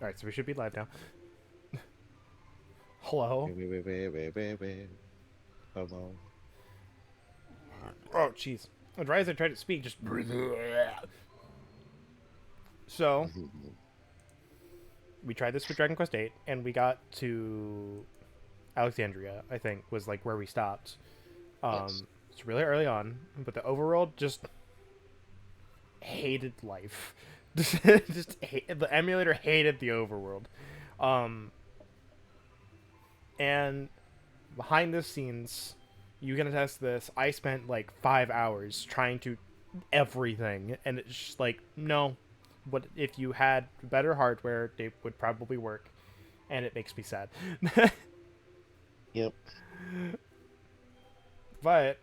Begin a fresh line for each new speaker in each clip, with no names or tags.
Alright, so we should be live now. Hello?
Hello.
Oh, jeez. Right as I tried to speak, just... So, we tried this with Dragon Quest VIII, and we got to Alexandria, I think, was like where we stopped.
Yes.
It's really early on, but the overworld just hated life. The emulator hated the overworld. Um, and behind the scenes, you can attest to this, I spent like 5 hours trying to everything, and it's just like, no. But if you had better hardware, they would probably work, and it makes me sad.
Yep.
But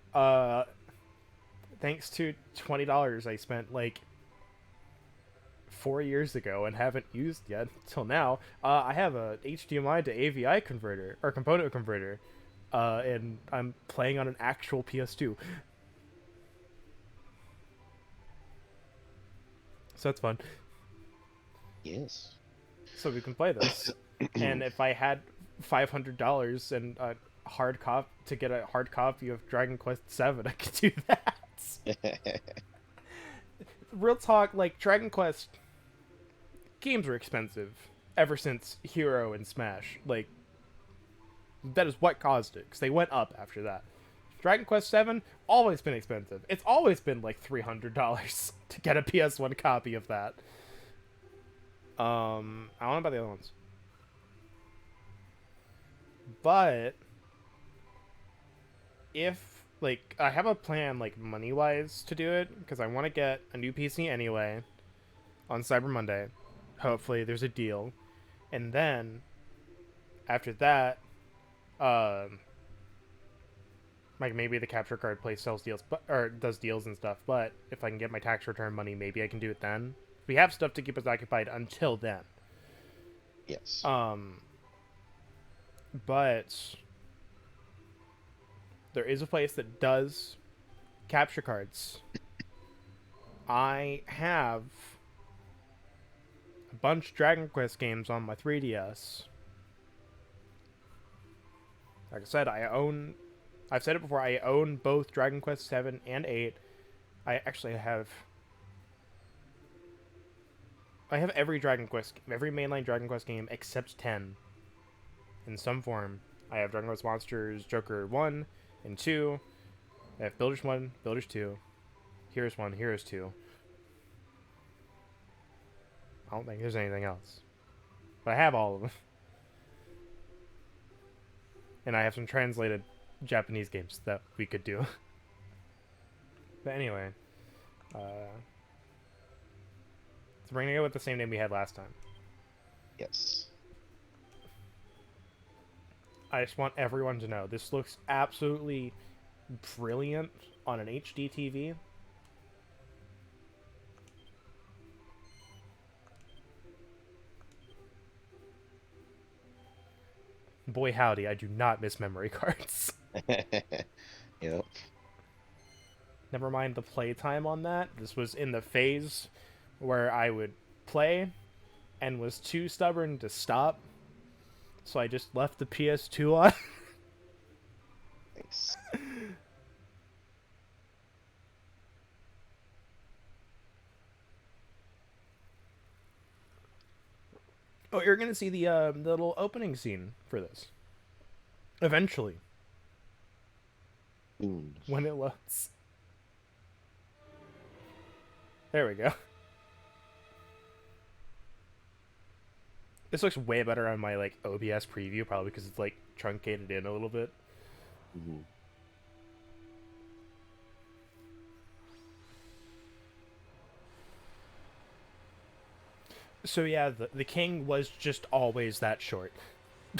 thanks to $20 I spent like 4 years ago and haven't used yet till now, I have a HDMI to AVI converter or component converter, and I'm playing on an actual PS2, so that's fun.
Yes.
So we can play this, and if I had $500 and a hard cop to get a hard copy of Dragon Quest VII, I could do that. Real talk, like Dragon Quest games were expensive ever since Hero and Smash. Like that is what caused it, because they went up after that. Dragon Quest VII always been expensive. It's always been like $300 to get a PS1 copy of that. I don't know about the other ones, but if like I have a plan like money wise to do it, because I want to get a new PC anyway on Cyber Monday. Hopefully, there's a deal, and then after that, um, like maybe the capture card place sells deals, but or does deals and stuff. But if I can get my tax return money, maybe I can do it then. We have stuff to keep us occupied until then.
Yes.
Um, but there is a place that does capture cards. I have a bunch of Dragon Quest games on my 3DS. Like I said, I own. I've said it before. I own both Dragon Quest 7 and 8. I actually have. I have every Dragon Quest, every mainline Dragon Quest game except 10 in some form. I have Dragon Quest Monsters Joker 1 and 2. I have Builders 1, Builders 2, Heroes 1, Heroes 2. I don't think there's anything else. But I have all of them. And I have some translated Japanese games that we could do. But anyway, so we're gonna go with the same name we had last time.
Yes.
I just want everyone to know this looks absolutely brilliant on an HD TV. Boy howdy, I do not miss memory cards.
Yep.
Never mind the playtime on that. This was in the phase where I would play and was too stubborn to stop, so I just left the PS2 on.
Nice.
Oh, you're gonna see the little opening scene for this eventually
Soon.
when it loads. There we go. This looks way better on my like OBS preview, probably because it's like truncated in a little bit.
Mhm.
So yeah, the king was just always that short.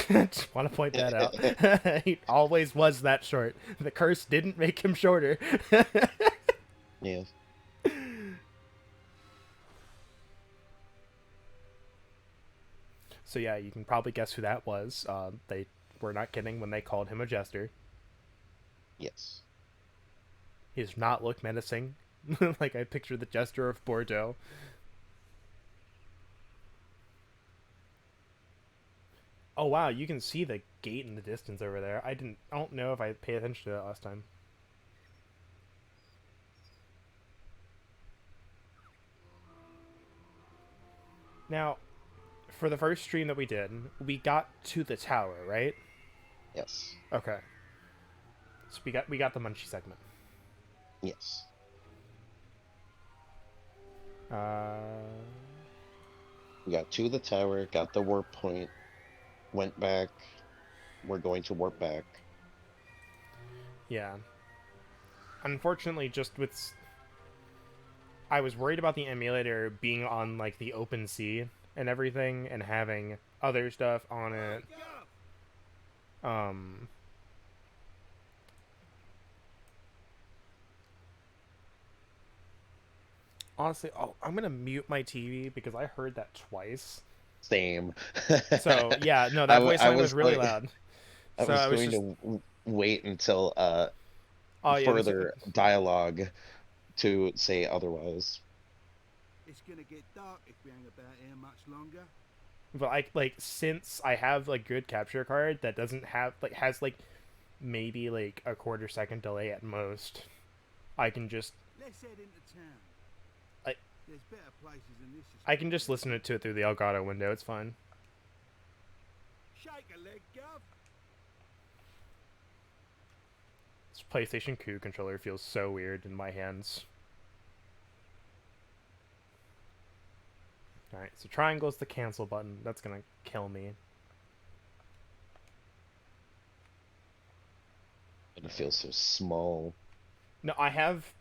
Just want to point that out. He always was that short. The curse didn't make him shorter.
Yes.
So yeah, you can probably guess who that was. They were not kidding when they called him a jester.
Yes.
He does not look menacing, like I picture the jester of Bordeaux. Oh wow, you can see the gate in the distance over there. I don't know if I paid attention to that last time. Now, for the first stream that we did, we got to the tower, right?
Yes.
Okay. So we got the Munchie segment.
Yes.
Uh,
We got to the tower, got the warp point, went back. We're going to warp back.
yeah. Unfortunately, just with I was worried about the emulator being on like the open sea and everything, and having other stuff on it. Um, Honestly, oh, I'm gonna mute my TV because I heard that twice.
Same.
So yeah, no, that voice
I
line was
was
really
going.
loud.
I
So
was
I was
going
just,
to wait until
oh yeah,
further dialogue to say otherwise.
It's gonna get dark if we hang about here much longer.
but like since I have like good capture card that doesn't have like has like maybe like a quarter second delay at most, I can just
Let's head into town.
I
There's better places than this.
I can just listen to it through the Elgato window. It's fine.
Shake a leg, Gov.
This PlayStation 2 controller feels so weird in my hands. Alright, so triangle's the cancel button. That's gonna kill me.
It feels so small.
No, I have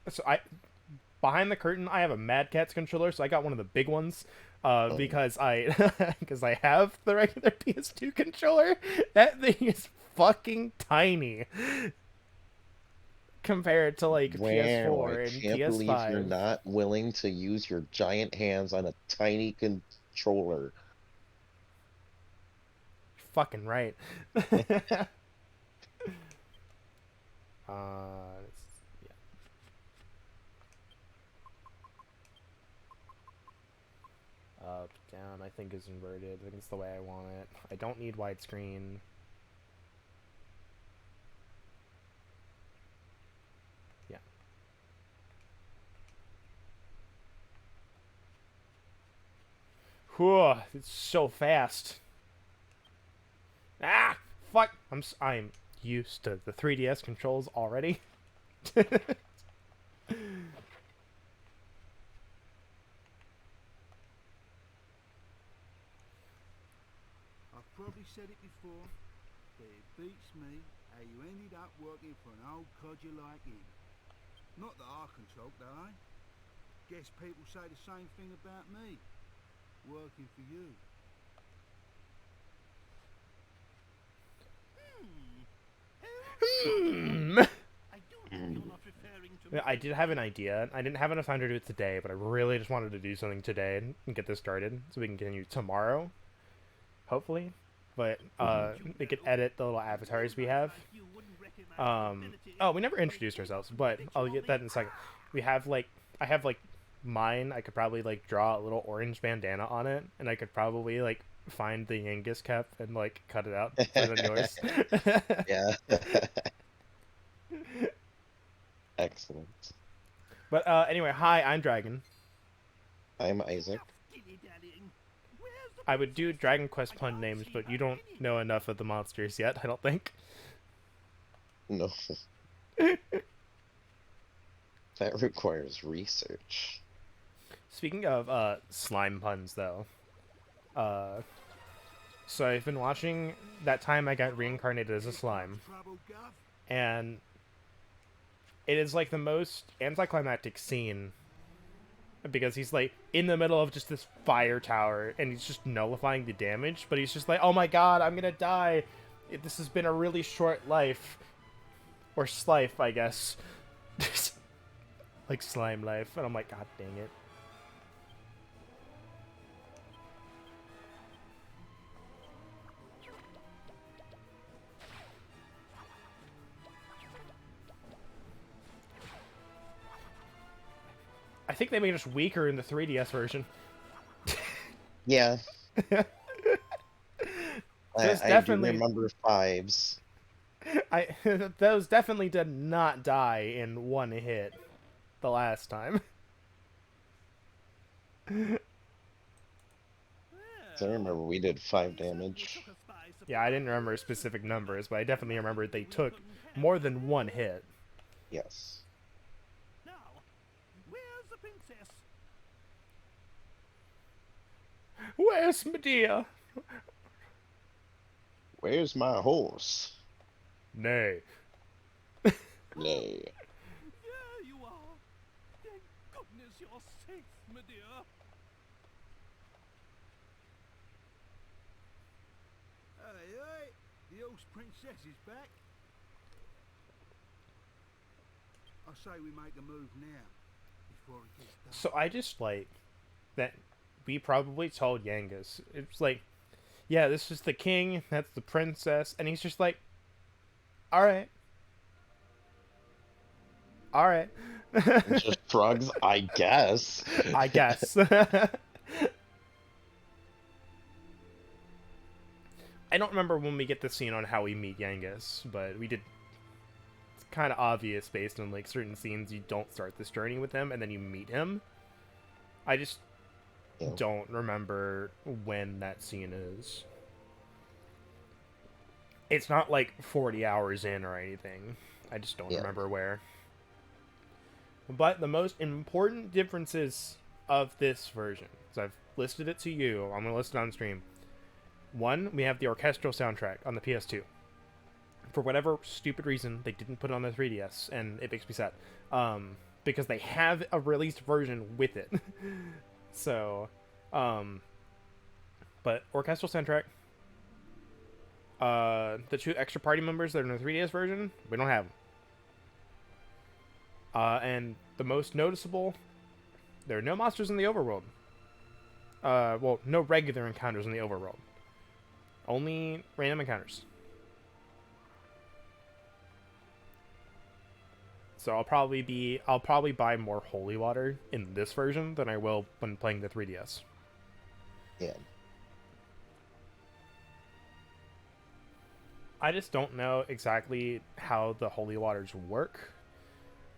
behind the curtain I have a Mad Catz controller, so I got one of the big ones.
Oh,
Because I because I have the regular PS2 controller. That thing is fucking tiny compared to like
wow,
PS4
I
and
can't believe you're
PS5.
not willing to use your giant hands on a tiny controller.
Fucking right. Yeah. Up, down, I think is inverted. I think it's the way I want it. I don't need widescreen. Yeah. Whew, it's so fast. Ah, fuck. I'm used to the 3DS controls already.
I've probably said it before, but it beats me how you ended up working for an old codger like him. Not that I control, do I? Guess people say the same thing about me. Working for you.
Hmm.
I do hope you're not referring to
Yeah, I did have an idea. I didn't have enough time to do it today, but I really just wanted to do something today and get this started so we can continue tomorrow, hopefully. But we could edit the little avatars we have. Oh, we never introduced ourselves, but I'll get that in a second. We have like I have like mine. I could probably like draw a little orange bandana on it, and I could probably like find the Genghis cap and like cut it out for the yours.
Yeah. Excellent.
But anyway, hi, I'm Dragon.
I'm Isaac.
I would do Dragon Quest pun names, but you don't know enough of the monsters yet, I don't think.
No, that requires research.
Speaking of slime puns, though, uh, so I've been watching that time I got reincarnated as a slime,
Trouble, Gov?
and it is like the most anticlimactic scene because he's like in the middle of just this fire tower and he's just nullifying the damage, but he's just like, oh my god, I'm gonna die. This has been a really short life. Or slife, I guess. Like slime life. And I'm like, god dang it. I think they made us weaker in the 3DS version.
Yeah.
those
I do
definitely,
remember fives.
I those definitely did not die in one hit the last time.
So I remember we did 5 damage.
Yeah, I didn't remember specific numbers, but I definitely remember they took more than one hit.
Yes.
Now, where's the princess?
Where's Medea?
Where's my horse?
Nay.
Nay.
There you are. Thank goodness you're safe, Medea. Hey, the horse princess is back. I say we make a move now, before it gets dark.
So I just like that we probably told Yangus. It's like, yeah, this is the king, that's the princess, and he's just like, all right. All right.
And just shrugs, I guess.
I guess. I don't remember when we get the scene on how we meet Yangus, but we did. It's kind of obvious based on like certain scenes you don't start this journey with him and then you meet him. I just
Yeah.
don't remember when that scene is. It's not like 40 hours in or anything. I just don't
Yeah.
remember where. But the most important differences of this version, so I've listed it to you, I'm going to list it on stream. One, we have the orchestral soundtrack on the PS2. For whatever stupid reason, they didn't put it on the 3DS, and it makes me sad. Because they have a released version with it. So, but orchestral soundtrack. The 2 extra party members that are in the 3DS version, we don't have them. And the most noticeable, there are no monsters in the overworld. Well, no regular encounters in the overworld. Only random encounters. So I'll probably buy more holy water in this version than I will when playing the 3DS.
Yeah.
I just don't know exactly how the holy waters work.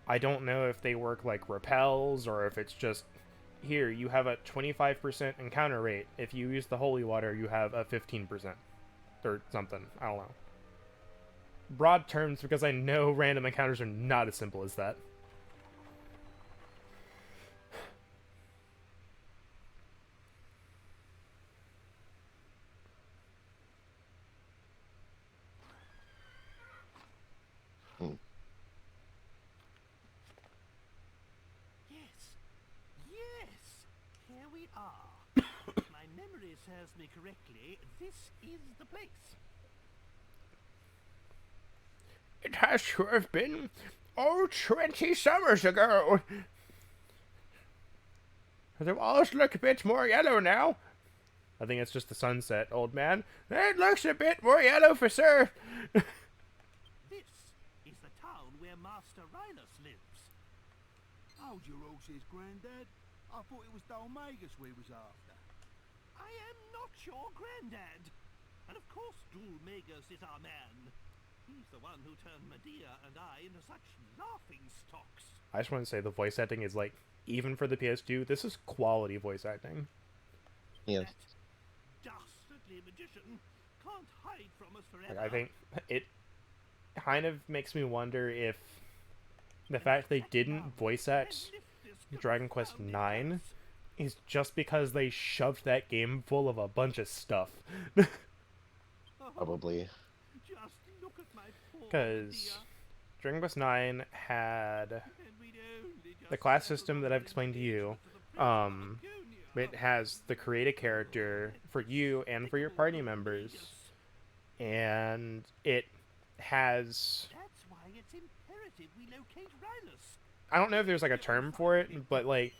I don't know if they work like repels or if it's just, here, you have a 25% encounter rate. If you use the holy water, you have a 15%. Or something. I don't know. Broad terms, because I know random encounters are not as simple as that.
Yes, here we are. If my memory serves me correctly, this is the place.
It has to have been 20 summers ago. The walls look a bit more yellow now. I think it's just the sunset, old man. It looks a bit more yellow for sure.
This is the town where Master Rhinus lives. Hold your horses, Grandad. I thought it was Dalmagus we was after. I am not your Grandad. And of course Dalmagus is our man. He's the one who turned Medea and I into such laughing stocks.
I just want to say the voice acting is like, even for the PS2, this is quality voice acting.
Yes.
That dastardly magician can't hide from us forever.
Like, I think it kind of makes me wonder if the fact they didn't voice act Dragon Quest IX is just because they shoved that game full of a bunch of stuff.
Probably.
Just look at my poor
Because Dragon Quest IX had
Medea, and we'd only just
the class
settled
system
on
that I've
the
explained to you.
engagement of the Prince of Laconia.
It has the create a character for you and for your party members. And it has...
That's why it's imperative we locate Rhinus.
I don't know if there's like a term for it, but like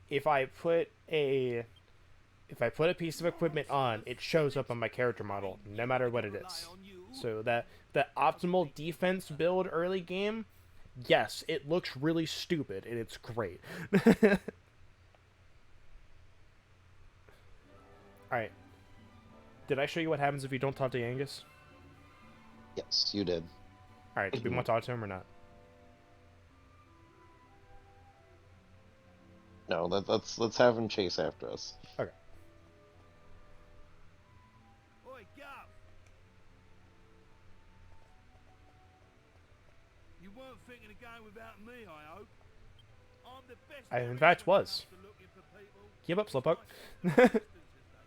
if I put a piece of equipment on, it shows up on my character model, no matter what it is. So that the optimal defense build early game, yes, it looks really stupid and it's great. Alright. Did I show you what happens if you don't talk to Angus?
Yes, you did.
All right, do we want to talk to him or not?
No, let's have him chase after us.
Okay.
Oi, Gav! You weren't thinking of going without me, I hope. I'm the best.
I, in
there is
fact,
when it
was.
comes to looking for people.
Keep up, Slowpoke.
Nice to distance, as they say.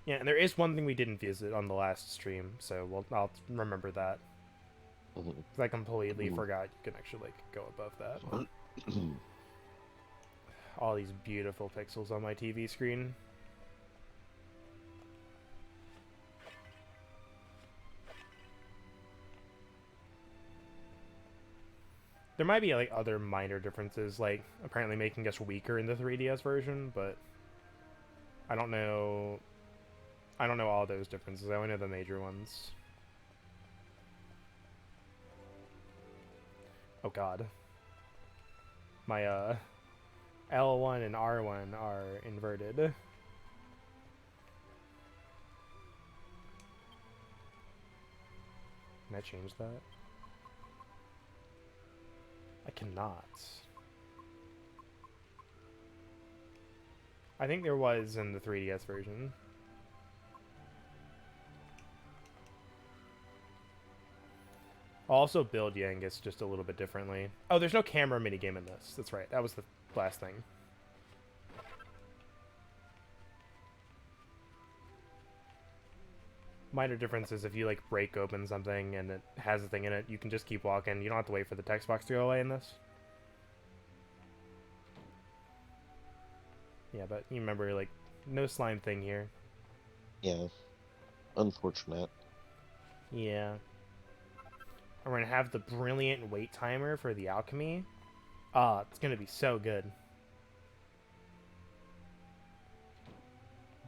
Yeah, and there is one thing we didn't visit on the last stream, so I'll remember that.
Mhm.
'Cause I completely forgot you can actually like go above that. All these beautiful pixels on my TV screen. There might be like other minor differences, like apparently making us weaker in the 3DS version, but I don't know. I don't know all those differences. I only know the major ones. Oh god. My L1 and R1 are inverted. Can I change that? I cannot. I think there was in the 3DS version. I'll also build Yangus just a little bit differently. Oh, there's no camera minigame in this. That's right. That was the last thing. Minor difference is if you like break open something and it has a thing in it, you can just keep walking. You don't have to wait for the text box to go away in this. Yeah, but you remember, like, no slime thing here.
Yeah. Unfortunate.
Yeah. And we're gonna have the brilliant wait timer for the alchemy. Ah, it's gonna be so good.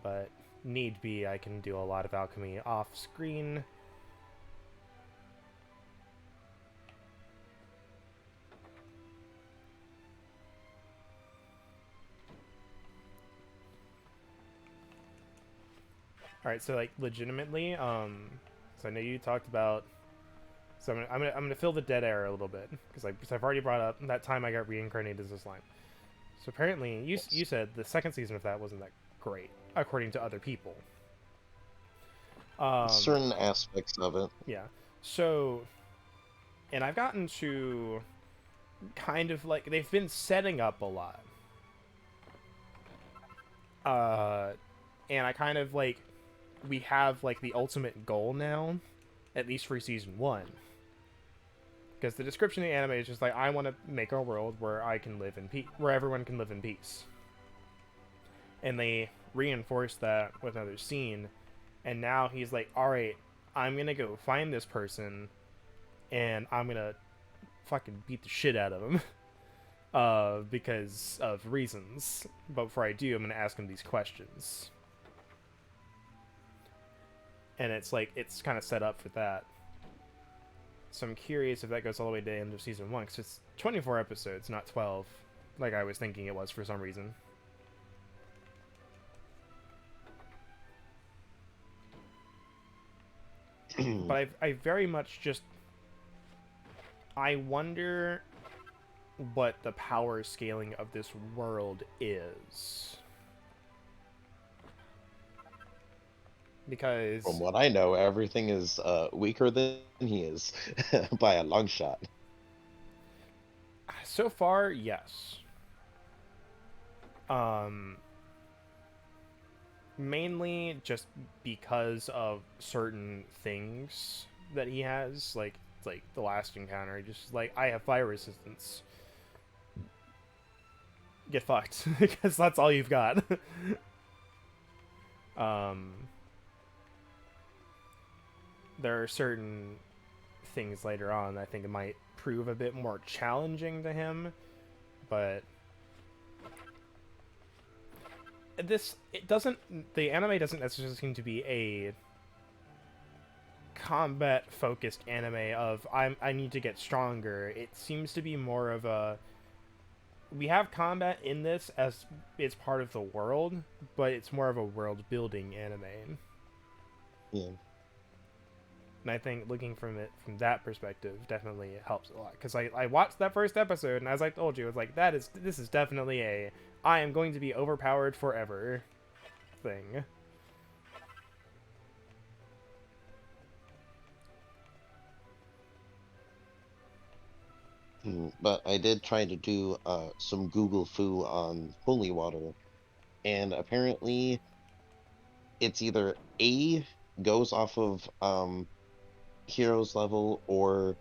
But need be, I can do a lot of alchemy off screen. Alright, so like legitimately, so I know you talked about, so I'm gonna fill the dead air a little bit because I've already brought up that time I got reincarnated as a slime. So apparently, you said the second season of that wasn't that great, according to other people.
Certain aspects of it.
Yeah. So, and I've gotten to kind of like they've been setting up a lot. And I kind of like we have like the ultimate goal now, at least for season 1. Because the description of the anime is just like, I want to make a world where I can live in peace, where everyone can live in peace. And they reinforce that with another scene, and now he's like, alright, I'm gonna go find this person, and I'm gonna fucking beat the shit out of him. Because of reasons. But before I do, I'm gonna ask him these questions. And it's like, it's kind of set up for that. So I'm curious if that goes all the way to the end of season 1, because it's 24 episodes, not 12, like I was thinking it was for some reason. But I very much just... I wonder what the power scaling of this world is. Because...
From what I know, everything is weaker than he is by a long shot.
So far, yes. Mainly just because of certain things that he has, like the last encounter, just like, I have fire resistance. Get fucked, because that's all you've got. There are certain things later on that I think it might prove a bit more challenging to him, but the anime doesn't necessarily seem to be a combat focused anime of I need to get stronger. It seems to be more of a we have combat in this as it's part of the world, but it's more of a world building anime.
Yeah.
And I think looking from it from that perspective definitely helps a lot. Because I watched that first episode, and as I told you, it's like this is definitely a I am going to be overpowered forever thing.
But I did try to do some Google foo on holy water, and apparently it's either A goes off of heroes level, or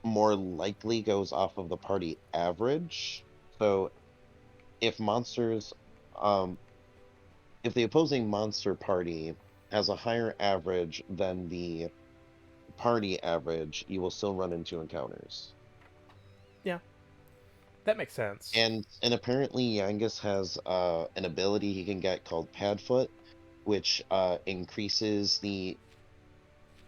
more likely goes off of the party average. So if monsters, um, if the opposing monster party has a higher average than the party average, you will still run into encounters.
Yeah, that makes sense.
And apparently Yangus has an ability he can get called Padfoot, which increases the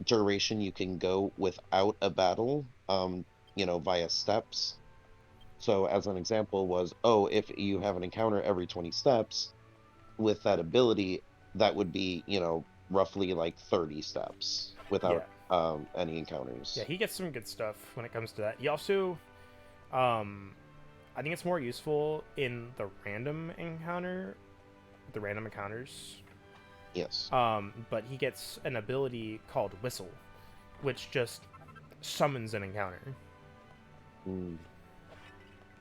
duration you can go without a battle, via steps. So as an example was, oh, if you have an encounter every 20 steps with that ability, that would be, roughly like 30 steps
Yeah,
without any
yeah,
encounters.
he gets some good stuff when it comes to that. He also, um, I think it's more useful in the random encounters.
Yes.
But he gets an ability called Whistle, which just summons an encounter,
Mm.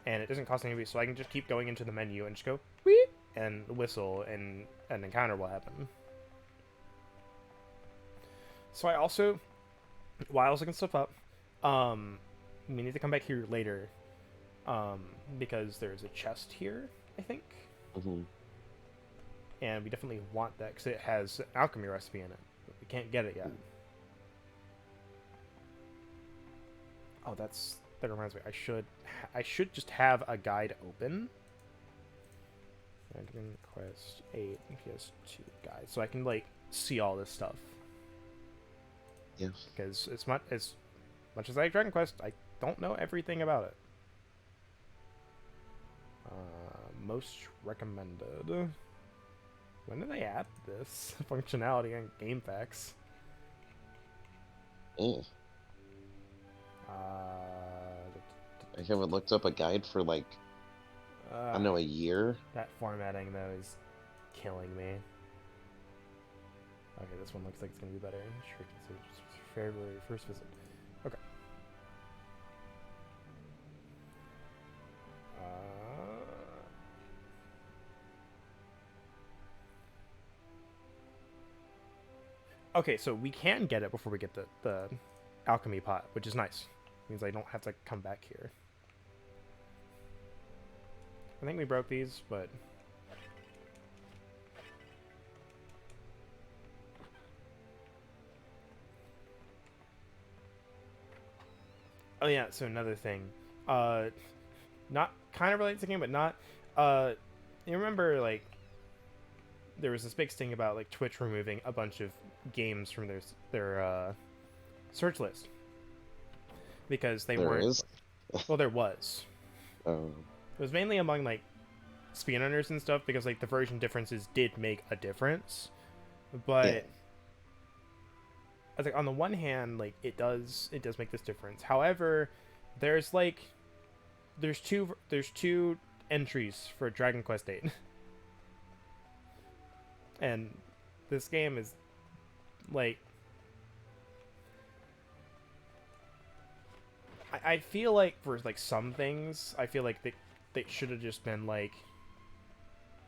and it doesn't cost anybody. So I can just keep going into the menu and just go Weep! And whistle, and an encounter will happen. So I also, while I was looking stuff up, we need to come back here later, because there's a chest here, I think,
Hmm.
and we definitely want that because it has an alchemy recipe in it. But we can't get it yet. Oh, that reminds me. I should just have a guide open. Dragon Quest 8 PS2 guide, so I can like see all this stuff.
Yeah.
Because as much as I like Dragon Quest, I don't know everything about it. Most recommended. When did they add this functionality on GameFAQs?
Yeah. I haven't looked up a guide for like, I don't know, a year.
That formatting though is killing me. Okay, this one looks like it's gonna be better. Sure, it's February 1st visit. Okay. Okay, so we can get it before we get the alchemy pot, which is nice. Means I don't have to come back here. I think we broke these, but oh yeah. So another thing, not kind of related to the game, but not. You remember like there was this big sting about like Twitch removing a bunch of games from their search list because they
There
weren't.
is.
Well, there was.
Oh.
It was mainly among like speedrunners and stuff because like the version differences did make a difference, but
Yeah.
I was like on the one hand like it does make this difference. However, there's two entries for Dragon Quest 8. And this game is like I feel like for like some things I feel like they should have just been like,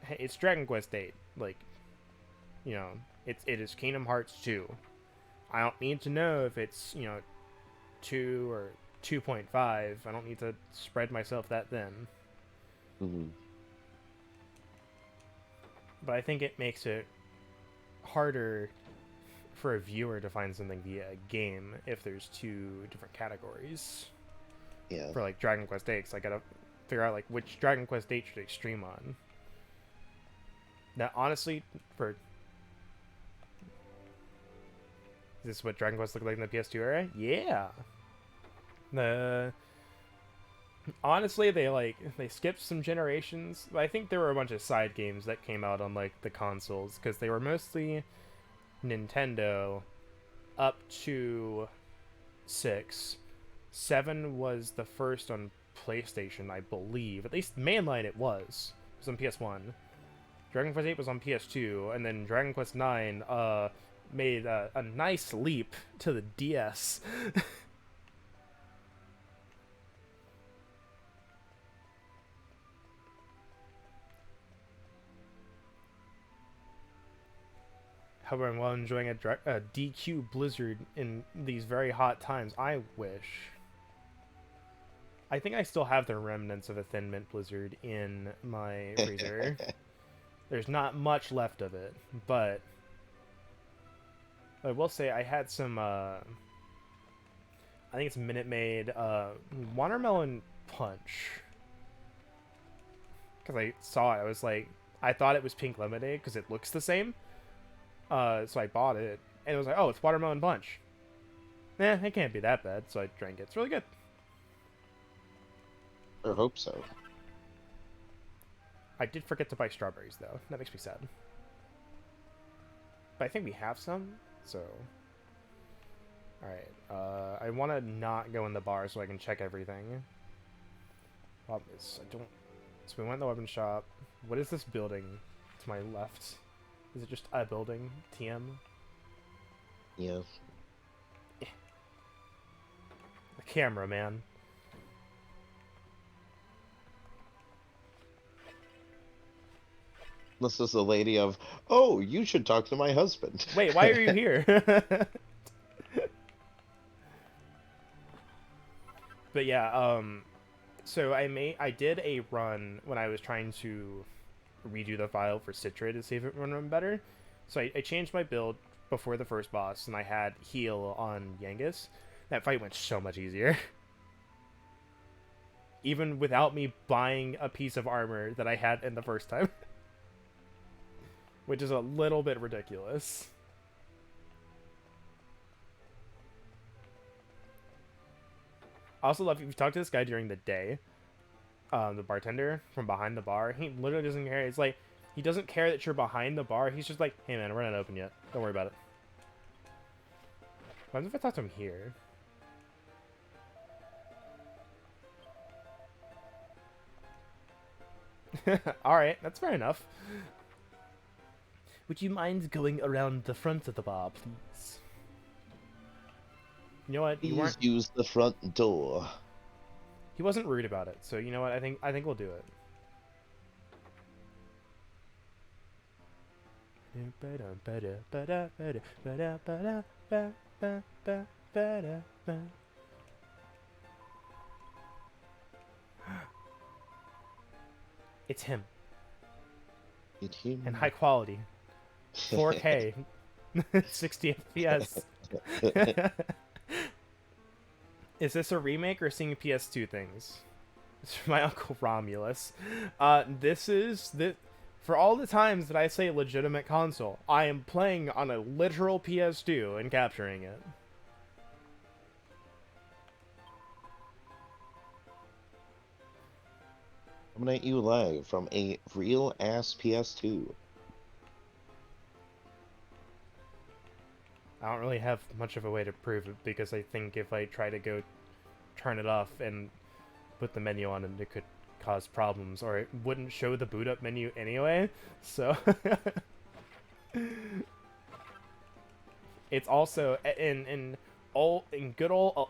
hey, it's Dragon Quest 8, like, it is Kingdom Hearts 2. I don't need to know if it's 2 or 2.5. I don't need to spread myself that thin.
Hmm.
But I think it makes it harder for a viewer to find something via a game if there's two different categories.
Yeah.
For like Dragon Quest 8, 'cause I gotta figure out like which Dragon Quest 8 should I stream on. Now, honestly, for is this what Dragon Quest looked like in the PS2 era? Yeah. Honestly, they skipped some generations. I think there were a bunch of side games that came out on like the consoles because they were mostly Nintendo up to 6. 7 was the first on PlayStation, I believe. At least mainline it was. It was on PS1. Dragon Quest 8 was on PS2, and then Dragon Quest 9 made a nice leap to the DS. However, while enjoying a DQ Blizzard in these very hot times, I wish. I think I still have the remnants of a Thin Mint Blizzard in my freezer. There's not much left of it, but I will say I had some, I think it's Minute Maid, Watermelon Punch. Because I saw it, I was like, I thought it was Pink Lemonade because it looks the same. So I bought it, and it was like, oh, it's Watermelon Punch. It can't be that bad, so I drank it. It's really good.
I hope so.
I did forget to buy strawberries, though. That makes me sad. But I think we have some, so... Alright, I want to not go in the bar so I can check everything. Problem is, I don't... So we went in the weapon shop. What is this building to my left? Is it just a building? TM?
Yeah.
The camera, man.
This is the lady of, oh, you should talk to my husband.
Wait, why are you here? But yeah, so I did a run when I was trying to redo the file for Citra to see if it would run better. So I changed my build before the first boss, and I had heal on Yangus. That fight went so much easier. Even without me buying a piece of armor that I had in the first time. Which is a little bit ridiculous. I also love if you talk to this guy during the day, the bartender from behind the bar, he literally doesn't care. It's like, he doesn't care that you're behind the bar. He's just like, hey man, we're not open yet. Don't worry about it. What if I talk to him here? Alright, that's fair enough. Would you mind going around the front of the bar, please? You know what? You weren't...
Please use the front door.
He wasn't rude about it, so you know what? I think we'll do it. It's him.
It's him.
And high quality. 4K. 60 FPS. Is this a remake or seeing PS2 things? It's from my uncle Romulus. This is... For all the times that I say legitimate console, I am playing on a literal PS2 and capturing it.
Coming at you live from a real-ass PS2.
I don't really have much of a way to prove it, because I think if I try to go turn it off and put the menu on, it could cause problems, or it wouldn't show the boot up menu anyway, so... It's also, in good old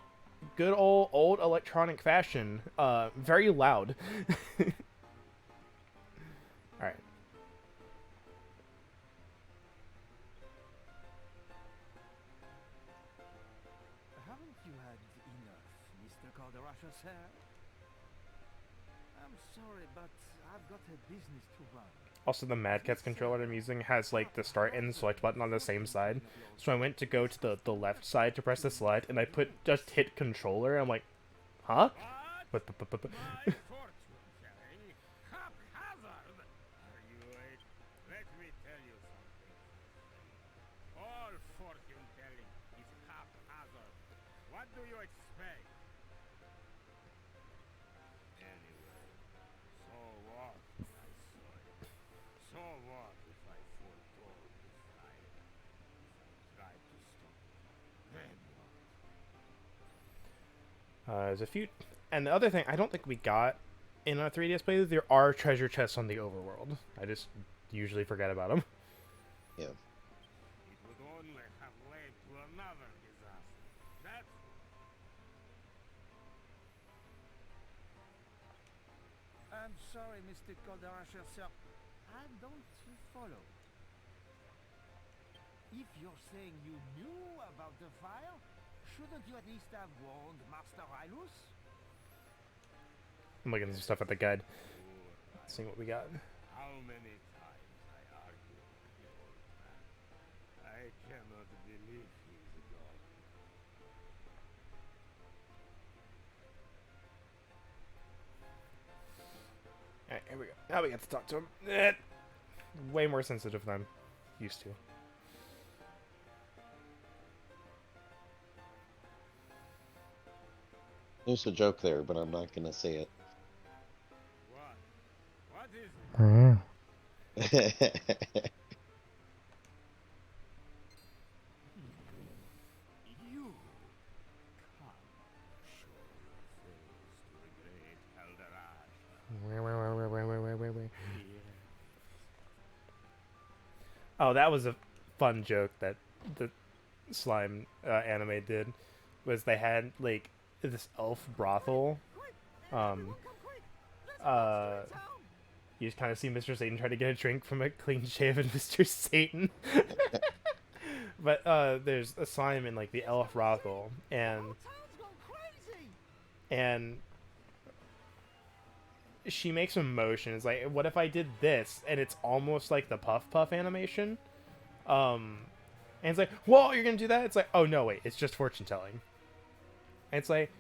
electronic fashion, very loud. Alright.
Haven't you had enough, Mr. Calderasha, sir? I'm sorry, but I've got a business to run.
Also, the Mad Catz controller I'm using has, like, the start and select button on the same side. So I went to go to the left side to press the select, and I just hit controller. I'm like, huh? But
My fortune telling? Haphazard! Are you wait? Let me tell you something. All fortune telling is haphazard. What do you expect?
There's a few, and the other thing I don't think we got in our 3DS playthrough, there are treasure chests on the overworld. I just usually forget about them.
Yeah.
It would only have led to another disaster. That's
I'm sorry, Mr. Godasher, sir. I don't follow. If you're saying you knew about the fire, shouldn't you at least have warned Master Rylus?
I'm looking at some stuff at the guide, seeing what we got.
how many times I argued with the old man. I cannot believe he's gone.
Alright, here we go. Now we get to talk to him. Way more sensitive than I'm used to.
There's a joke there, but I'm not gonna say it.
What? What is it? You come show your face to the great Elderash.
Wait. Oh, that was a fun joke that the slime anime did. Was they had like this elf brothel. You just kind of see Mr. Satan try to get a drink from a clean-shaven Mr. Satan. But there's a slime in like the elf brothel, and she makes a motion. It's like, what if I did this? And it's almost like the Puff Puff animation. And it's like, whoa, you're gonna do that? It's like, oh no, wait, it's just fortune telling. And it's like,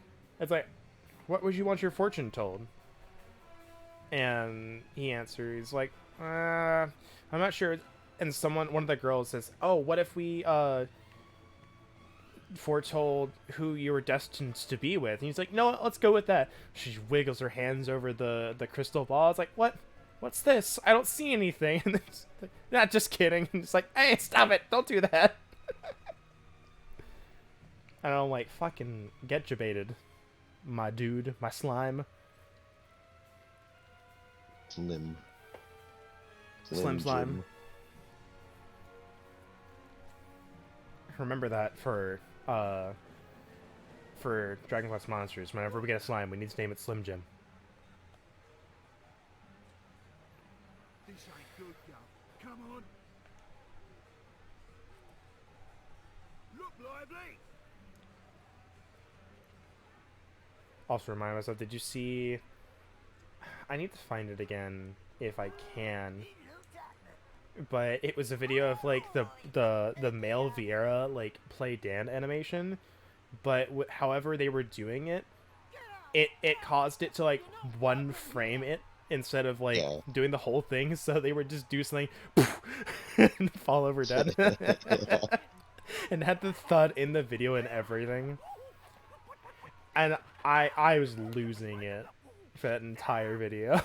what would you want your fortune told? And he answers like, I'm not sure. And one of the girls says, oh, what if we foretold who you were destined to be with? And he's like, no, let's go with that. She wiggles her hands over the crystal ball. It's like, what's this? I don't see anything. And it's like, not just kidding. And it's like, hey, stop it, don't do that. And I'm like, fucking get jebaited, my dude, my slime.
Slim
Slime.
Jim.
Remember that for Dragon Quest Monsters. Whenever we get a slime, we need to name it Slim Jim.
This ain't good, yo. Come on. Look lively.
Also remind myself, did you see... I need to find it again if I can. But it was a video of like the male Vieira like play Dan animation, but however they were doing it, it caused it to like one frame it instead of like doing the whole thing. So they would just do something and fall over dead, and had the thud in the video and everything. And I was losing it for that entire video.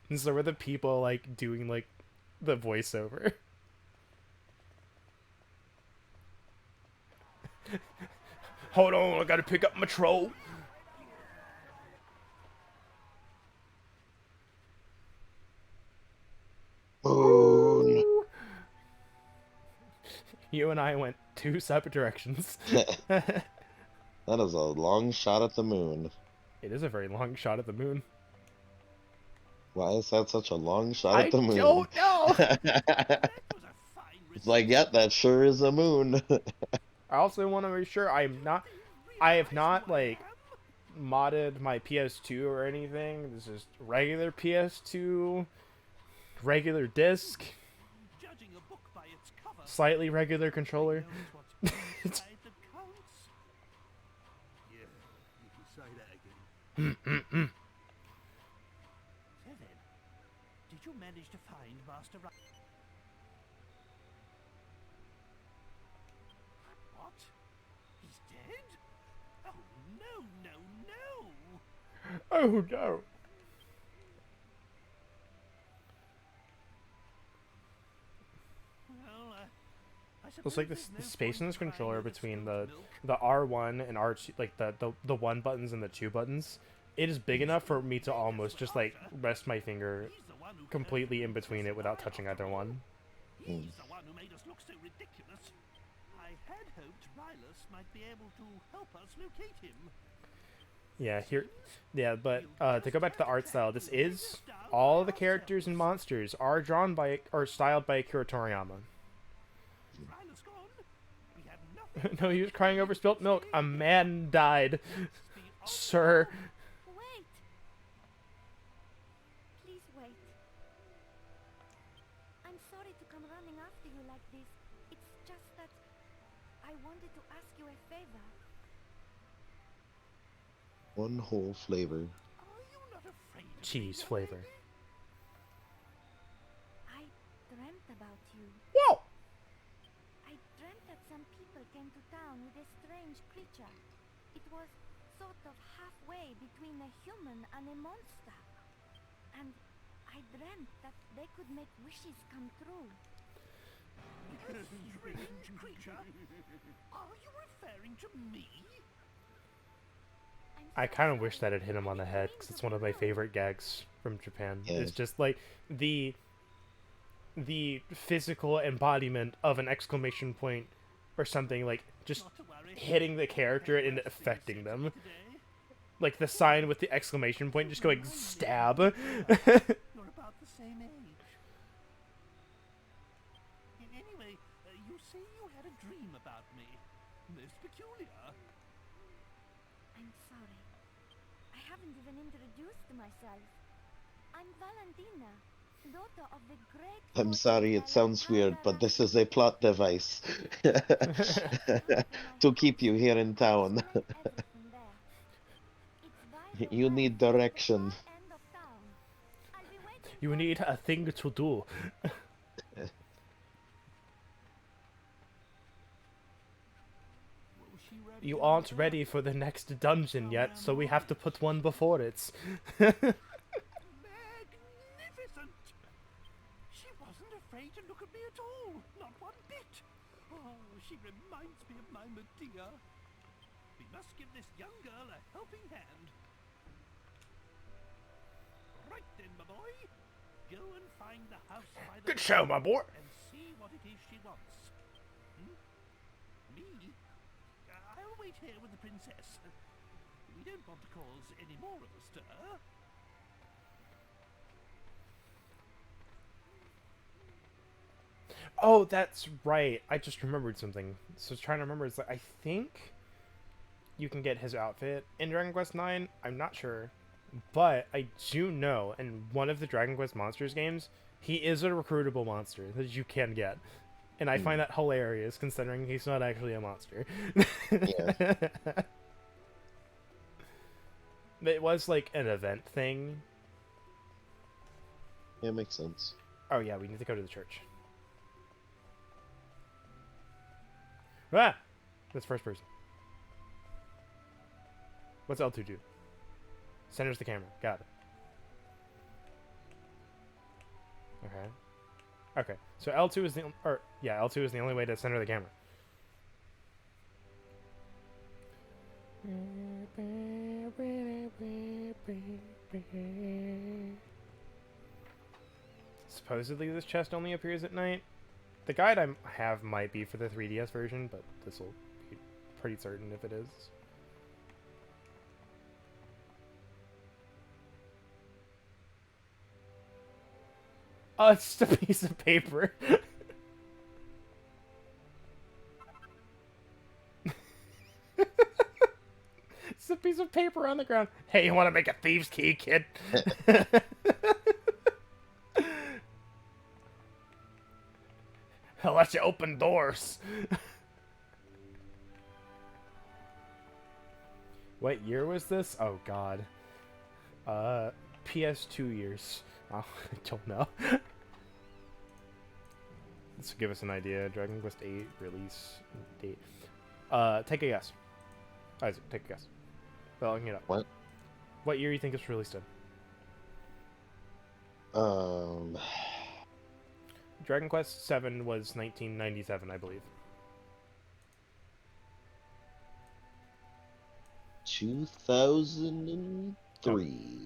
And so were the people like doing like the voiceover. Hold on, I gotta pick up my troll.
Moon.
You and I went two separate directions.
That is a long shot at the moon.
It is a very long shot at the moon.
Why is that such a long shot at the moon?
I don't know.
It's like, yep, that sure is a moon.
I also want to be sure I have not like modded my PS2 or anything. This is regular PS2, regular disc, slightly regular controller.
Yeah, you can say that again.
So then, did you manage to find Master Ra... What? He's dead? Oh, no, no, no!
Oh no.
Well, I
It's like the space in this controller between the R1 and R2, like the one buttons and the two buttons. It is big enough for me to almost just like rest my finger completely in between it without touching either one.
He's the one who made us look so ridiculous. I had hoped Rylus might be able to help us locate him.
But to go back to the art style, this is all the characters and monsters are drawn by or styled by Akira Toriyama.
Rylus gone? We have nothing.
No, he was crying over spilt milk. A man died, sir.
Wait! Please wait. I'm sorry to come running after you like this. It's just that I wanted to ask you a favor.
One whole flavor.
Are you not afraid of
Cheese
me,
flavor.
lady?
I dreamt about you.
Whoa!
I dreamt that some people came to town with a strange creature. It was sort of halfway between a human and a monster. And I dreamt that they could make wishes come true.
A strange creature? Are you referring to me?
I kind of wish that it hit him on the head because it's one of my favorite gags from Japan.
Yeah.
It's just like the physical embodiment of an exclamation point or something, like just
Not to worry.
hitting the character and affecting them. Like the sign with the exclamation point just going stab.
You're about the same age. Anyway, you say you had a dream about me. Most peculiar.
I'm sorry. I haven't even introduced myself. I'm Valentina, daughter of the great...
I'm sorry, it sounds weird, but this is a plot device to keep you here in town. You need direction.
You need a thing to do. You aren't ready for the next dungeon yet, so we have to put one before it.
Magnificent! She wasn't afraid to look at me at all. Not one bit. Oh, she reminds me of my Medea. We must give this young girl a helping hand. Right then, my boy. Go and find the house by the
Good show, my boy.
and see what it is she wants. Hmm? Me? I'll wait here with the princess. We don't want to cause any more of a stir.
Oh, that's right. I just remembered something. So I was trying to remember. It's like I think you can get his outfit in Dragon Quest IX. I'm not sure, but I do know in one of the Dragon Quest Monsters games, he is a recruitable monster that you can get, and I find that hilarious considering he's not actually a monster.
Yeah.
It was like an event thing.
Yeah, makes sense.
Oh yeah, we need to go to the church. Ah! That's first person. What's L2 do? Centers the camera. Got it. Okay. Okay. So L2 is the L2 is the only way to center the camera. Supposedly this chest only appears at night. The guide I have might be for the 3DS version, but this will be pretty certain if it is. Oh, it's just a piece of paper. It's a piece of paper on the ground. Hey, you want to make a thieves' key, kid? I'll let you open doors. What year was this? Oh, God. PS2 years. Oh, I don't know. This will give us an idea. Dragon Quest 8 release date. Take a guess. Isaac, take a guess. Well, looking it up.
What?
What year do you think it's released in? Dragon Quest 7 was 1997, I believe.
2003.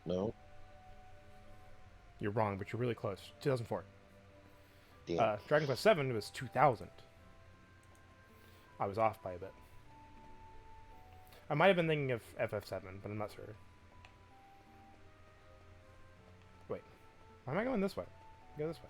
No?
You're wrong, but you're really close. 2004.
Damn.
Dragon Quest 7 was 2000. I was off by a bit. I might have been thinking of FF7, but I'm not sure. Wait. Why am I going this way? Go this way.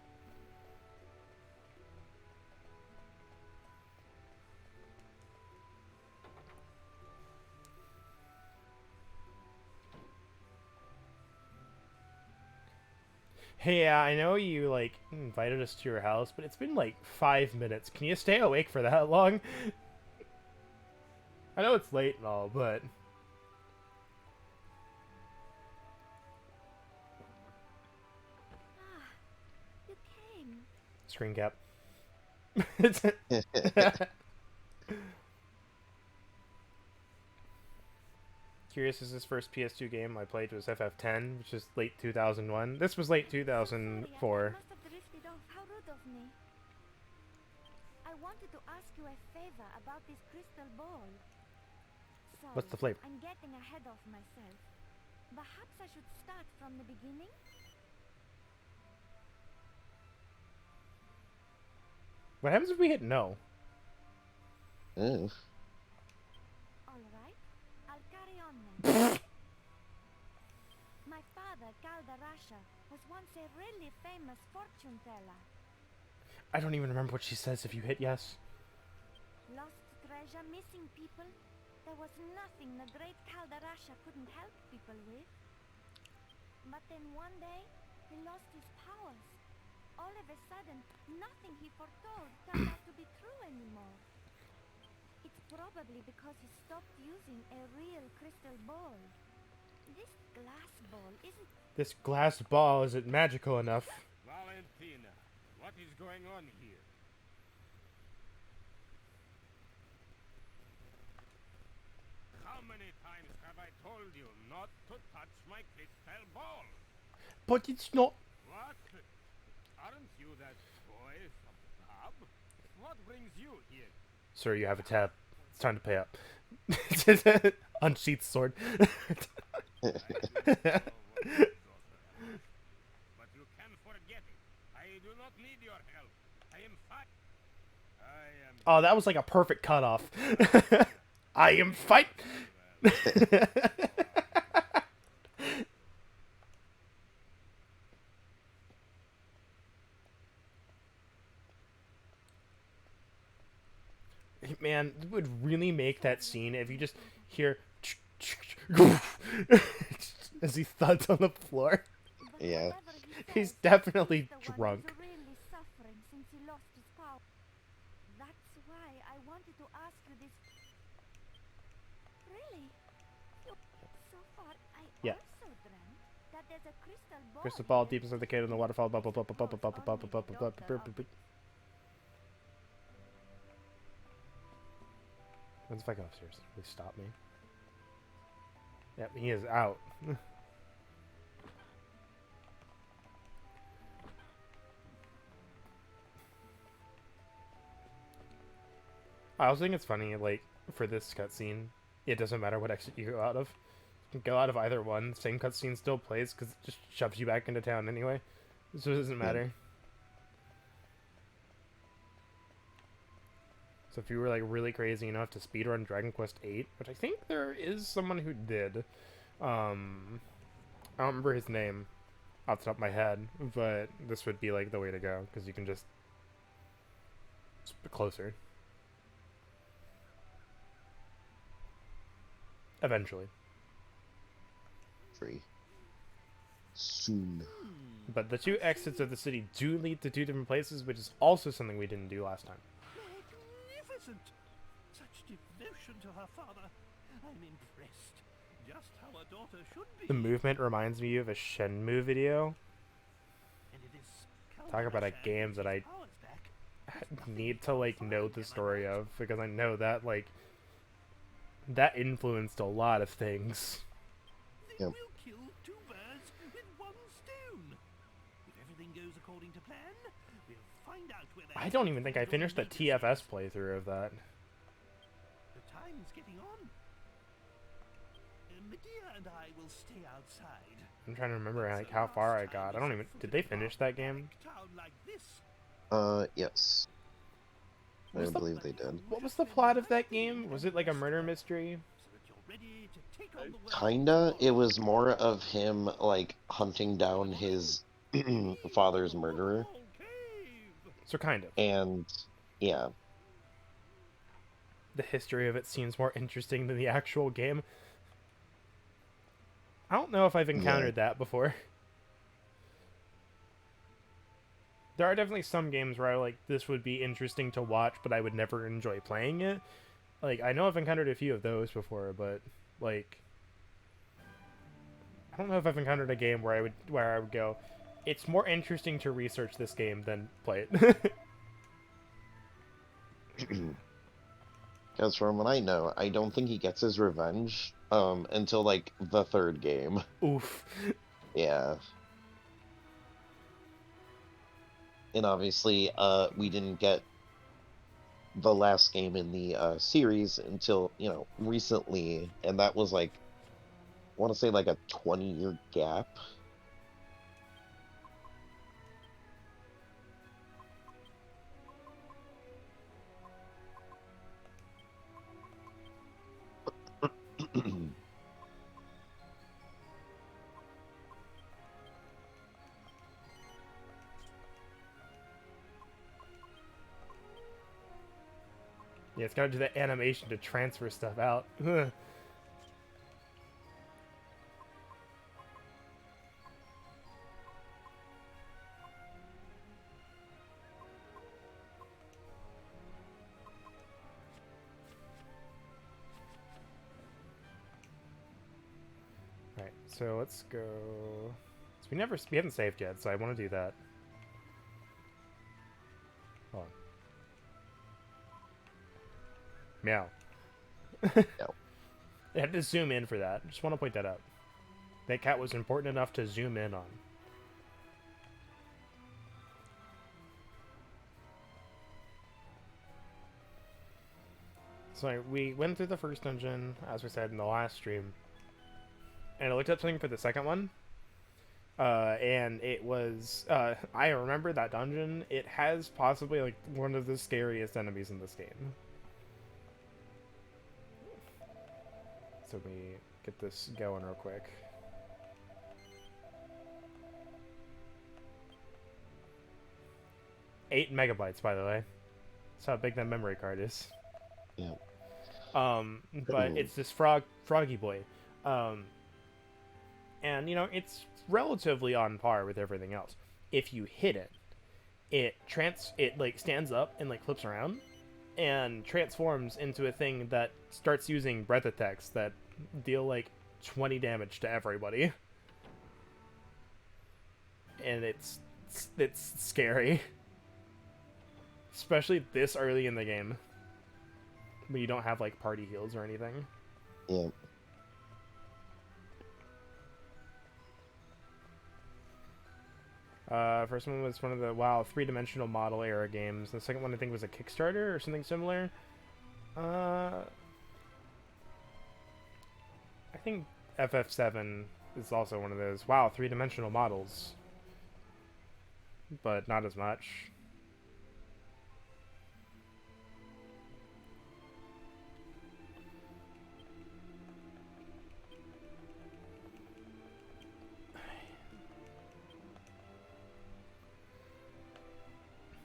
Hey, I know you, like, invited us to your house, but it's been, like, 5 minutes. Can you stay awake for that long? I know it's late and all, but...
Ah, you came.
Screen cap. Curious, is this first PS2 game I played was FF10, which is late 2001. This was late
Sorry, I
2004.
must have drifted off. How rude of me. I wanted to ask you a favor about this crystal ball. Sorry,
What's the flavor?
I'm getting ahead of myself. Perhaps I should start from the beginning?
What happens if we hit no?
Oh.
Alright, I'll carry on then. My father, Kaldarasha, was once a really famous fortune teller.
I don't even remember what she says if you hit yes.
Lost treasure, missing people. There was nothing the great Kaldarasha couldn't help people with. But then one day, he lost his powers. All of a sudden, nothing he foretold turned out to be true anymore. It's probably because he stopped using a real crystal ball. This glass ball isn't...
This glass ball isn't magical enough.
Valentina, what is going on here? How many times have I told you not to touch my crystal ball?
But it's not...
What? Aren't you that boy from the pub? What brings you here?
Sir, you have a tab. It's time to pay up. Unsheath sword.
I do not know what your daughter has, but you can forget it. I do not need your help. I am fine. I am...
Oh, that was like a perfect cutoff. I am fight. Man, it would really make that scene if you just hear as he thuds on the floor.
But
Yeah.
whatever he
He's
says,
definitely
he's the one
drunk.
who's really suffering since he lost his power. That's why I wanted to ask you this. Really? So far, I
Yeah.
also dreamt that there's a crystal ball.
Crystal ball
here.
deep inside the cave in the waterfall. Blah, blah, blah, blah, blah, blah, blah, blah, blah, blah, blah, blah, blah. When's if I go upstairs? Will they stop me? Yep, he is out. I also think it's funny, like, for this cutscene, it doesn't matter what exit you go out of. You can go out of either one, same cutscene still plays, because it just shoves you back into town anyway. So it doesn't matter. So if you were, like, really crazy enough to speedrun Dragon Quest VIII, which I think there is someone who did, I don't remember his name off the top of my head, but this would be, like, the way to go, because you can just... It's closer. Eventually.
Free. Soon.
But the two exits of the city do lead to two different places, which is also something we didn't do last time.
Magnificent! Such devotion to her father. I'm impressed. Just how a daughter should be.
The movement reminds me of a Shenmue video.
And it is
Talk about a
Kaldarasha
game
gets
that
his
I
powers back.
need to, like, know the story of, because I know that, like, that influenced a lot of things.
Then
Yep.
we'll kill two birds with one stone. If everything goes according to plan, we'll find out where
I don't even think I finished the TFS playthrough of that.
The time time's getting on. Medea and I will stay outside.
I'm trying to remember
It's
like
the
how
last
far I
time
got.
we
I don't
set
even.
foot
Did
in
they
a
finish that game?
barbaric town like this.
Yes. I
Was the
believe they did.
What was the plot of that game? Was it like a murder mystery?
So that you're ready to take on the world
Kinda. It
tomorrow.
was more of him, like, hunting down his father's murderer.
Cave.
So kind of.
And, yeah.
The history of it seems more interesting than the actual game. I don't know if I've encountered that before. There are definitely some games where I like this would be interesting to watch, but I would never enjoy playing it. Like I know I've encountered a few of those before, but like I don't know if I've encountered a game where I would go, it's more interesting to research this game than play it.
Because from what I know, I don't think he gets his revenge until like the third game.
Oof.
Yeah. And obviously, we didn't get the last game in the series until, you know, recently, and that was like, I want to say like a 20-year gap.
Yeah, it's gotta do that animation to transfer stuff out. Ugh. Alright, so let's go. So we haven't saved yet, so I want to do that. Hold on. Meow.
No.
I had to zoom in for that. Just want to point that out. That cat was important enough to zoom in on. So we went through the first dungeon, as we said in the last stream, and I looked up something for the second one. And it was, I remember that dungeon. It has possibly like one of the scariest enemies in this game. So we get this going real quick. Eight megabytes, by the way. That's how big that memory card is.
Yeah.
But it's this froggy boy. And you know, it's relatively on par with everything else. If you hit it, it like stands up and like flips around and transforms into a thing that starts using breath attacks that deal like 20 damage to everybody. And it's scary. Especially this early in the game. When you don't have like party heals or anything.
Yeah.
First one was one of the three-dimensional model era games. The second one I think was a Kickstarter or something similar. I think FF7 is also one of those. Wow, three-dimensional models, but not as much.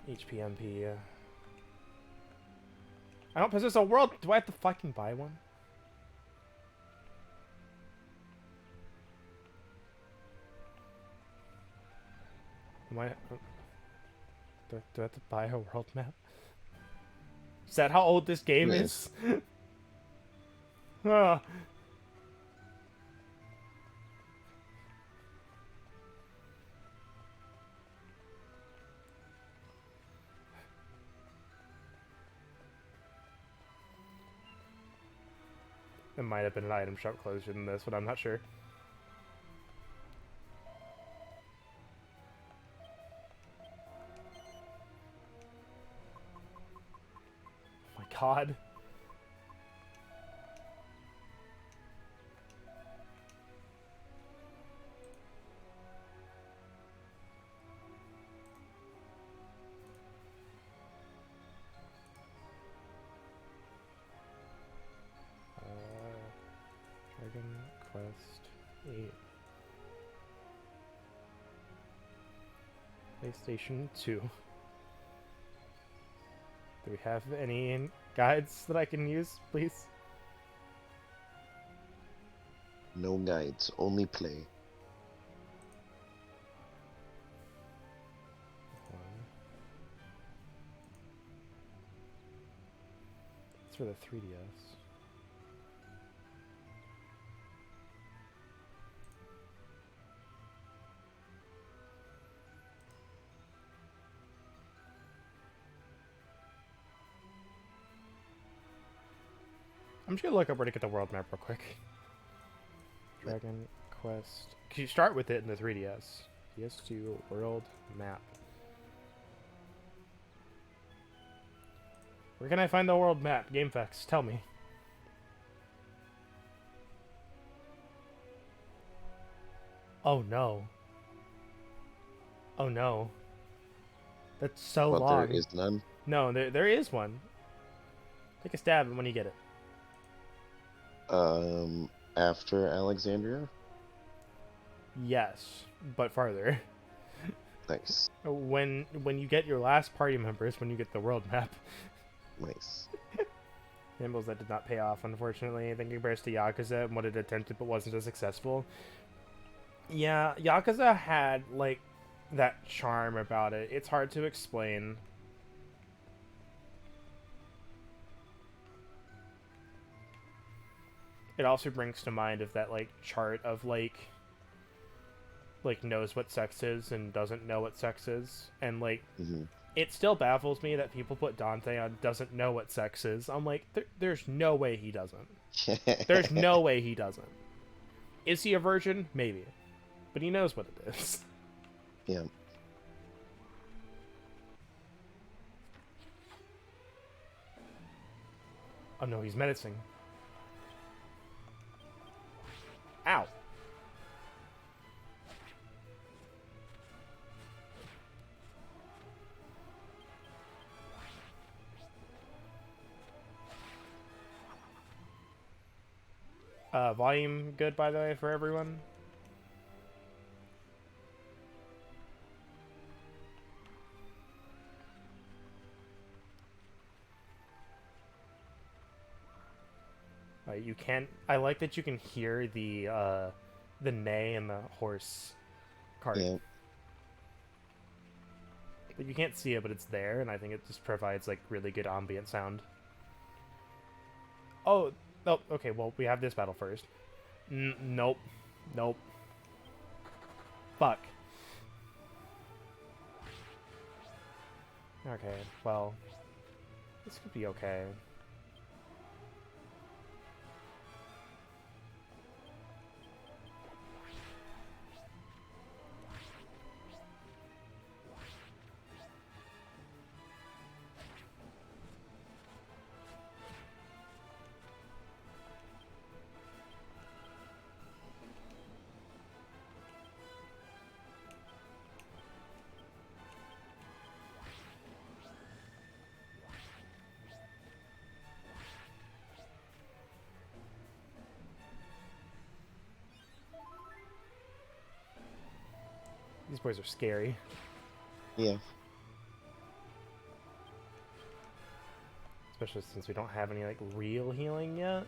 HPMP. I don't possess a world. Do I have to fucking buy one? Am I? Do I have to buy a world map? Is that how old this game is? Ah. It might have been an item shop closer than this, but I'm not sure. Oh my god. PlayStation 2. Do we have any guides that I can use, please?
No guides, only play.
It's for the 3DS. I'm just gonna look up where to get the world map real quick. Dragon Quest. Can you start with it in the 3DS? PS2 world map. Where can I find the world map? GameFAQs, tell me. Oh no. Oh no. That's so
But
long.
there is none.
No, there is one. Take a stab when you get it.
After Alexandria?
Yes, but farther.
Nice.
When you get your last party members, when you get the world map.
Nice.
Gambles that did not pay off, unfortunately. I think compared to Yakuza and what it attempted but wasn't as successful. Yeah, Yakuza had, like, that charm about it. It's hard to explain. It also brings to mind of that, like, chart of, like knows what sex is and doesn't know what sex is. And, like, it still baffles me that people put Dante on doesn't know what sex is. I'm like, there's no way he doesn't. There's no way he doesn't. Is he a virgin? Maybe. But he knows what it is.
Yeah.
Oh no, he's menacing. Ow. Volume good, by the way, for everyone? You can. I like that you can hear the neigh and the horse cart.
Yeah.
But you can't see it, but it's there, and I think it just provides like really good ambient sound. Oh, okay. Well, we have this battle first. Nope. Nope. Fuck. Okay. Well, this could be okay. These boys are scary.
Yeah.
Especially since we don't have any, like, real healing yet.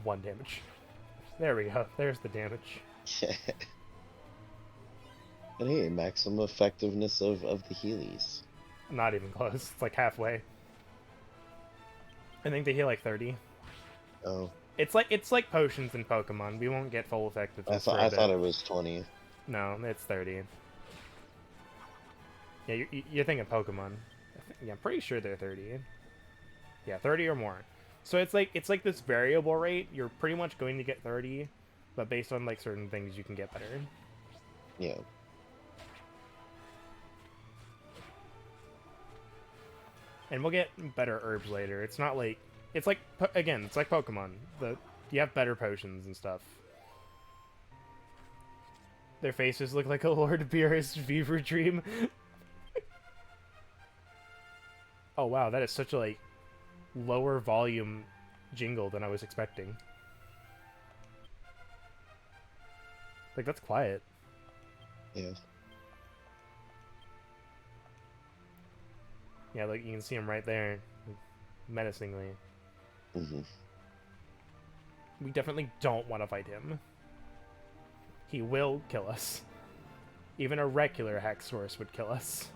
1 damage. There we go. There's the damage.
And hey, maximum effectiveness of the Heelys.
Not even close. It's like halfway. I think they heal like 30.
Oh.
It's like potions in Pokemon. We won't get full effectiveness for a
I
bit.
thought it was 20.
No, it's 30. Yeah, you're thinking Pokemon. Yeah, I'm pretty sure they're 30. Yeah, 30 or more. So it's like this variable rate. You're pretty much going to get 30, but based on like certain things, you can get better.
Yeah.
And we'll get better herbs later. It's not like it's like again, it's like Pokemon. You have better potions and stuff. Their faces look like a Lord Beerus fever dream. Oh wow, that is such a like lower volume jingle than I was expecting. Like, that's quiet.
Yeah.
Yeah, like, you can see him right there. Menacingly.
Hmm.
We definitely don't want to fight him. He will kill us. Even a regular hex source would kill us.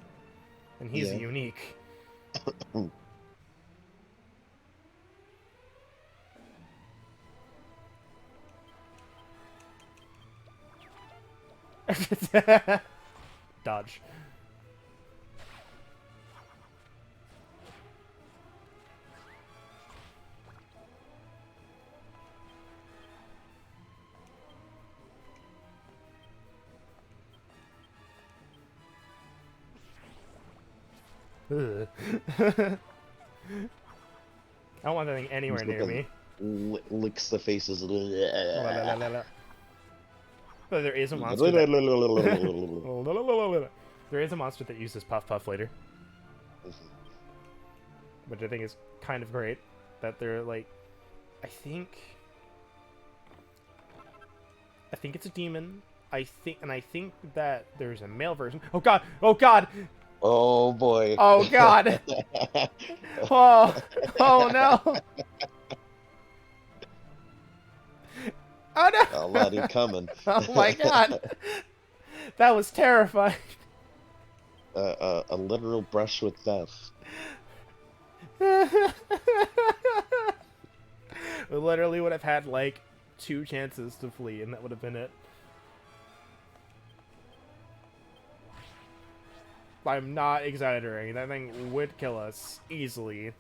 And he's
Yeah.
unique. Dodge. Ugh. I don't want that thing anywhere near me.
Licks the faces.
But there is a monster that... There is a monster that uses Puff Puff later. Which I think is kind of great. That they're like... I think it's a demon. I think that there's a male version. Oh god! Oh god!
Oh boy.
Oh god! Oh! Oh no! Oh no!
A lot coming.
Oh my god! That was terrifying.
A literal brush with death.
We literally would have had like 2 chances to flee, and that would have been it. I'm not exaggerating. That thing would kill us easily.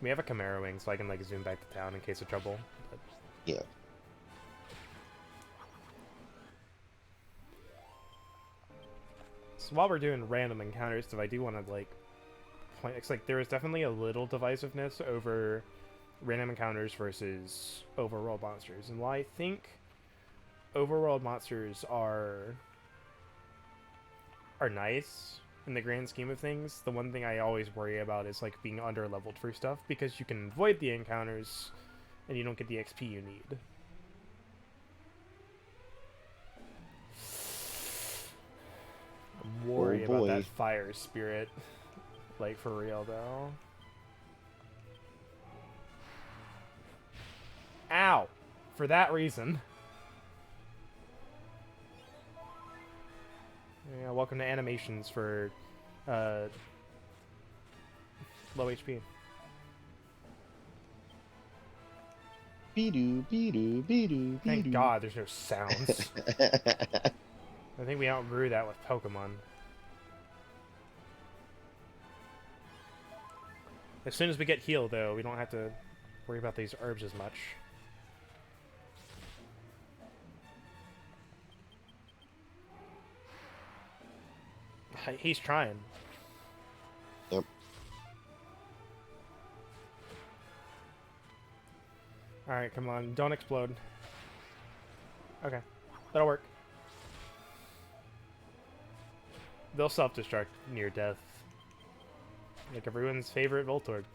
We have a Chimera wing, so I can like zoom back to town in case of trouble. But...
Yeah.
So while we're doing random encounters, if I do want to like point, it's like there is definitely a little divisiveness over random encounters versus overworld monsters, and while I think overworld monsters are nice in the grand scheme of things, the one thing I always worry about is like being under-leveled for stuff, because you can avoid the encounters and you don't get the XP you need. I'm worried about that fire spirit. Like, for real, though. Ow! For that reason. Yeah, welcome to animations for, low HP.
Be-doo, be-doo, be-doo,
Thank
be-doo.
God there's no sounds. I think we outgrew that with Pokemon. As soon as we get healed, though, we don't have to worry about these herbs as much. He's trying.
Yep.
Alright, come on. Don't explode. Okay. That'll work. They'll self-destruct near death. Like everyone's favorite Voltorb.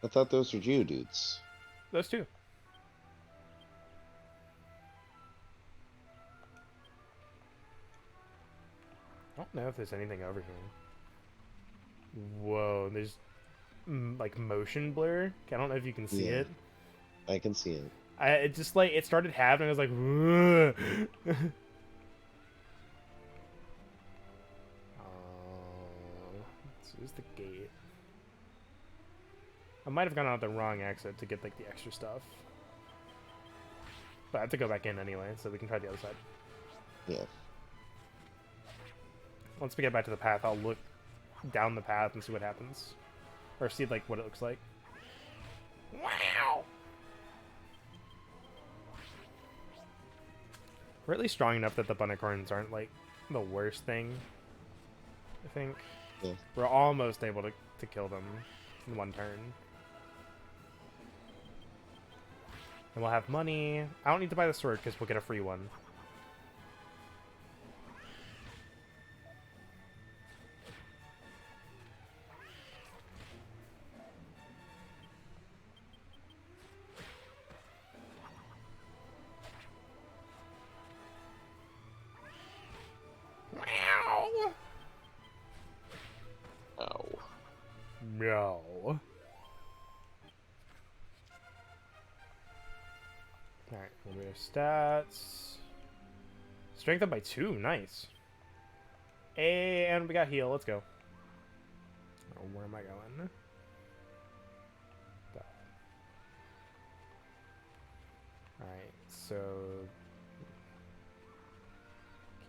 I thought those were Geodudes.
Those two. I don't know if there's anything over here. Whoa, there's like motion blur. I don't know if you can see it.
I can see it.
It just like it started happening. I was like, "Whoa." So here's the gate. I might have gone out the wrong exit to get like the extra stuff, but I have to go back in anyway, so we can try the other side.
Yeah.
Once we get back to the path, I'll look down the path and see what happens, or see like what it looks like. Wow. We're at least strong enough that the Bunnicorns aren't like the worst thing. I think.
Yeah.
We're almost able to kill them in one turn. And we'll have money. I don't need to buy the sword because we'll get a free one. stats. Strength up by 2. Nice. And we got heal. Let's go. Oh, where am I going? Alright, so...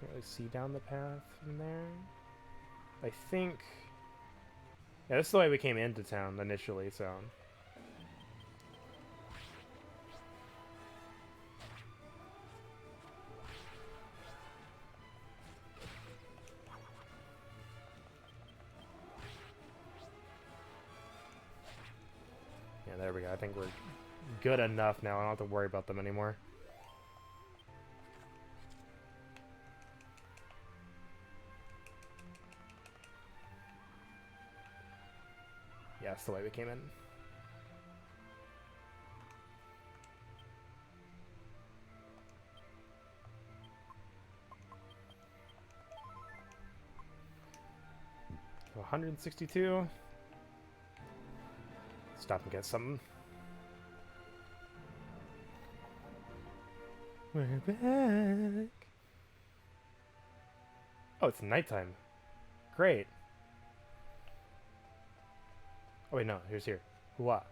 Can't really see down the path from there. I think... Yeah, this is the way we came into town initially, so... Yeah, there we go. I think we're good enough now. I don't have to worry about them anymore. Yeah, that's the way we came in. So 162. Stop and get something. We're back. Oh, it's nighttime. Great. Oh wait, no. Here's here. Hooah.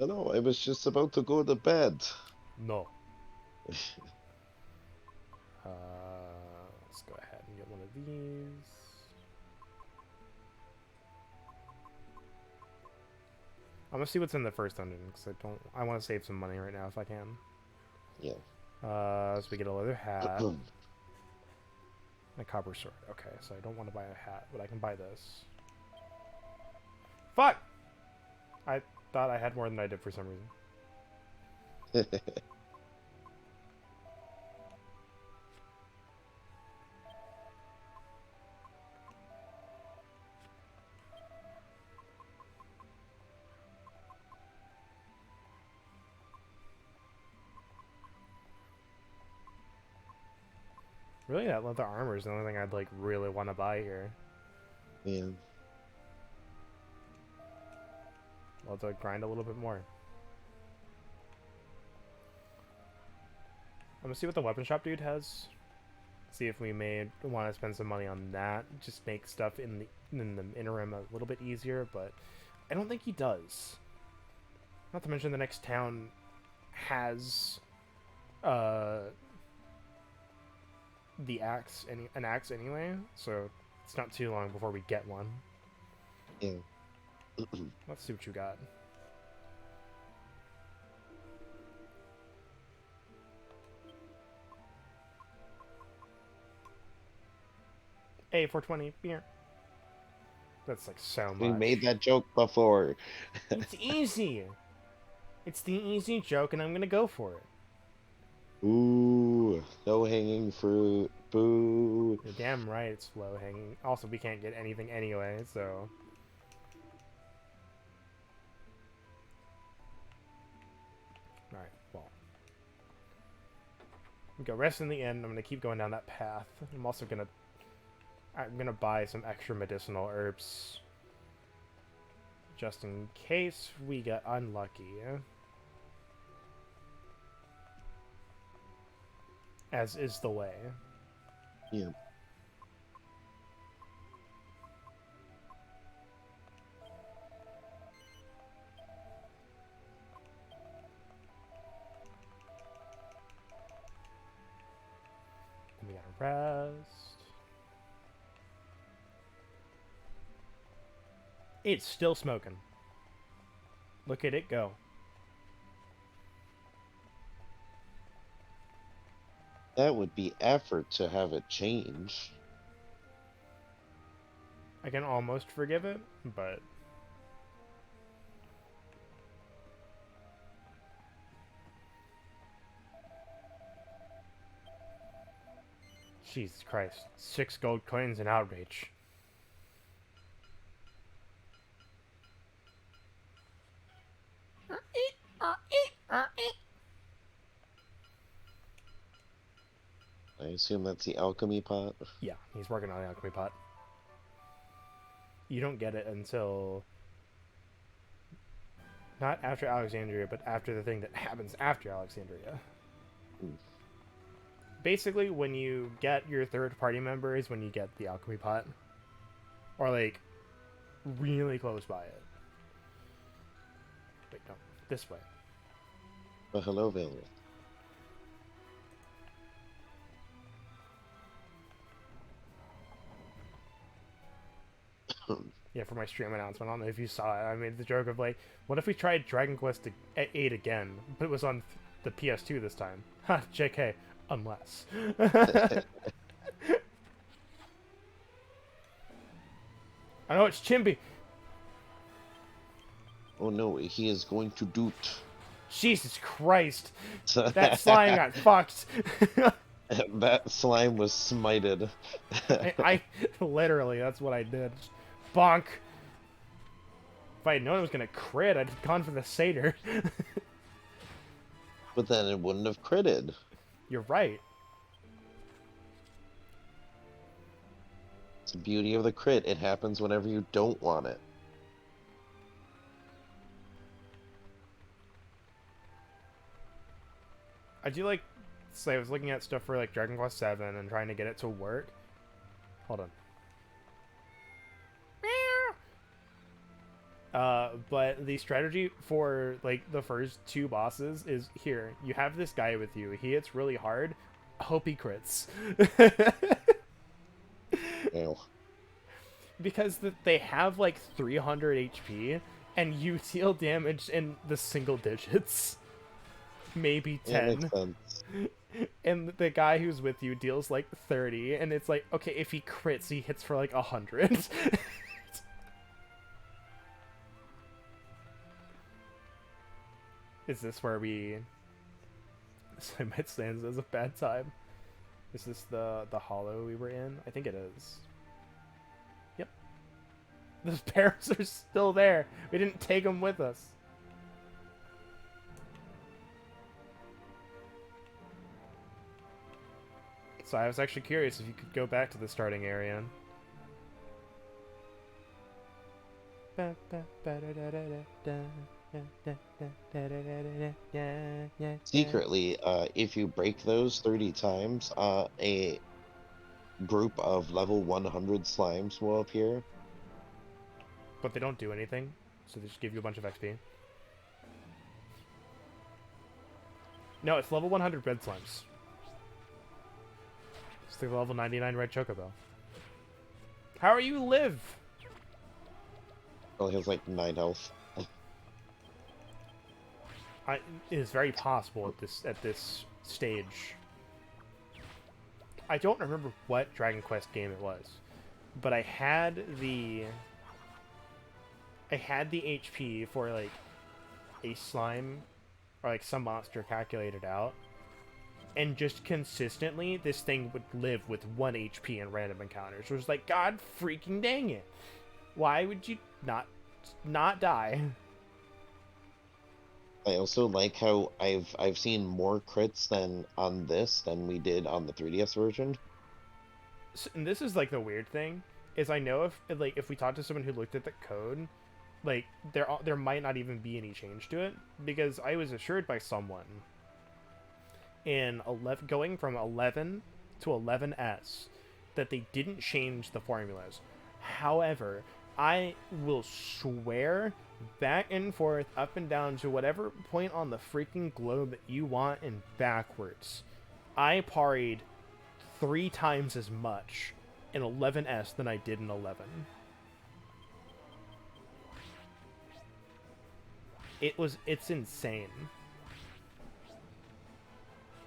Oh no, I was just about to go to bed.
No. Let's go ahead and get one of these. I'm gonna see what's in the first dungeon because I want to save some money right now if I can.
Yeah.
So we get a leather hat. And a copper sword. Okay, so I don't want to buy a hat, but I can buy this. Fuck! I thought I had more than I did for some reason. Really, that leather armor is the only thing I'd like really want to buy here.
Yeah.
I'll have to grind a little bit more. I'm gonna see what the weapon shop dude has. See if we may want to spend some money on that. Just make stuff in the interim a little bit easier, but I don't think he does. Not to mention the next town has the axe, an axe anyway, so it's not too long before we get one.
Yeah.
Let's see what you got. Hey, 420 beer. That's like so much.
We made that joke before.
It's easy. It's the easy joke, and I'm gonna go for it.
Ooh, low hanging fruit. Boo.
You're damn right it's low hanging. Also, we can't get anything anyway, so. Alright, well. We go rest in the inn. I'm gonna keep going down that path. I'm gonna buy some extra medicinal herbs. Just in case we get unlucky. As is the way.
Yeah.
We gotta rest. It's still smoking. Look at it go.
That would be effort to have it change.
I can almost forgive it, but... Jesus Christ. 6 gold coins and outrage.
I assume that's the alchemy pot.
Yeah, he's working on the alchemy pot. You don't get it until Not after Alexandria, but after the thing that happens after Alexandria.
Mm.
Basically, when you get your third party member is when you get the alchemy pot. Or, like, really close by it. Wait, no. This way.
Well, hello, Valerie.
Yeah, for my stream announcement. I don't know if you saw it. I made the joke of, like, what if we tried Dragon Quest 8 again, but it was on the PS2 this time? Ha, JK. Unless. I know it's Chimpy.
Oh no, he is going to doot.
Jesus Christ. That slime got fucked.
That slime was smited.
I literally, that's what I did. Just bonk. If I had known it was gonna crit, I'd have gone for the satyr.
But then it wouldn't have critted.
You're right.
It's the beauty of the crit. It happens whenever you don't want it.
I do like, say, I was looking at stuff for like Dragon Quest 7 and trying to get it to work. Hold on. But the strategy for like the first two bosses is here. You have this guy with you. He hits really hard. Hope he crits.
Ew.
Because they have like 300 HP and you deal damage in the single digits. Maybe
Yeah,
10.
makes sense.
And the guy who's with you deals like 30, and it's like, okay, if he crits, he hits for like 100. Is this where we... I might stand as a bad time. Is this the hollow we were in? I think it is. Yep. Those bears are still there. We didn't take them with us. So I was actually curious if you could go back to the starting area.
Secretly, if you break those 30 times, a group of level 100 slimes will appear.
But they don't do anything, so they just give you a bunch of XP. No, it's level 100 red slimes. It's the level 99 red chocobo. How are you live?
Well, he has like 9 health.
It is very possible at this stage. I don't remember what Dragon Quest game it was, but I had the HP for like a slime or like some monster calculated out, and just consistently this thing would live with 1 HP in random encounters. It was like, God freaking dang it! Why would you not die?
I also like how I've seen more crits than on this than we did on the 3DS version.
And this is like the weird thing is I know if we talk to someone who looked at the code, like there might not even be any change to it, because I was assured by someone in 11 going from 11 to 11S that they didn't change the formulas. However, I will swear back and forth, up and down to whatever point on the freaking globe that you want and backwards, I parried 3 times as much in 11S than I did in 11. It's insane.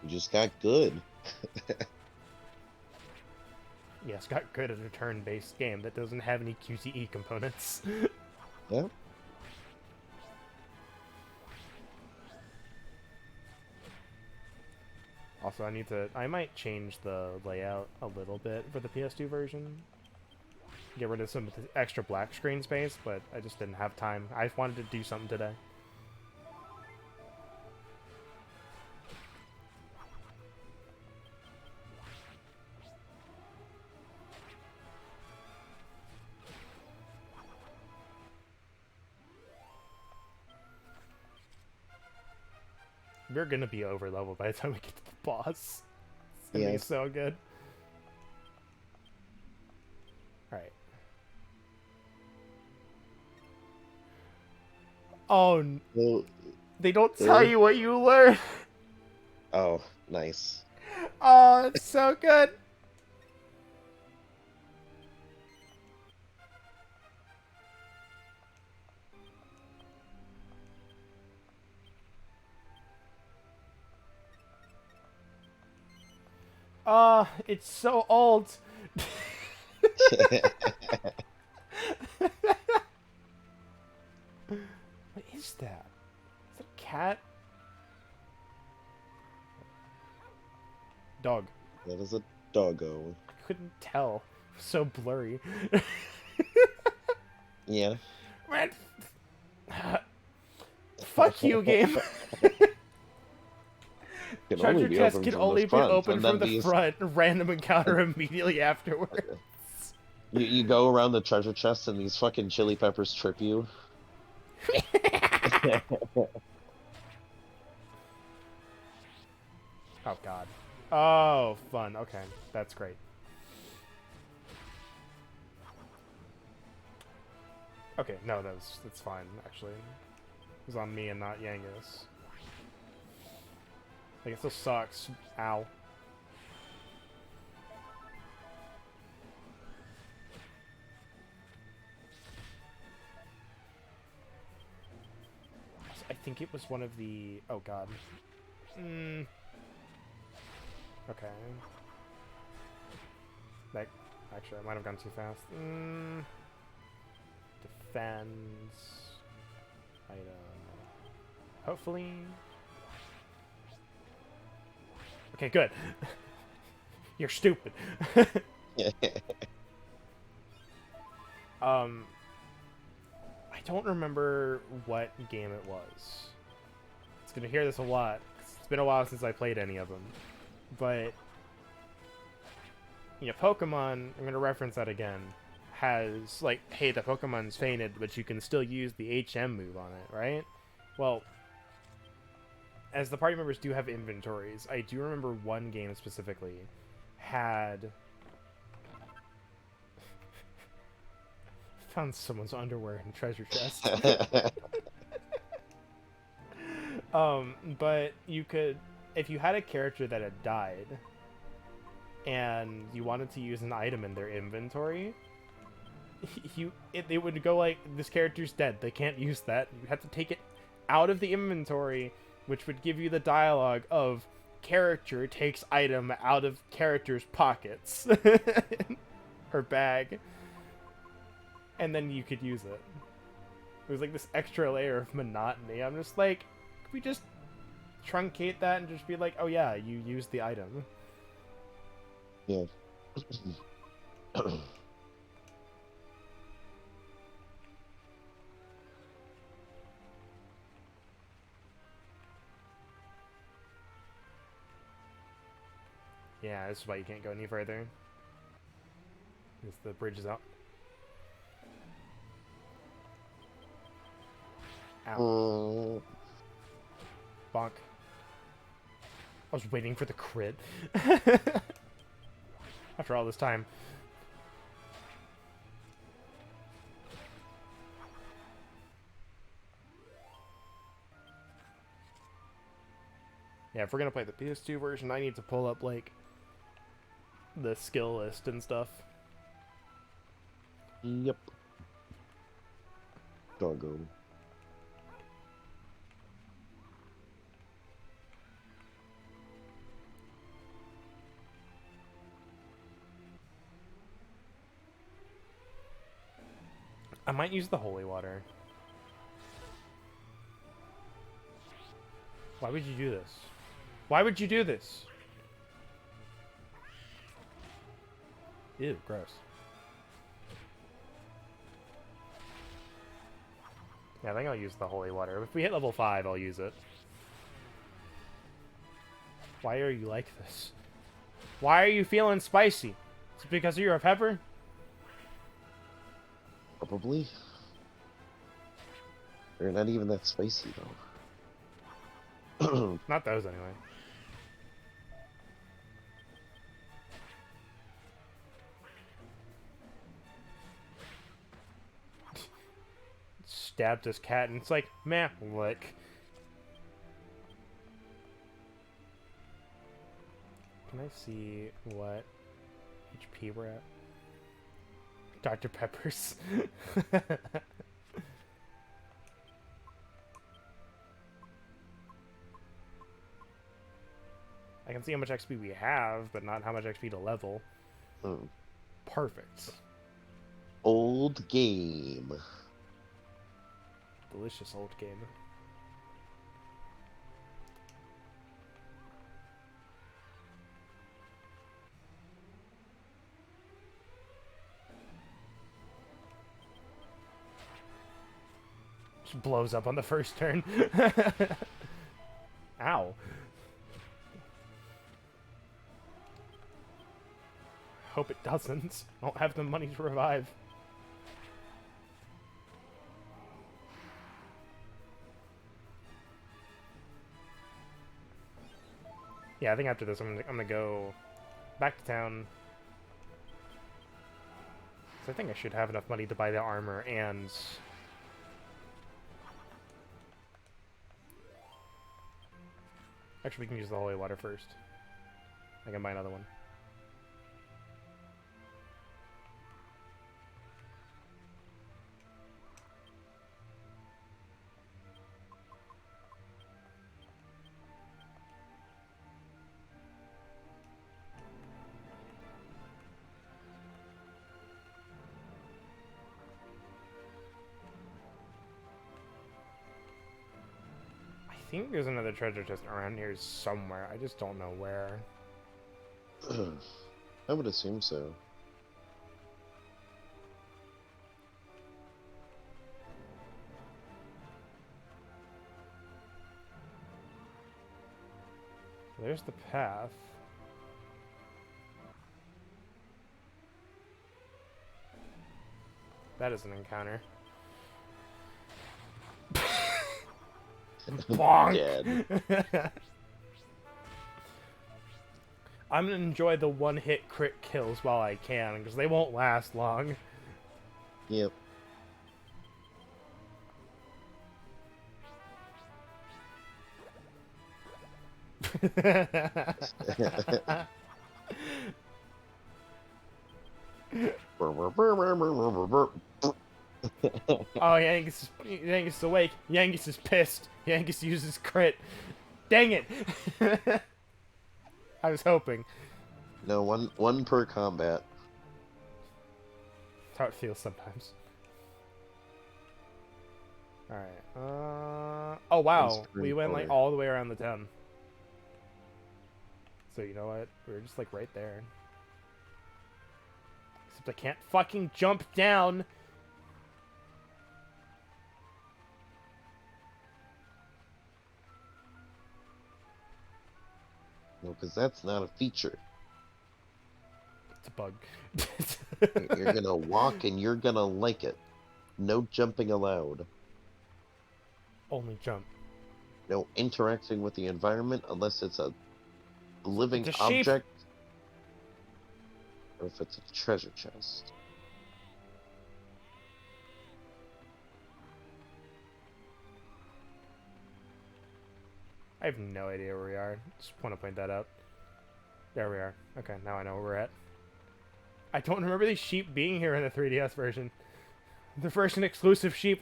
You just got good.
Yes, got good at a turn-based game that doesn't have any QTE components.
Yeah.
Also, I might change the layout a little bit for the PS2 version. Get rid of some of the extra black screen space, but I just didn't have time. I wanted to do something today. We're gonna be over leveled by the time we get to the boss. It's gonna
Yeah.
be so good. Alright. Oh,
Well,
they don't tell you what you learn.
oh, nice.
Oh, it's so good. It's so old. What is that? Is that a cat? Dog.
That is a doggo.
I couldn't tell. It was so blurry.
Yeah.
Man. Fuck you, game.
Can only
Treasure
be
chest
opened
can
from
only
the
be
front,
opened
and
from
then
the
these
front. Random encounter immediately afterwards.
you go around the treasure chest and these fucking chili peppers trip you.
Oh god. Oh, fun. Okay, that's great. Okay, no, that's fine actually. It was on me and not Yangus. Like, it still sucks. Ow. I think it was one of the... Oh, God. Okay. That... Actually, I might have gone too fast. Defense... Item... Hopefully... Okay, good. You're stupid. I don't remember what game it was. It's gonna hear this a lot. It's been a while since I played any of them. But, you know, Pokemon, I'm gonna reference that again, has, like, hey, the Pokemon's fainted, but you can still use the HM move on it, right? Well, as the party members do have inventories, I do remember one game specifically had... Found someone's underwear in a treasure chest. But you could, if you had a character that had died, and you wanted to use an item in their inventory, it would go like, this character's dead, they can't use that. You have to take it out of the inventory, which would give you the dialogue of character takes item out of character's pockets or bag, and then you could use it. It was like this extra layer of monotony. I'm just like, could we just truncate that and just be like, oh yeah, you used the item?
Yeah.
Yeah, this is why you can't go any further. Because the bridge is out. Ow. Bonk. I was waiting for the crit. After all this time. Yeah, if we're gonna play the PS2 version, I need to pull up, like, the skill list and stuff.
Yep. Doggo.
I might use the holy water. Why would you do this? Why would you do this? Ew, gross. Yeah, I think I'll use the holy water. If we hit level 5, I'll use it. Why are you like this? Why are you feeling spicy? Is it because you're a pepper?
Probably. They're not even that spicy though.
Not those, anyway. Stabbed this cat, and it's like, meh, lick. Can I see what HP we're at? Dr. Pepper's. I can see how much XP we have, but not how much XP to level. Perfect.
Old game.
Delicious old game. Just blows up on the first turn. Ow. Hope it doesn't. I don't have the money to revive. Yeah, I think after this I'm gonna go back to town. So I think I should have enough money to buy the armor and... Actually, we can use the holy water first. I can buy another one. I think there's another treasure chest around here somewhere. I just don't know where.
I would assume so.
There's the path. That is an encounter. Bonk! I'm gonna enjoy the one-hit crit kills while I can, because they won't last long.
Yep.
Oh, Yangus is awake. Yangus is pissed. Yangus uses crit. Dang it! I was hoping.
No, one per combat.
That's how it feels sometimes. Alright, oh wow, we went like all the way around the town. So you know what? We're just like right there. Except I can't fucking jump down!
No, because that's not a feature.
It's a bug.
You're gonna walk and you're gonna like it. No jumping allowed.
Only jump.
No interacting with the environment unless it's a living
It's a sheep.
object. Or if it's a treasure chest.
I have no idea where we are. Just want to point that out. There we are. Okay, now I know where we're at. I don't remember these sheep being here in the 3DS version. The first and exclusive sheep.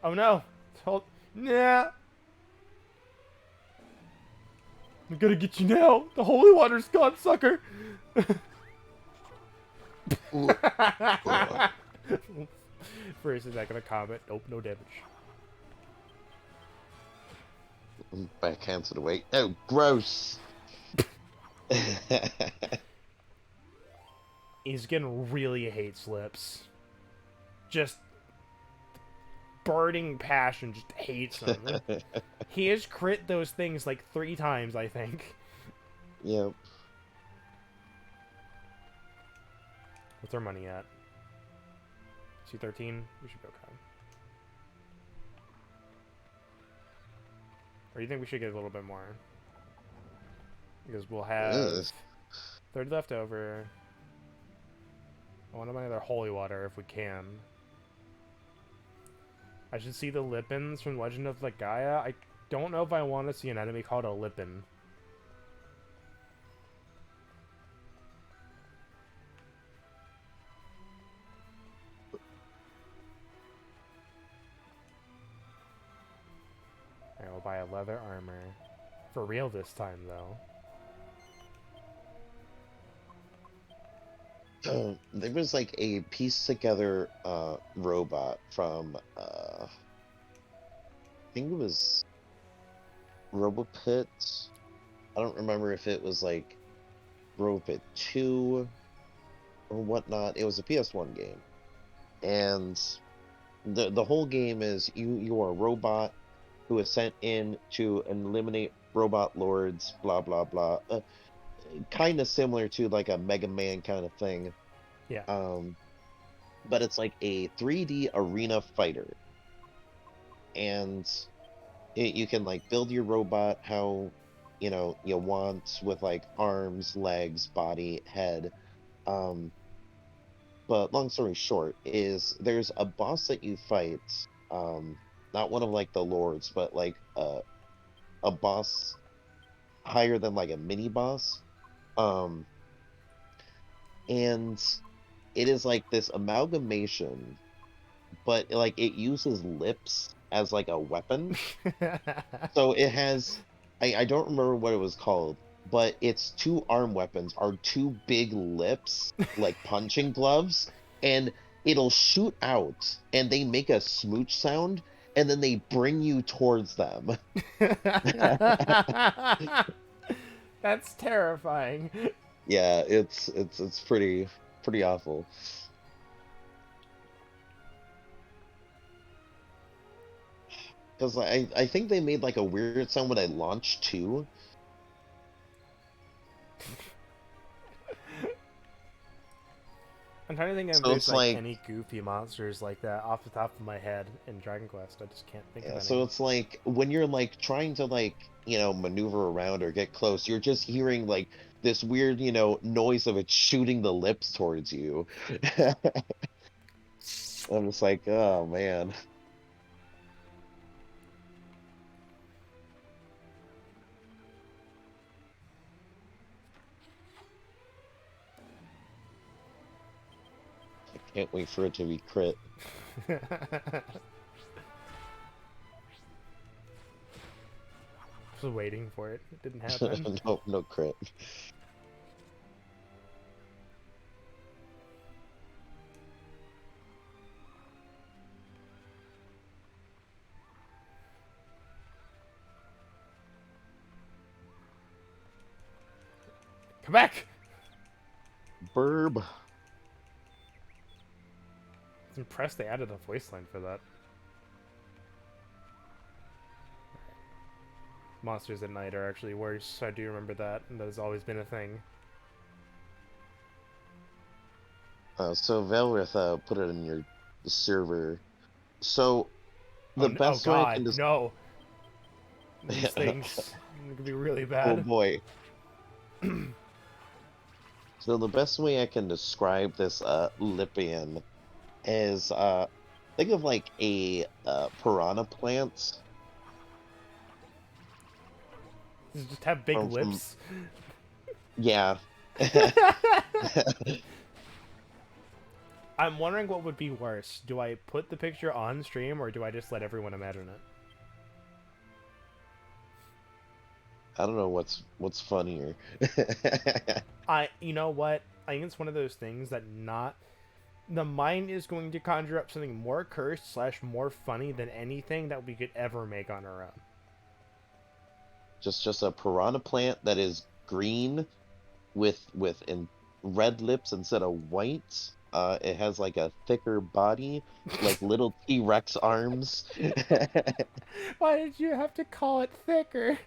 Oh no! Hold. Nah! I'm gonna get you now! The holy water's gone, sucker! First attack of a combat. Nope, no damage.
Backhands it away. Oh, gross!
Izgen really hates lips. Just burning passion, just hates them. He has crit those things like 3 times, I think.
Yep.
What's our money at? 213? We should go calm. Or do you think we should get a little bit more? Because we'll have
Ugh.
30 left over. I want to buy another holy water if we can. I should see the Lippins from Legend of the Gaia. I don't know if I want to see an enemy called a Lippin. Alright, we'll buy a leather armor. For real this time, though.
There was like a piece together robot from I think it was RoboPit. I don't remember if it was like RoboPit 2 or whatnot. It was a PS1 game. And the whole game is you are a robot who is sent in to eliminate robot lords, blah blah blah. Kind of similar to like a Mega Man kind of thing.
Yeah.
But it's like a 3D arena fighter, and you can like build your robot how you want with like arms, legs, body, head. But long story short is there's a boss that you fight, not one of like the lords, but like a boss higher than like a mini boss. Um, and it is like this amalgamation, but like it uses lips as like a weapon. So it has, I don't remember what it was called, but its two arm weapons are two big lips, like punching gloves, and it'll shoot out and they make a smooch sound and then they bring you towards them.
That's terrifying.
Yeah, it's pretty awful. Because I think they made like a weird sound when I launched too.
I'm trying to think if
So
there's
it's
like
like,
any goofy monsters like that off the top of my head in Dragon Quest. I just can't think of
yeah,
any.
so it's like when you're like trying to like, maneuver around or get close, you're just hearing like this weird, noise of it shooting the lips towards you. I'm just like, oh man. I can't wait for it to be crit.
I was waiting for it. It didn't happen.
No, no crit.
Come back!
Burb.
I was impressed they added a voice line for that. Monsters at night are actually worse. I do remember that, and that has always been a thing.
So Valrith put it in your server. So
Oh,
the
oh
best way I
god,
can just
no! These things could be really
oh
bad.
boy. So the best way I can describe this Lipian is think of like a piranha plant
Does it just have big
from
lips?
yeah.
I'm wondering what would be worse. Do I put the picture on stream, or do I just let everyone imagine it?
I don't know what's funnier.
You know what? I think it's one of those things that the mind is going to conjure up something more cursed / more funny than anything that we could ever make on our own.
Just a piranha plant that is green with red lips instead of white. It has like a thicker body, like little T-Rex arms.
Why did you have to call it thicker?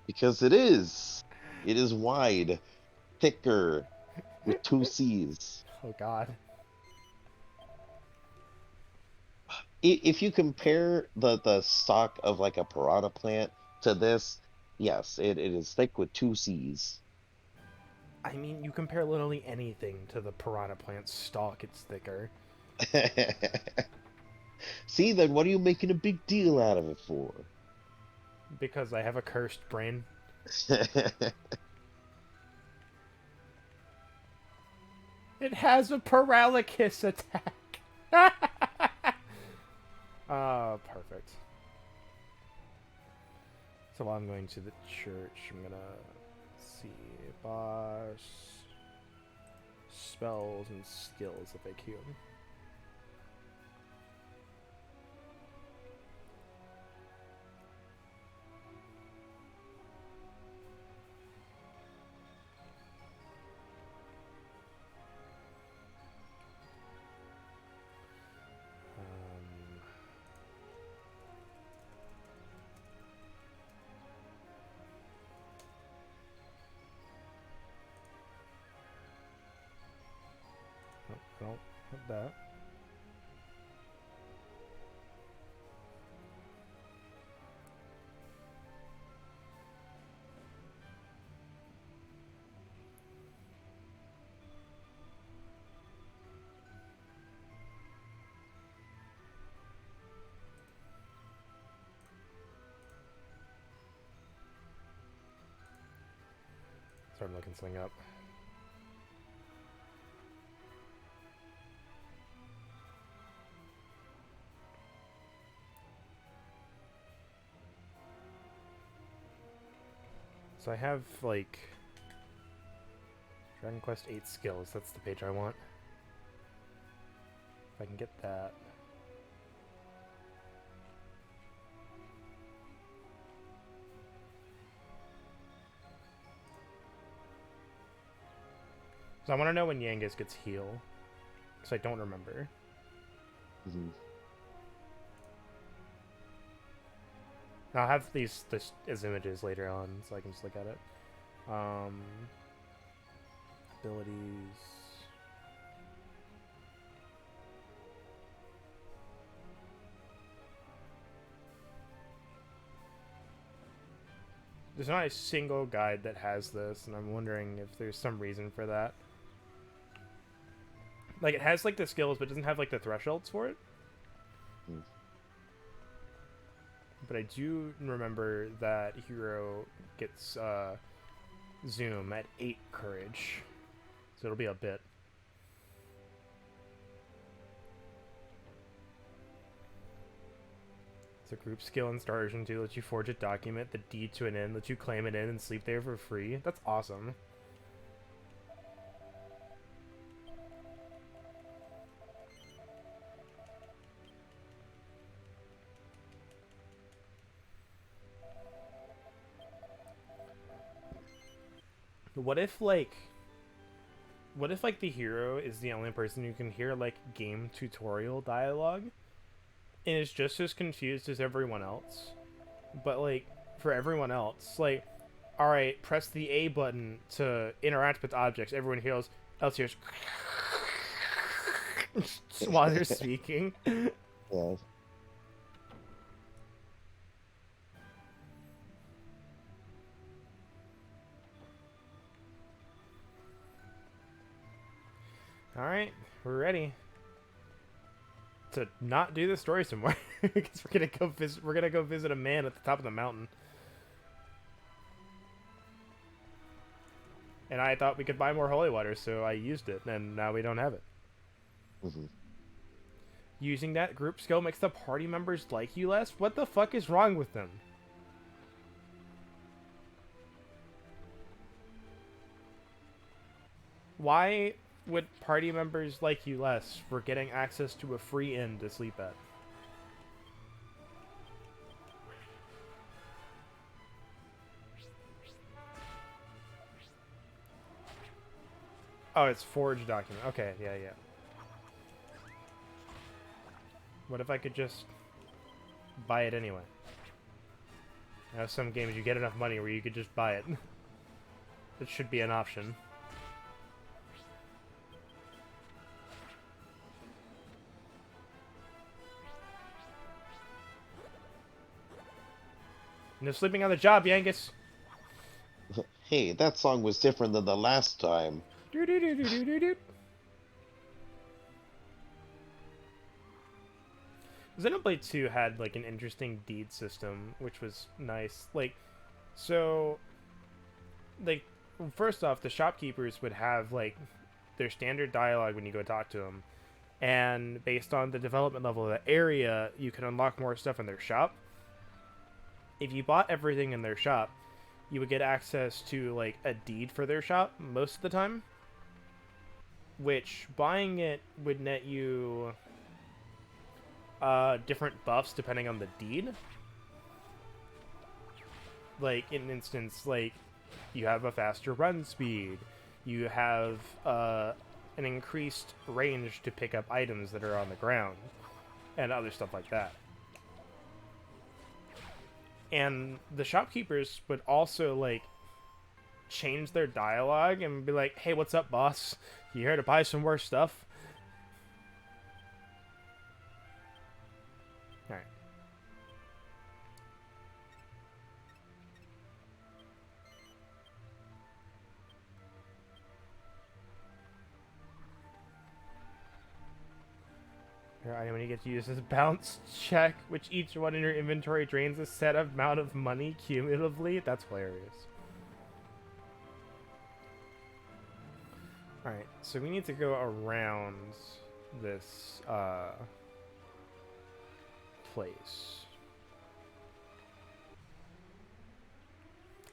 Because it is. It is wide, thicker, with two C's.
Oh god.
If you compare the stock of like a piranha plant to this, yes, it is thick with two C's.
I mean, you compare literally anything to the piranha plant stalk, it's thicker.
See, then what are you making a big deal out of it for?
Because I have a cursed brain. It has a paralysis attack. Perfect. So while I'm going to the church, I'm gonna see boss spells and skills FAQ. No, not that. Sorry, I'm looking something up. So I have, like, Dragon Quest 8 skills. That's the page I want. If I can get that. So I want to know when Yangus gets heal. Because I don't remember.
Mhm.
I'll have these as images later on, so I can just look at it. Abilities. There's not a single guide that has this, and I'm wondering if there's some reason for that. Like, it has, like, the skills, but it doesn't have, like, the thresholds for it.
Mm.
But I do remember that hero gets zoom at 8 courage. So it'll be a bit. It's a group skill in Star Ocean 2 lets you forge a document, the deed to an inn, lets you claim an inn and sleep there for free. That's awesome. What if, like... What if, like, the hero is the only person who can hear, like, game tutorial dialogue? And is just as confused as everyone else? But, like, for everyone else, like, alright, press the A button to interact with objects. Everyone else hears while they're speaking.
Yeah.
Alright, we're ready to not do the story some more. Because we're gonna go visit a man at the top of the mountain. And I thought we could buy more holy water, so I used it, and now we don't have it.
Mm-hmm.
Using that group skill makes the party members like you less? What the fuck is wrong with them? Why would party members like you less for getting access to a free inn to sleep at? Oh, it's forged document. Okay, yeah. What if I could just buy it anyway? Now, some games you get enough money where you could just buy it. It should be an option. No sleeping on the job, Yangus.
Hey, that song was different than the last time.
Doo-doo-doo-doo-doo-doo. Xenoblade 2 had like an interesting deed system, which was nice. Like, so, like, first off, the shopkeepers would have like their standard dialogue when you go talk to them, and based on the development level of the area, you can unlock more stuff in their shop. If you bought everything in their shop, you would get access to like a deed for their shop most of the time, which buying it would net you different buffs depending on the deed. Like, in an instance, like, you have a faster run speed, you have an increased range to pick up items that are on the ground, and other stuff like that. And the shopkeepers would also, like, change their dialogue and be like, hey, what's up, boss? You here to buy some more stuff? Alright. Your item when you get to use this bounce check, which each one in your inventory drains a set amount of money cumulatively. That's hilarious. Alright, so we need to go around this place.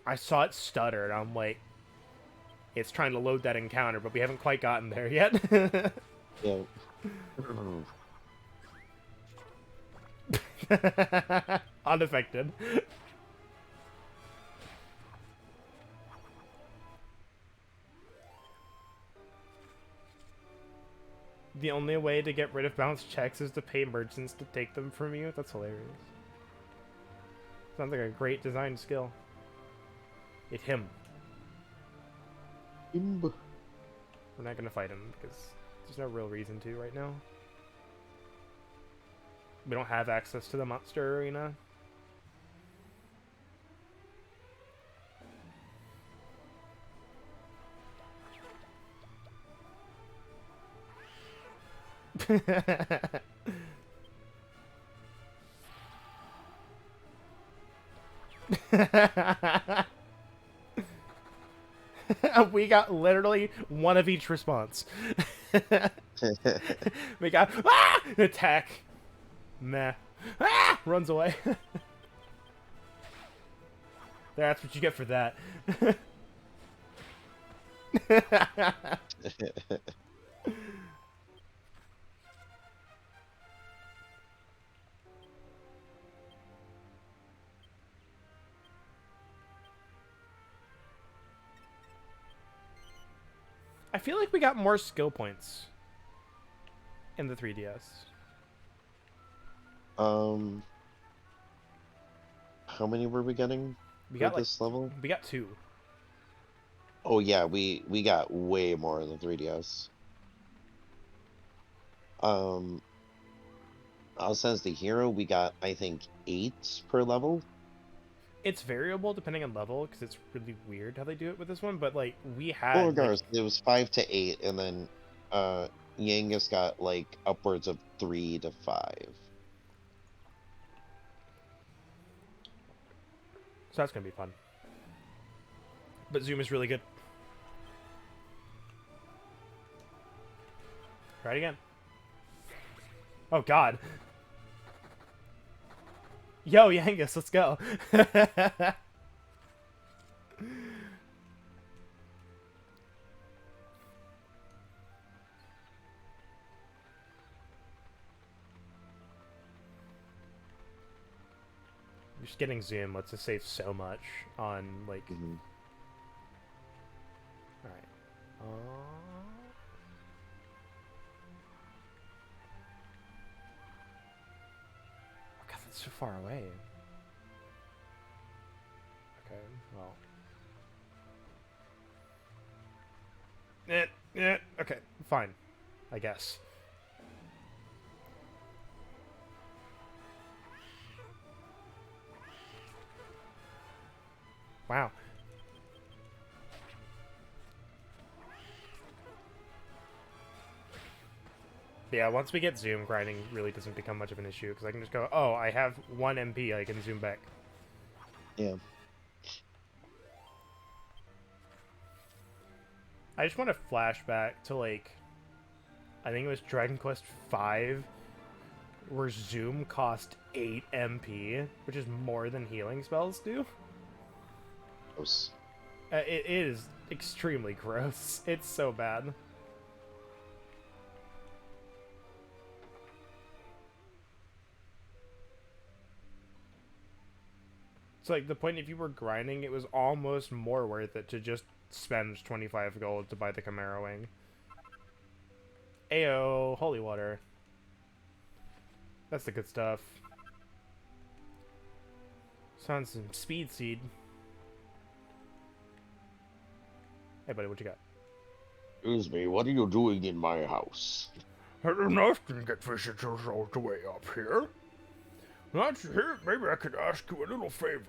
I saw it stutter, and I'm like, it's trying to load that encounter, but we haven't quite gotten there yet.
Yeah.
Unaffected. The only way to get rid of bounce checks is to pay merchants to take them from you? That's hilarious. Sounds like a great design skill. It's him.
Imb.
We're not gonna fight him because there's no real reason to right now. We don't have access to the monster arena. We got literally one of each response. We got attack, meh, runs away. That's what you get for that. I feel like we got more skill points in the 3DS.
How many were we getting
We
for
got like
this level?
we got 2.
Oh yeah, we got way more in the 3DS. As the hero, we got I think 8 per level.
It's variable depending on level because it's really weird how they do it with this one. But like we
Well,
had,
regardless, it was 5 to 8, and then Yangus got like upwards of 3 to 5.
so that's gonna be fun. But Zoom is really good. Try it again. Oh God. Yo, Yangus, let's go. Just getting Zoom lets us save so much on, like...
Mhm.
Alright. Oh god, that's so far away. Okay, well... okay, fine. I guess. Wow. Yeah, once we get zoom, grinding really doesn't become much of an issue, because I can just go, oh, I have 1 MP, I can zoom back.
Yeah.
I just want to flashback to, like, I think it was Dragon Quest V, where zoom cost 8 MP, which is more than healing spells do.
Gross.
It is extremely gross. It's so bad. So, like, the point if you were grinding, it was almost more worth it to just spend 25 gold to buy the Chimera Wing. Ayo, holy water. That's the good stuff. Sounds some speed seed. Hey, buddy, what you got?
Excuse me, what are you doing in my house?
I don't often get visitors all the way up here. That's it. Maybe I could ask you a little favor.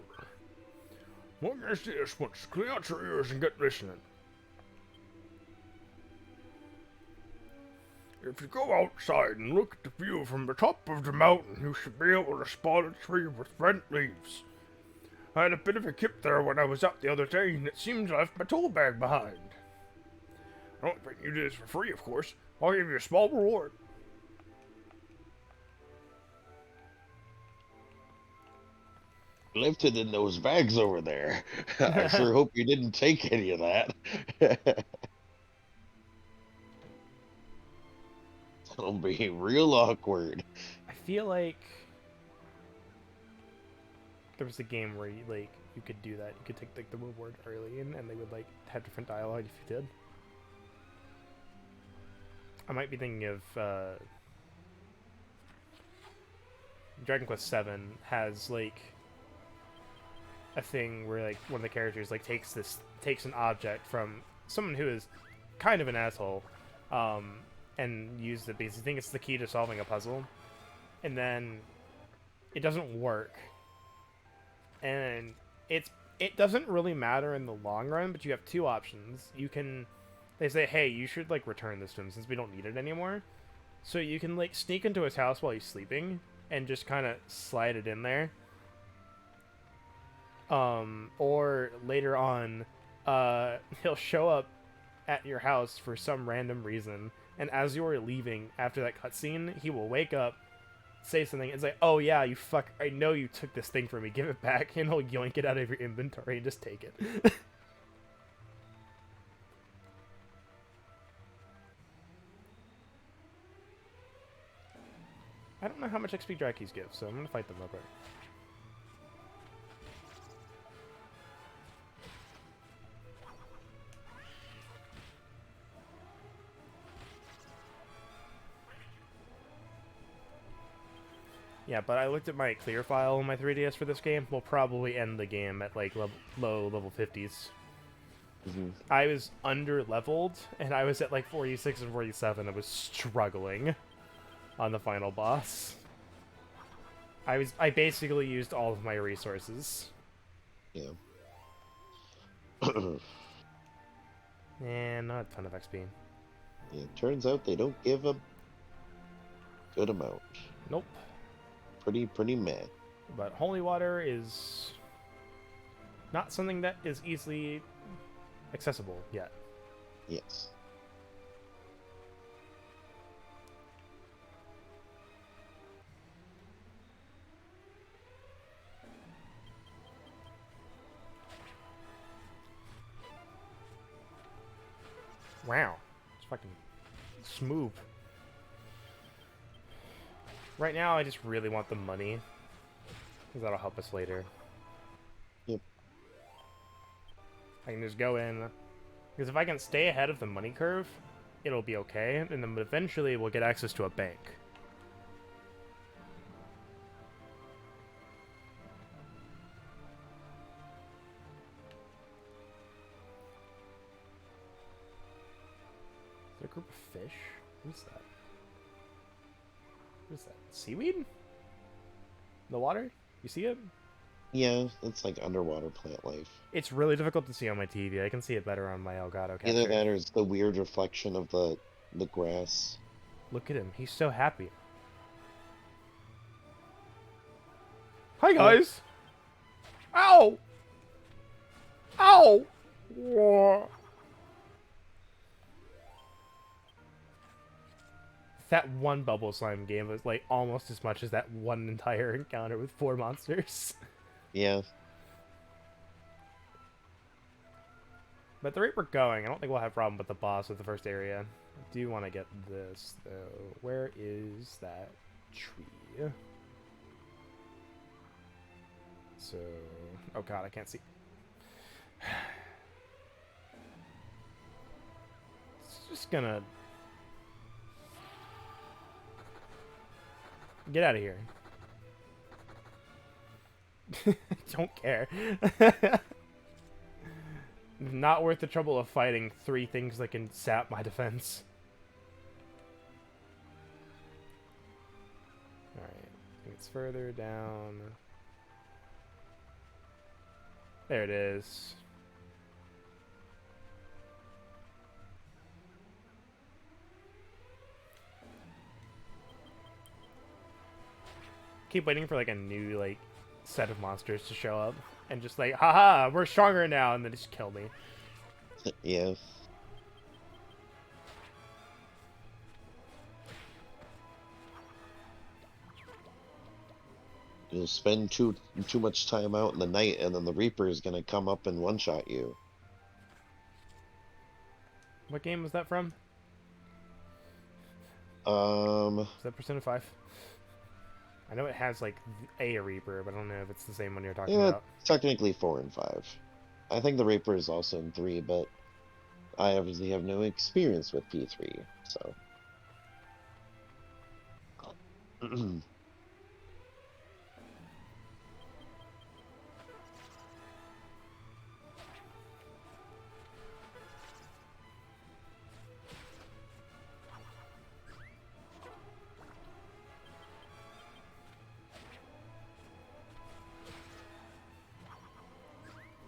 What is this? Once clear out your ears and get listening. If you go outside and look at the view from the top of the mountain, you should be able to spot a tree with bent leaves. I had a bit of a kip there when I was up the other day, and it seems I left my tool bag behind. I don't expect you to do this for free, of course. I'll give you a small reward.
Left it in those bags over there. I sure hope you didn't take any of that. That'll be real awkward.
I feel like there was a game where you, like, you could do that. You could take, like, the reward early, and they would, like, have different dialogue if you did. I might be thinking of Dragon Quest VII has, like, a thing where, like, one of the characters, like, takes an object from someone who is kind of an asshole, and uses it because they think it's the key to solving a puzzle, and then it doesn't work, and it doesn't really matter in the long run, but you have two options. They say, hey, you should, like, return this to him since we don't need it anymore. So you can, like, sneak into his house while he's sleeping and just kind of slide it in there. Or later on, he'll show up at your house for some random reason, and as you're leaving after that cutscene, he will wake up, say something, and say, oh yeah, you fuck, I know you took this thing from me, give it back, and he'll yoink it out of your inventory and just take it. I don't know how much XP Drakis give, so I'm gonna fight them real quick. Yeah, but I looked at my clear file on my 3DS for this game. We'll probably end the game at, like, low level 50s.
Mm-hmm.
I was under-leveled, and I was at, like, 46 and 47. I was struggling on the final boss. I basically used all of my resources.
Yeah.
And not a ton of XP.
Yeah, it turns out they don't give a good amount.
Nope.
Pretty meh.
But holy water is not something that is easily accessible yet.
Yes.
Wow. It's fucking smooth. Right now, I just really want the money, because that'll help us later.
Yep.
I can just go in, because if I can stay ahead of the money curve, it'll be okay, and then eventually we'll get access to a bank. Is there a group of fish? What's that? What is that? Seaweed? In the water? You see it?
Yeah, it's like underwater plant life.
It's really difficult to see on my TV. I can see it better on my Elgato
Either
capture.
that or it's the weird reflection of the grass.
Look at him. He's so happy. Hi,
Oh,
guys! Ow! Ow! Whoa. That one bubble slime game was like almost as much as that one entire encounter with 4 monsters.
yeah.
But the rate we're going, I don't think we'll have a problem with the boss of the first area. I do want to get this, though. Where is that tree? So... Oh god, I can't see. It's just gonna... Get out of here. Don't care. Not worth the trouble of fighting 3 things that can sap my defense. Alright. I think it's further down. There it is. Keep waiting for like a new like set of monsters to show up and just like, haha, we're stronger now, and then just kill me.
Yeah. You'll spend too much time out in the night, and then the Reaper is gonna come up and one-shot you.
What game was that from?
Um,
Is that Persona 5? I know it has like a Reaper, but I don't know if it's the same one you're talking
yeah,
about.
technically 4 and 5. I think the Reaper is also in 3, but I obviously have no experience with P3, so.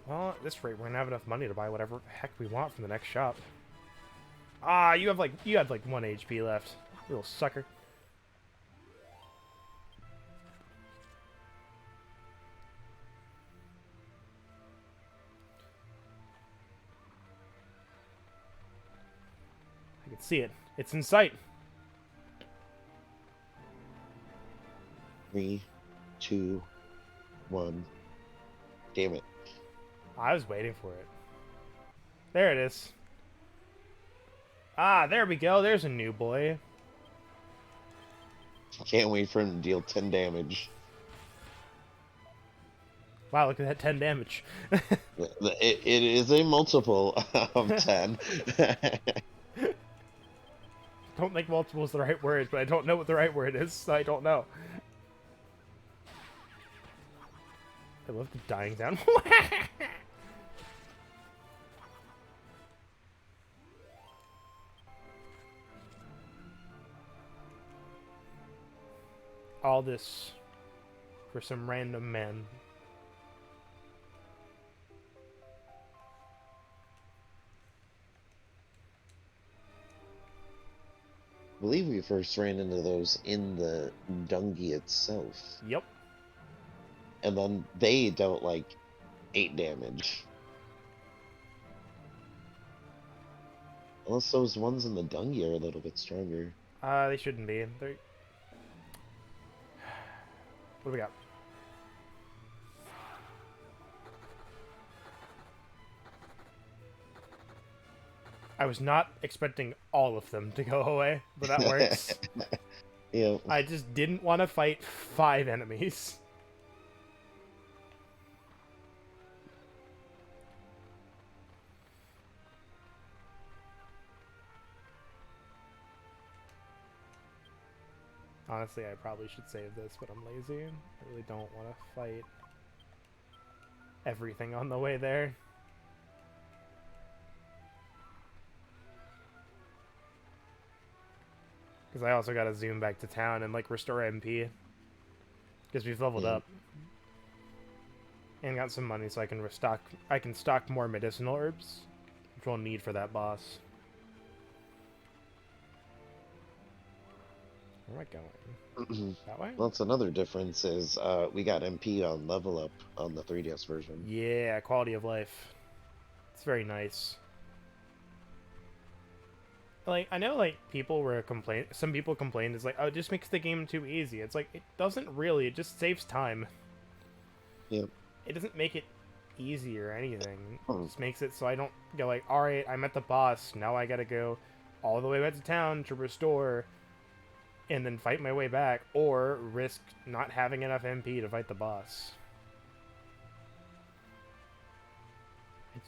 Well, at this rate, we're gonna have enough money to buy whatever the heck we want from the next shop. Ah, you had like 1 HP left, you little sucker. I can see it. It's in sight.
3, 2, 1. Damn it.
I was waiting for it. There it is. Ah, there we go. There's a new boy.
Can't wait for him to deal 10 damage.
Wow, look at that 10 damage.
It is a multiple of 10.
Don't think multiple is the right word, but I don't know what the right word is, so I don't know. I love the dying sound. All this for some random man.
I believe we first ran into those in the Dungy itself.
Yep.
And then they dealt like 8 damage. Unless those ones in the Dungy are a little bit stronger.
They shouldn't be. They're... What do we got? I was not expecting all of them to go away, but that works.
Yeah.
I just didn't want to fight 5 enemies. Honestly, I probably should save this, but I'm lazy. I really don't want to fight everything on the way there. Because I also gotta zoom back to town and, like, restore MP. Because we've leveled up. And got some money so I can restock. I can stock more medicinal herbs, which we'll need for that boss. Where am I going? That way?
Well, that's another difference is we got MP on level up on the 3DS version.
Yeah, quality of life. It's very nice. Like, I know, like, people were some people complained, it's like, oh, it just makes the game too easy. It's like, it doesn't really, it just saves time.
Yep.
It doesn't make it easy or anything. It
Hmm.
just makes it so I don't go like, alright, I'm at the boss, now I gotta go all the way back to town to restore, and then fight my way back, or risk not having enough MP to fight the boss.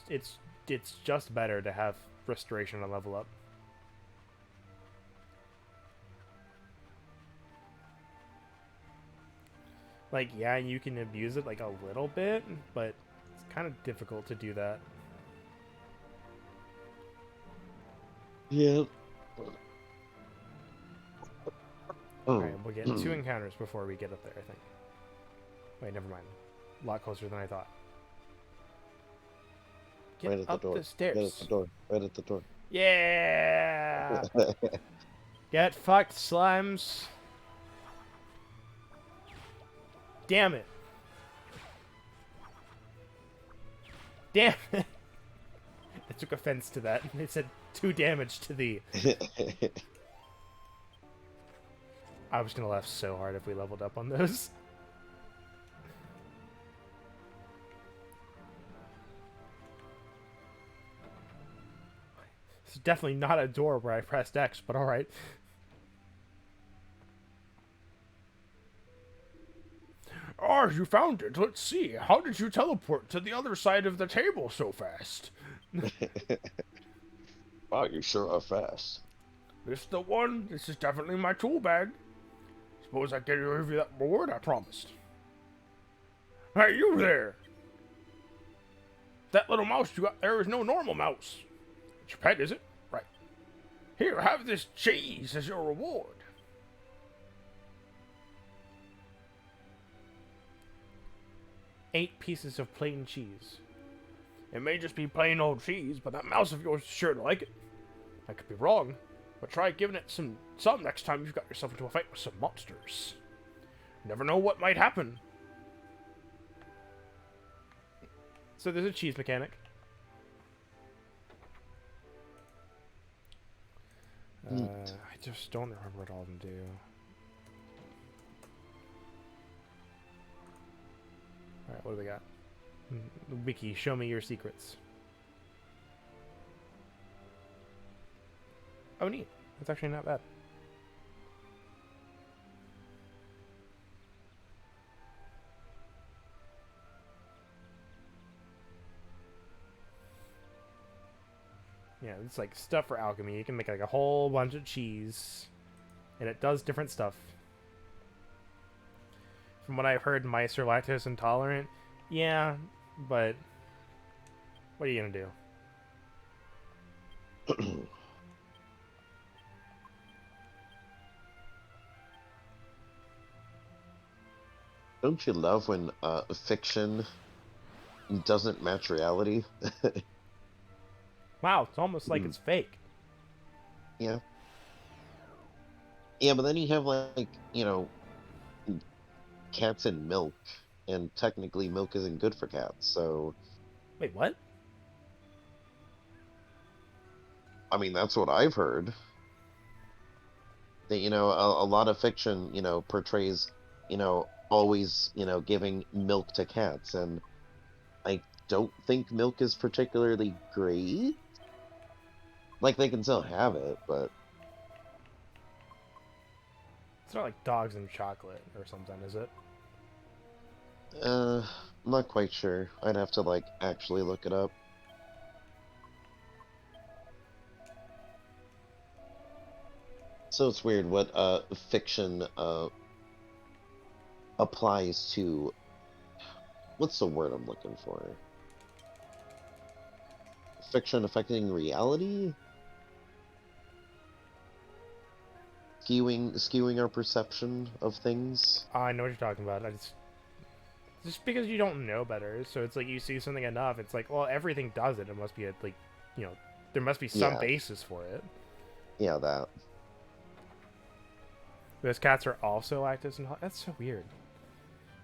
It's just better to have restoration and level up. Like, yeah, you can abuse it like a little bit, but it's kind of difficult to do that.
Yep.
Alright, we'll get 2 encounters before we get up there, I think. Wait, never mind. A lot closer than I thought. Get
Right at the
up
door.
the stairs.
Right at the door. Right at the door.
Yeah! Get fucked, slimes. Damn it. Damn it. I took offense to that. It said 2 damage to thee. I was gonna laugh so hard if we leveled up on those. It's definitely not a door where I pressed X, but alright.
Oh, you found it. Let's see. How did you teleport to the other side of the table so fast?
Wow, you sure are fast.
This the one? This is definitely my tool bag. Suppose I can give you that reward I promised. Hey, you there! That little mouse you got there is no normal mouse. It's your pet, is it? Right. Here, have this cheese as your reward.
Eight pieces of plain cheese.
It may just be plain old cheese, but that mouse of yours is sure to like it. I could be wrong, but try giving it some next time you've got yourself into a fight with some monsters. You never know what might happen.
So there's a cheese mechanic. I just don't remember what all of them do. Alright, what do we got? Wiki, show me your secrets. Oh, neat. That's actually not bad. Yeah, it's like stuff for alchemy. You can make like a whole bunch of cheese, and it does different stuff. From what I've heard, mice are lactose intolerant. Yeah, but what are you gonna do?
Don't you love when fiction doesn't match reality?
Wow, it's almost like it's fake.
Yeah. Yeah, but then you have like, you know, cats and milk, and technically milk isn't good for cats, so
Wait, what?
I mean that's what I've heard. That, you know, a lot of fiction, you know, portrays, you know, always, you know, giving milk to cats, and I don't think milk is particularly great. Like, they can still have it, but
It's not like dogs and chocolate or something, is it?
I'm not quite sure. I'd have to, like, actually look it up. So it's weird what fiction applies to. What's the word I'm looking for? Fiction affecting reality? Skewing our perception of things.
I know what you're talking about. I just just because you don't know better. So it's like you see something enough, it's like, well, everything does it. It must be like, you know, there must be some
Yeah.
basis for it.
Yeah, that.
Those cats are also lactose intolerant. That's so weird.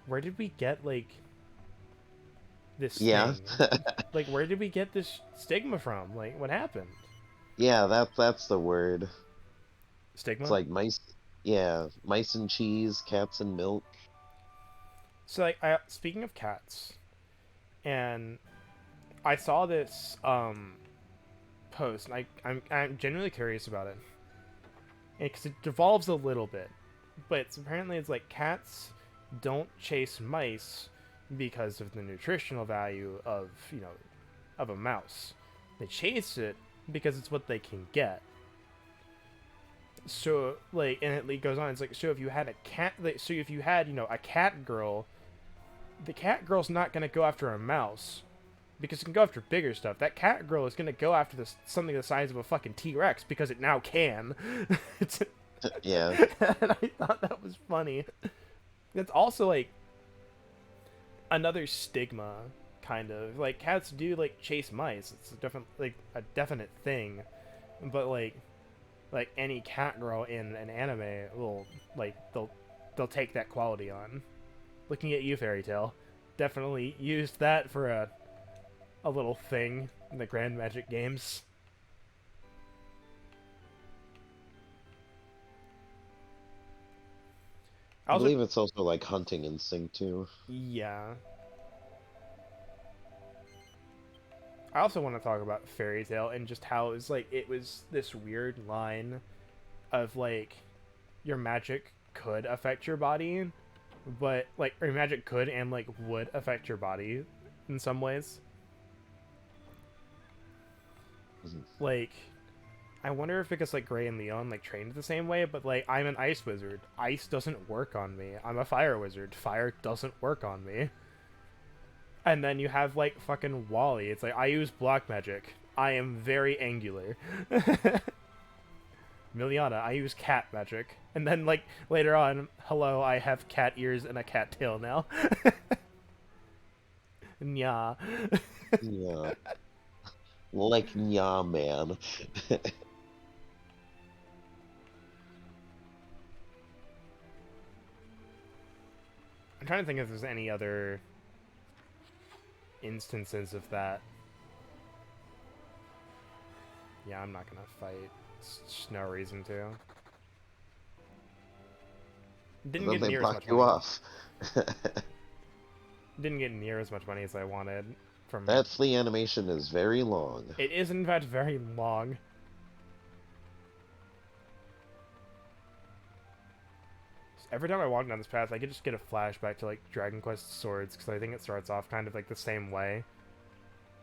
Where did we get like this
Yeah.
thing? Like, where did we get this stigma from? Like, what happened?
Yeah, that's the word. It's
Stigma?
like mice. Yeah, mice and cheese, cats and milk.
So, like, speaking of cats, and I saw this post, and I'm genuinely curious about it, because it devolves a little bit, but it's like cats don't chase mice because of the nutritional value of of a mouse. They chase it because it's what they can get. So like, and it goes on. It's like, so if you had a cat, like, so if you had a cat girl, the cat girl's not gonna go after a mouse because it can go after bigger stuff. That cat girl is gonna go after something the size of a fucking T-Rex because it now can. It's,
Yeah.
and I thought that was funny. That's also like another stigma, kind of like cats do like chase mice. It's a definite thing, but like any cat girl in an anime will they'll take that quality on. Looking at you, Fairy Tale, definitely used that for a little thing in the Grand Magic games. I
I
also,
believe it's also like hunting instinct too.
yeah, I also want to talk about Fairy Tale and just how it was this weird line of like your magic could affect your body, but like or magic could and like would affect your body in some ways.
Mhm.
Like, I wonder if because like Gray and Leon like trained the same way, but like I'm an ice wizard. Ice doesn't work on me. I'm a fire wizard. Fire doesn't work on me. And then you have like fucking Wally. It's like I use block magic. I am very angular. Miliana, I use cat magic. And then like later on, hello, I have cat ears and a cat tail now. Nya.
Yeah. Like, yeah, man.
I'm trying to think if there's any other instances of that. Yeah, I'm not gonna fight. It's just no reason to. Didn't
Then
get
they
near as
block
much
you
money.
off.
Didn't get near as much money as I wanted from.
That flea animation is very long.
It is in fact very long. Every time I walk down this path, I could just get a flashback to like Dragon Quest Swords because I think it starts off kind of like the same way,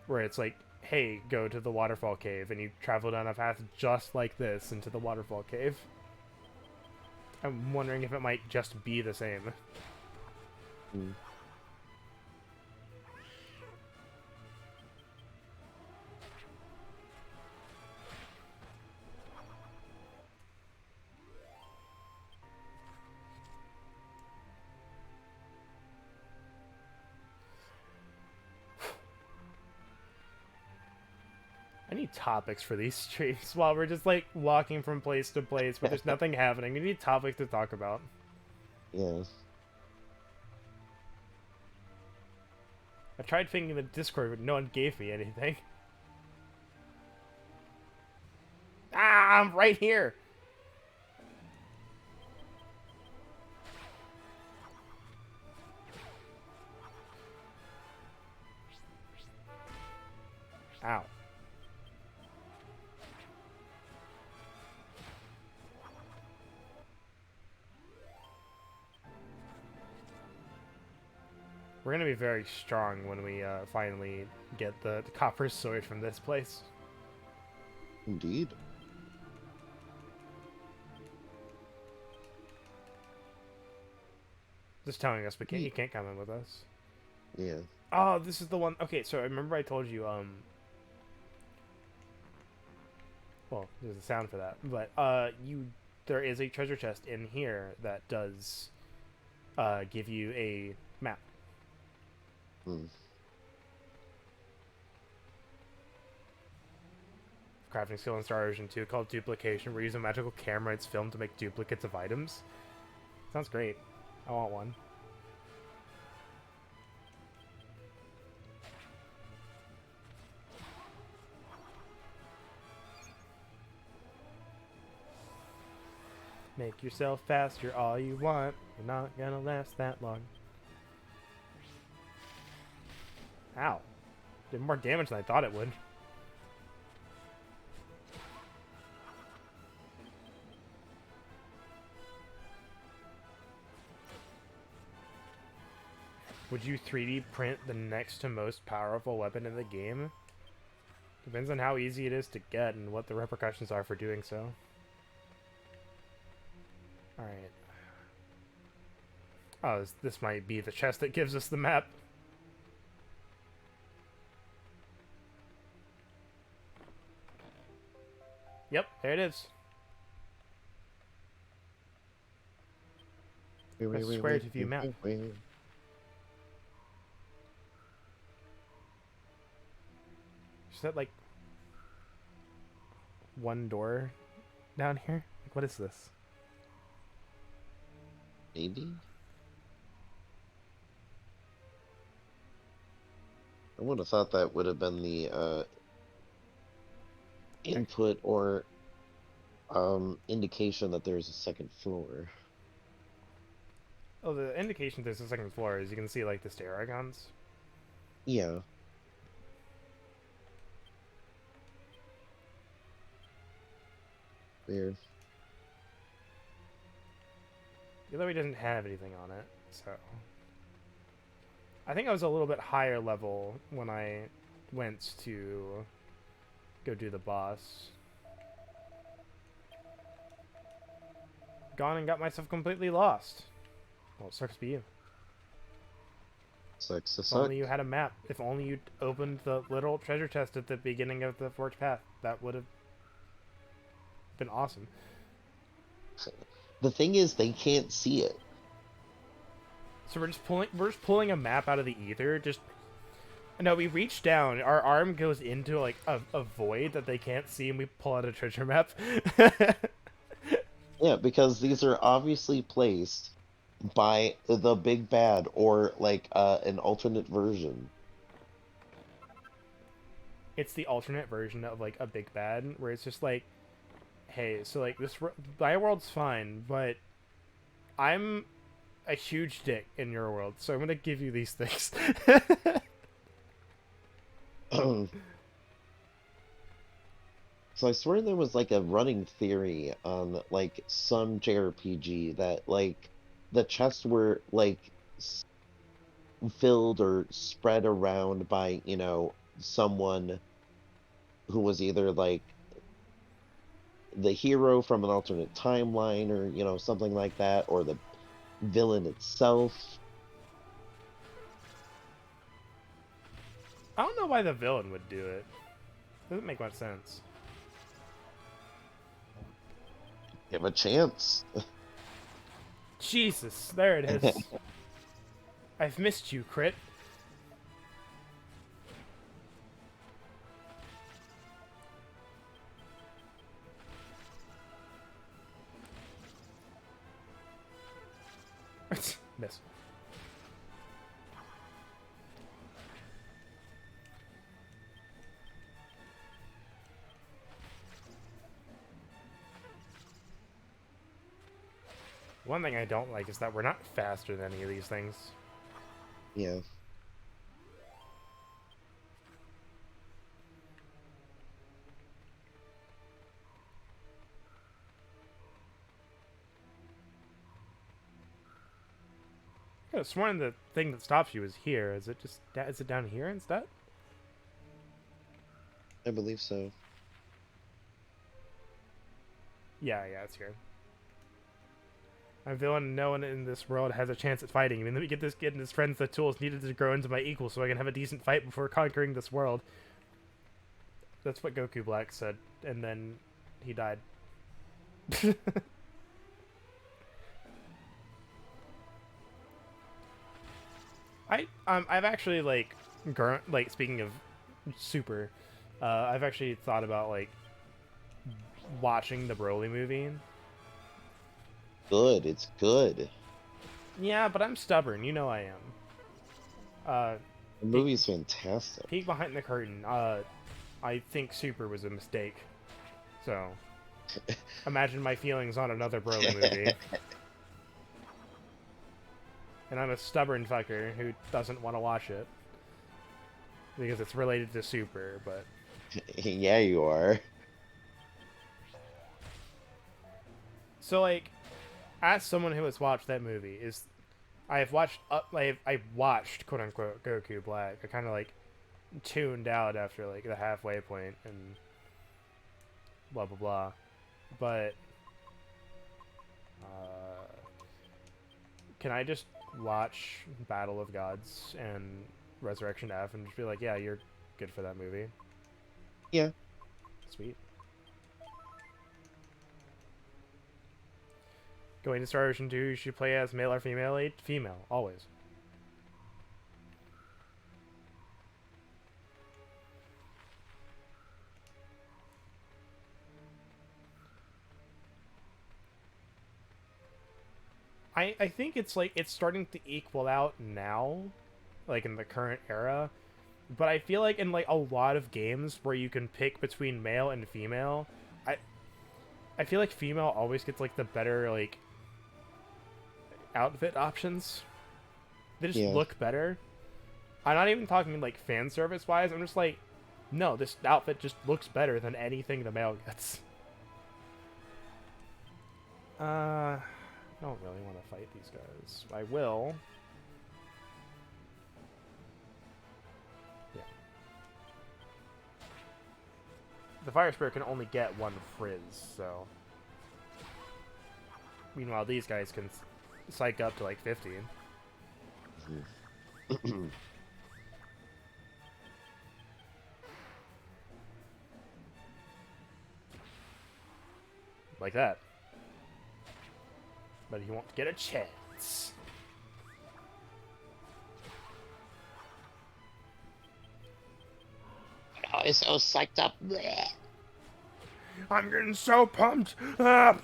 where it's like, hey, go to the waterfall cave, and you travel down a path just like this into the waterfall cave. I'm wondering if it might just be the same.
Mm.
I need topics for these streams while we're just like walking from place to place, but there's nothing happening. We need topics to talk about.
Yeah.
I tried thinking the Discord, but no one gave me anything. Ah, I'm right here. Ow. We're gonna be very strong when we finally get the copper sword from this place.
Indeed.
Just telling us, but you can't come in with us.
Yeah.
Oh, this is the one. Okay, so I remember I told you, well, there's a sound for that, but there is a treasure chest in here that does give you a map.
Hmm.
Crafting skill in Star Ocean 2 called duplication, where you use a magical camera and it's filmed to make duplicates of items. Sounds great. I want one. Make yourself faster all you want. You're not gonna last that long. Ow. Did more damage than I thought it would. Would you 3D print the next to most powerful weapon in the game? Depends on how easy it is to get and what the repercussions are for doing so. Alright. Oh, this might be the chest that gives us the map. Yep, there it is. Press square to view map. Is that like one door down here? Like, what is this?
Maybe? I would have thought that would have been the input or indication that there's a second floor.
Oh, the indication there's a second floor is you can see like the stair icons.
Yeah. Weird.
The other way doesn't have anything on it, so... I think I was a little bit higher level when I went to go do the boss. Gone and got myself completely lost. Well, it sucks to be you.
Sucks to
If
suck.
only you had a map. If only you opened the little treasure chest at the beginning of the Forge Path. That would have been awesome.
The thing is, they can't see it.
So we're just pulling a map out of the ether. Just no, we reach down. Our arm goes into like a void that they can't see, and we pull out a treasure map.
Yeah, because these are obviously placed by the big bad or like an alternate version.
It's the alternate version of like a big bad, where it's just like, hey, so like my world's fine, but I'm a huge dick in your world, so I'm gonna give you these things.
So I swear there was like a running theory on like some JRPG that like the chests were like filled or spread around by, you know, someone who was either like the hero from an alternate timeline or, you know, something like that, or the villain itself.
I don't know why the villain would do it. Doesn't make much sense.
Give a chance.
Jesus, there it is. I've missed you, Crit. Miss. One thing I don't like is that we're not faster than any of these things.
Yeah.
I could have sworn the thing that stops you is here. Is it just is it down here instead?
I believe so.
Yeah, it's here. My villain, no one in this world has a chance at fighting me. Let me get this kid and his friends the tools needed to grow into my equal so I can have a decent fight before conquering this world. That's what Goku Black said, and then he died. I've actually like, speaking of Super, I've actually thought about like watching the Broly movie.
Good, it's good.
Yeah, but I'm stubborn. You know I am. Uh,
The
peek,
movie's fantastic.
peek behind the curtain. I think Super was a mistake. So, imagine my feelings on another Broly movie. And I'm a stubborn fucker who doesn't want to watch it because it's related to Super. But
Yeah, you are.
so like, as someone who has watched that movie, I've watched I watched quote unquote Goku Black. I kind of like tuned out after like the halfway point and blah blah blah. But can I just watch Battle of Gods and Resurrection F and just be like, yeah, you're good for that movie?
Yeah.
Sweet. Going to Star Ocean 2, you should play as male or female. Female, always. I think it's like it's starting to equal out now, like in the current era. But I feel like in like a lot of games where you can pick between male and female, I I feel like female always gets like the better like outfit options. They just
Yeah.
look better. I'm not even talking like fan service wise. I'm just like, no, this outfit just looks better than anything the male gets. I don't really want to fight these guys. I will. Yeah. The Fire Spirit can only get one frizz, so. Meanwhile, these guys can psych up to like 50. Like that. But he won't get a chance.
Oh, it's so psyched up. Blech.
I'm getting so pumped. Ah.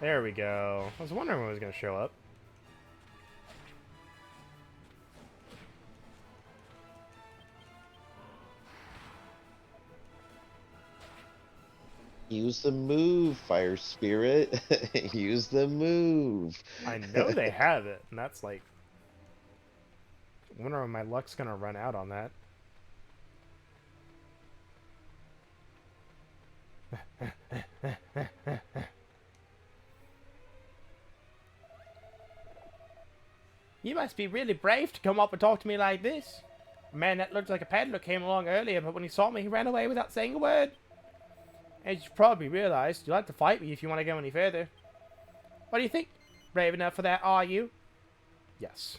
There we go. I was wondering when it was going to show up.
Use the move, Fire Spirit. Use the move.
I know they have it, and that's like... I wonder when my luck's going to run out on that. You must be really brave to come up and talk to me like this. A man that looked like a peddler came along earlier, but when he saw me, he ran away without saying a word. As you probably realized, you'll have to fight me if you want to go any further. What do you think? Brave enough for that, are you? Yes.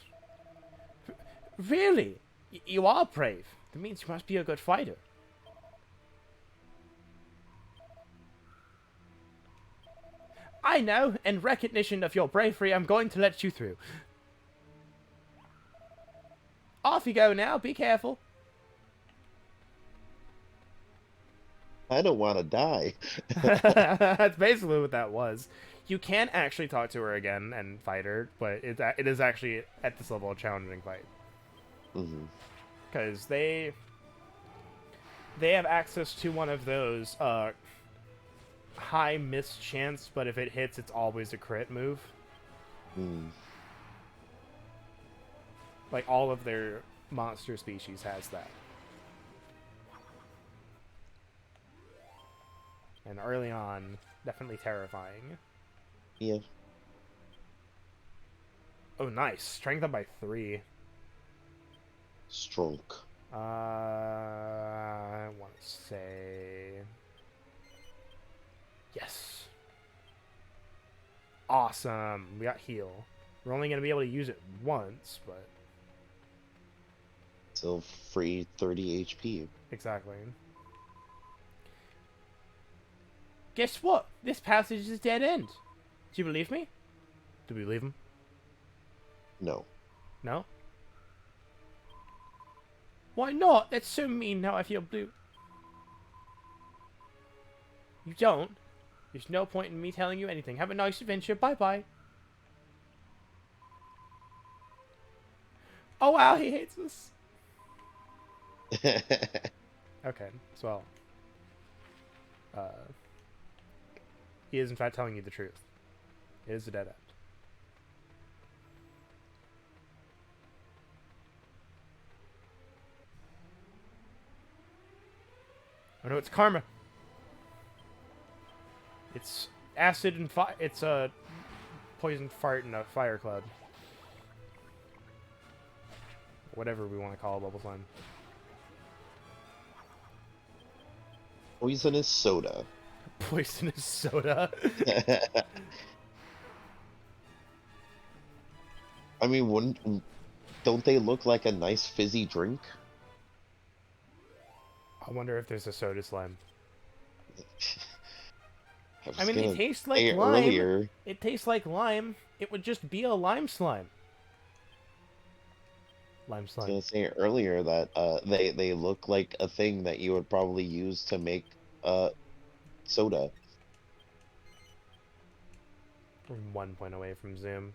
Really? You are brave. That means you must be a good fighter. I know. In recognition of your bravery, I'm going to let you through. Off you go now. Be careful.
I don't want to die.
That's basically what that was. You can actually talk to her again and fight her, but it is actually at this level a challenging fight. Because they have access to one of those high miss chance, but if it hits, it's always a crit move. Like all of their monster species has that. And early on, definitely terrifying.
Yeah.
Oh, nice. Strength up by 3.
Strong.
I want to say... Yes. Awesome. We got heal. We're only going to be able to use it once, but...
Still free 30 HP.
Exactly. Guess what? This passage is a dead end. Do you believe me? Do we believe him?
No.
No? Why not? That's so mean. Now I feel blue. You don't? There's no point in me telling you anything. Have a nice adventure. Bye-bye. Oh, wow, he hates us. Okay, so, he is in fact telling you the truth. It is a dead end. Oh no, it's karma. It's acid and fire. It's a poisoned fart in a fire cloud. Whatever we want to call a bubble slime.
Poisonous soda.
Poisonous soda.
I mean, don't they look like a nice fizzy drink?
I wonder if there's a soda slime.
I
I mean,
gonna
it tastes like
say
lime.
earlier.
It tastes like lime. It would just be a lime slime. Lime
I was
slime.
gonna say earlier that they look like a thing that you would probably use to make soda.
We're 1 point away from Zoom.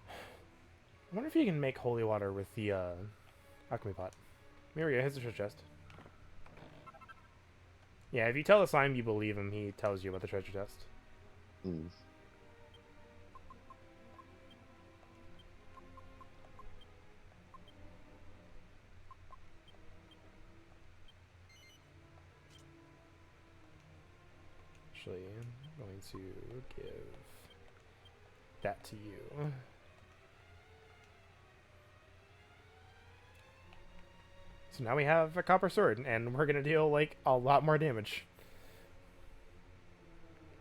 I wonder if you can make holy water with the alchemy pot. Here we go. Here's the treasure chest. Yeah, if you tell the slime you believe him, he tells you about the treasure chest.
Hmm.
Actually, I'm going to give that to you. So now we have a copper sword, and we're gonna deal, like, a lot more damage.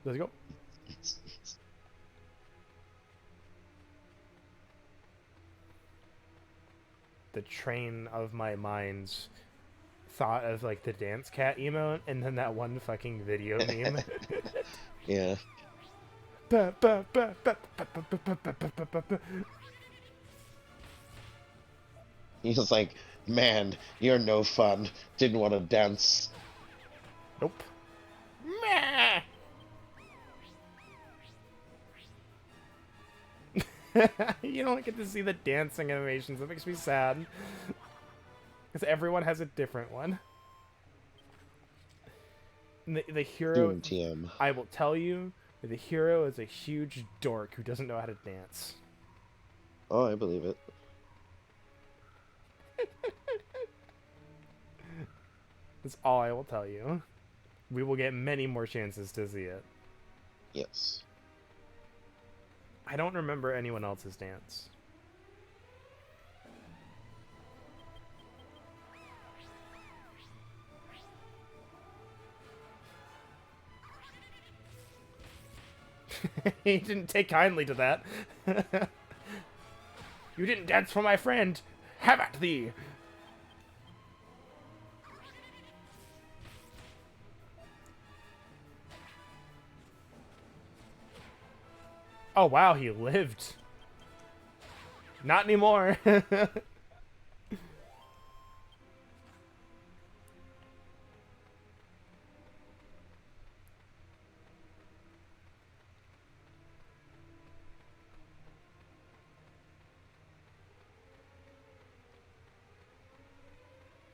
Let's go. The train of my mind's thought of, like, the dance cat emote, and then that one fucking video meme.
Yeah. He's like, man, you're no fun. Didn't want to dance.
Nope. Meh. You don't get to see the dancing animations. That makes me sad. Because everyone has a different one. And the hero...
Doom TM.
I will tell you, the hero is a huge dork who doesn't know how to dance.
Oh, I believe it.
That's all I will tell you. We will get many more chances to see it.
Yes.
I don't remember anyone else's dance. He didn't take kindly to that. You didn't dance for my friend. Have at thee. Oh wow, he lived. Not anymore. I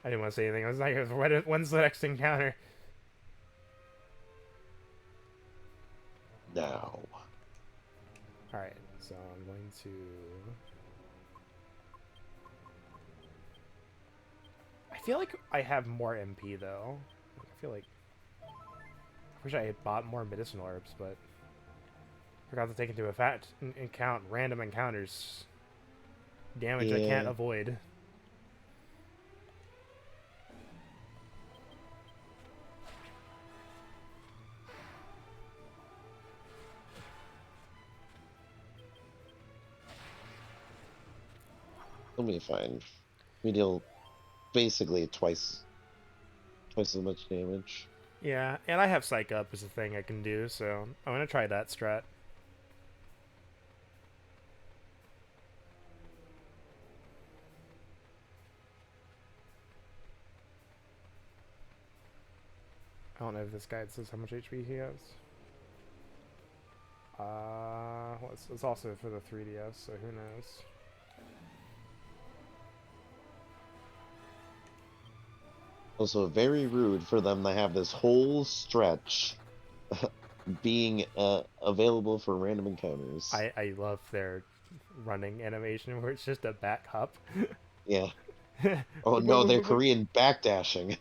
didn't want to say anything. I was like, when's the next encounter?
Now.
Alright, so I'm going to... I feel like I have more MP, though. I feel like... I wish I had bought more medicinal herbs, but... forgot to take into account random encounters. Damage I can't
Yeah.
avoid.
It'll be fine. We deal basically twice twice as much damage.
Yeah, and I have Psych Up as a thing I can do, so I'm gonna try that strat. I don't know if this guide says how much HP he has. Well, it's also for the 3DS, so who knows?
Also, very rude for them to have this whole stretch being available for random encounters.
I love their running animation where it's just a back hop.
Yeah. Oh no, they're Korean backdashing.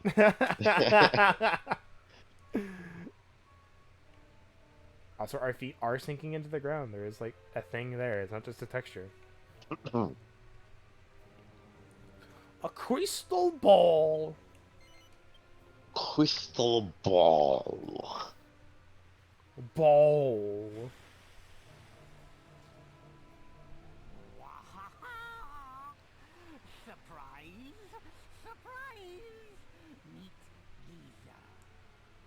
Also, our feet are sinking into the ground. There is like a thing there. It's not just a texture. A crystal ball.
Crystal ball.
Ball.
Surprise! Surprise! Meet Giza.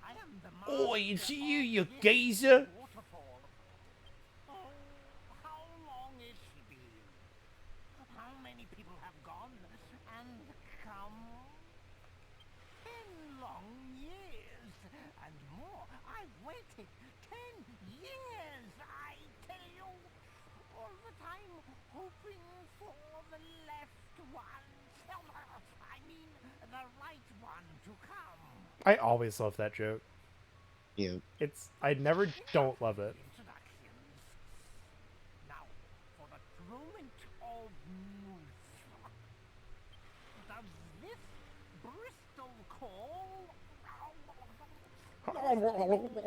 I am the
Oh,
master
it's you,
of
you
this
geezer.
waterfall. Oh, how long is she been? How many people have gone and come? 10 long years and more. I've waited 10 years, I tell you. All the time hoping for the left one. I mean, the right one to come.
I always love that joke.
Yeah.
I never don't love it.
Introductions. Now, for the moment of news. Does this Bristol call belong to you?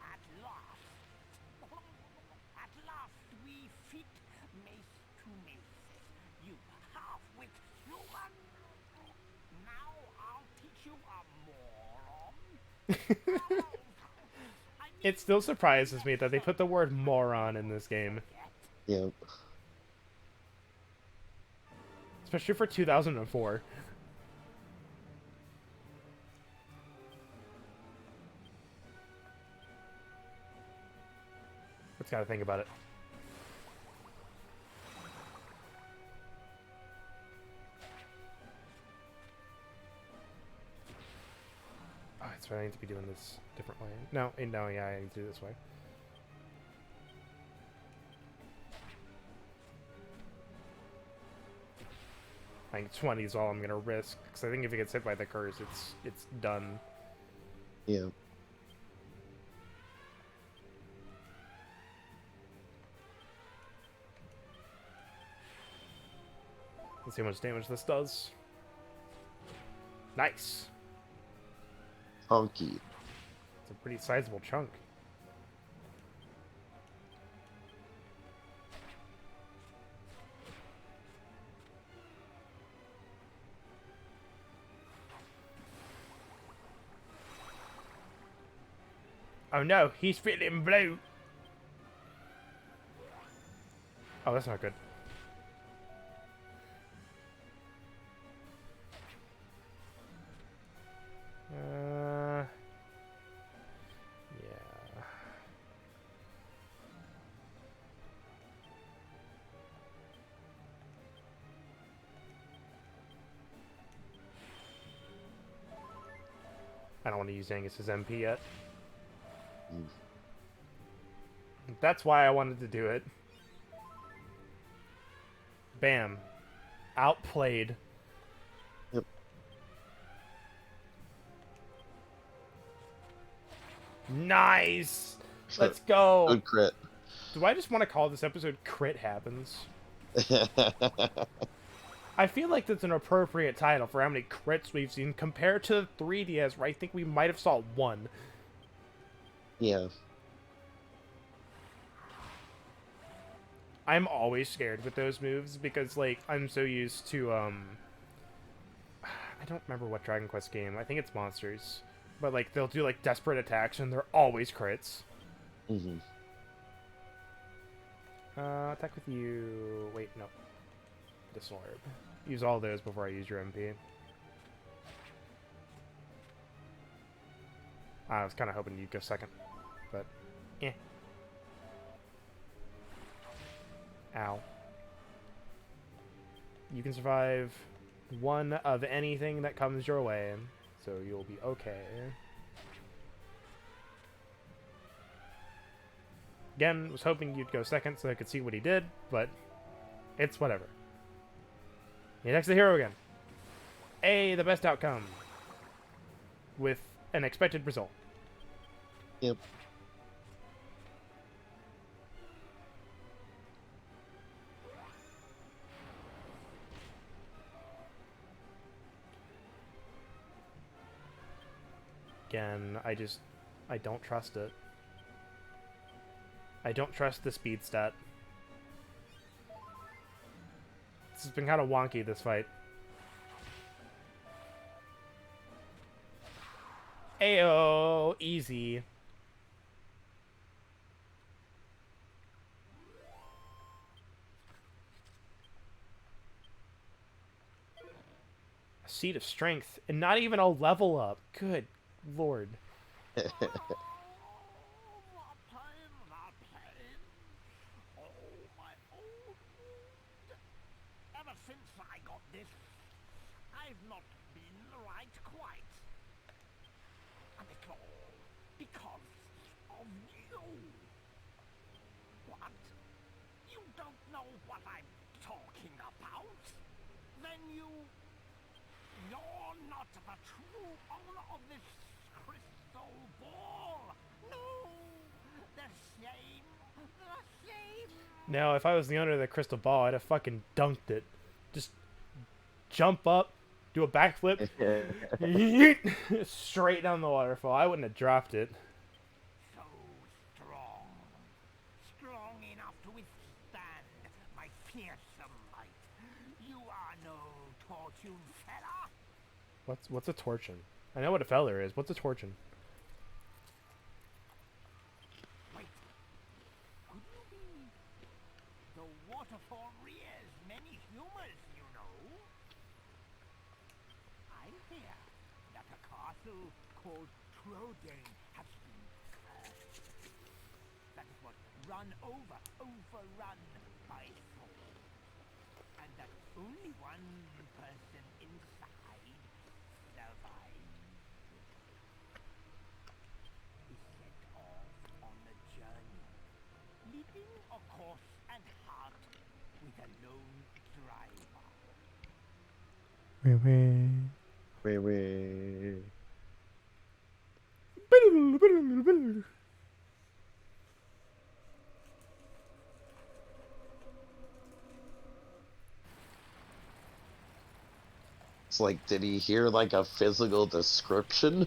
At last. At last we fit mace to mace. You half-wit human. Now I'll teach you a moron.
It still surprises me that they put the word moron in this game.
Yeah.
Especially for 2004. Let's gotta think about it. Oh, that's right, I need to be doing this different way. No, yeah, I need to do it this way. I think 20 is all I'm gonna risk, because I think if it gets hit by the curse, it's done.
Yeah.
Let's see how much damage this does. Nice.
Honky.
It's a pretty sizable chunk. Oh no, he's feeling blue. Oh, that's not good. Yeah. I don't want to use Angus's MP yet. That's why I wanted to do it. Bam. Outplayed.
Yep.
Nice! Let's go!
Good crit.
Do I just want to call this episode Crit Happens? I feel like that's an appropriate title for how many crits we've seen compared to the 3DS, where I think we might have saw one.
Yeah.
I'm always scared with those moves because, like, I'm so used to, I don't remember what Dragon Quest game. I think it's Monsters. But, like, they'll do, like, desperate attacks and they're always crits.
Mm-hmm.
Attack with you... Wait, no. this orb. Use all those before I use your MP. I was kind of hoping you'd go second, but eh. Ow. You can survive one of anything that comes your way, so you'll be okay. Again, was hoping you'd go second so I could see what he did, but it's whatever. He attacks the hero again. The best outcome. With an expected result.
Yep.
Again, I don't trust it. I don't trust the speed stat. This has been kind of wonky, this fight. Ayo, easy. A seat of strength, and not even a level up. Good lord.
What pain, what pain. Oh, my old wound. Ever since I got this, I've not been right quite. And it's all because of you. What? You don't know what I'm talking about? Then you're not the true owner of this crystal ball. No, the shame, the shame.
Now, if I was the owner of the crystal ball, I'd have fucking dunked it. Just jump up, do a backflip, straight down the waterfall. I wouldn't have dropped it.
So strong. Strong enough to withstand my fearsome might. You are no tortured fella.
What's a torsion? I know what a feller is. What's a torsion?
Wait. Could you be the waterfall rears many humors, you know? I hear that a castle called Trodain has been cursed. That it was overrun by souls. And that only one person inside survived. He set off on a journey, leaving a horse and cart with a lone driver.
Wait. It's like, did he hear like a physical description?